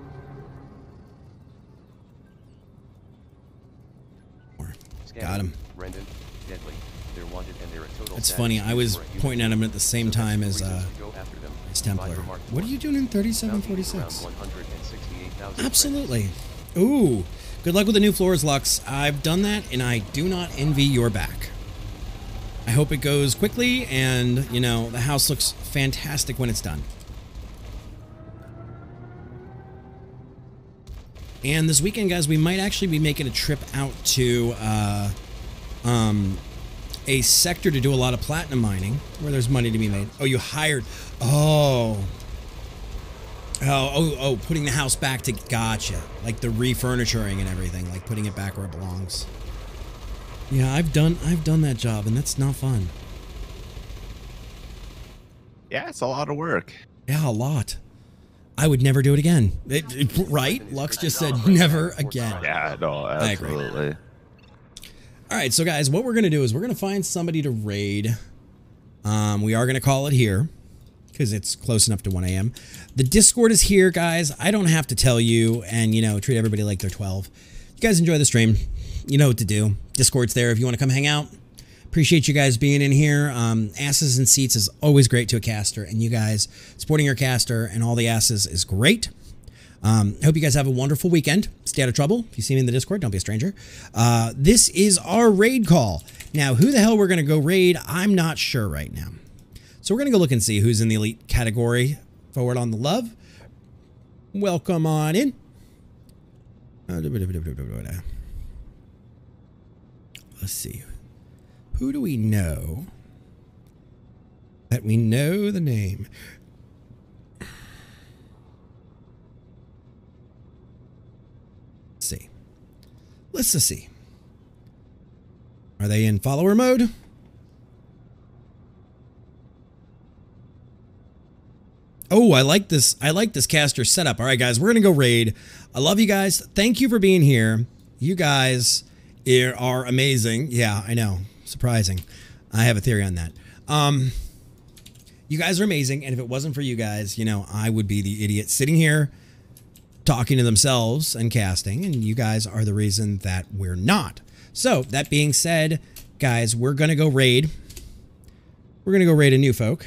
Got him. Brendan, deadly. They're wanted and they're a total It's savage. funny, I was For a human pointing at him at the same time as go after them. Templar. What are you doing in 3746? 168,000 Absolutely. Ooh, good luck with the new floors, Lux. I've done that, and I do not envy your back. I hope it goes quickly, and, you know, the house looks fantastic when it's done. And this weekend, guys, we might actually be making a trip out to a sector to do a lot of platinum mining, where there's money to be made. Oh, you hired... Oh, putting the house back to... Gotcha. Like the refurnituring and everything, like putting it back where it belongs. Yeah, I've done that job, and that's not fun. Yeah, it's a lot of work. Yeah, a lot. I would never do it again. Right? Lux just said never again. Yeah, no, absolutely. All right, so guys, what we're going to do is we're going to find somebody to raid. We are going to call it here because it's close enough to 1 a.m. The Discord is here, guys. I don't have to tell you, and, you know, treat everybody like they're 12. You guys enjoy the stream. You know what to do. Discord's there if you want to come hang out. Appreciate you guys being in here. Asses and seats is always great to a caster, and you guys supporting your caster and all the asses is great. Hope you guys have a wonderful weekend. Stay out of trouble. If you see me in the Discord, don't be a stranger. This is our raid call. Now, who the hell we're going to go raid, I'm not sure right now. So we're going to go look and see who's in the elite category. Forward on the love. Welcome on in. Let's see. Who do we know that we know the name? Let's see. Let's just see. Are they in follower mode? Oh, I like this. I like this caster setup. All right, guys, we're going to go raid. I love you guys. Thank you for being here. You guys are amazing. Yeah, I know. Surprising. I have a theory on that. You guys are amazing. And if it wasn't for you guys, you know, I would be the idiot sitting here talking to themselves and casting. And you guys are the reason that we're not. So that being said, guys, we're going to go raid. We're going to go raid a new folk.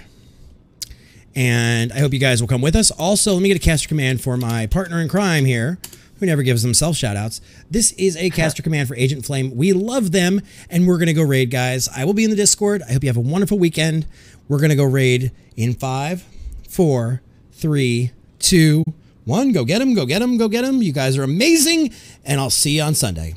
And I hope you guys will come with us. Also, let me get a caster command for my partner in crime here, who never gives themselves shout-outs. This is a caster command for Agent Flame. We love them, and we're going to go raid, guys. I will be in the Discord. I hope you have a wonderful weekend. We're going to go raid in 5, 4, 3, 2, 1. Go get them, go get them, go get them. You guys are amazing, and I'll see you on Sunday.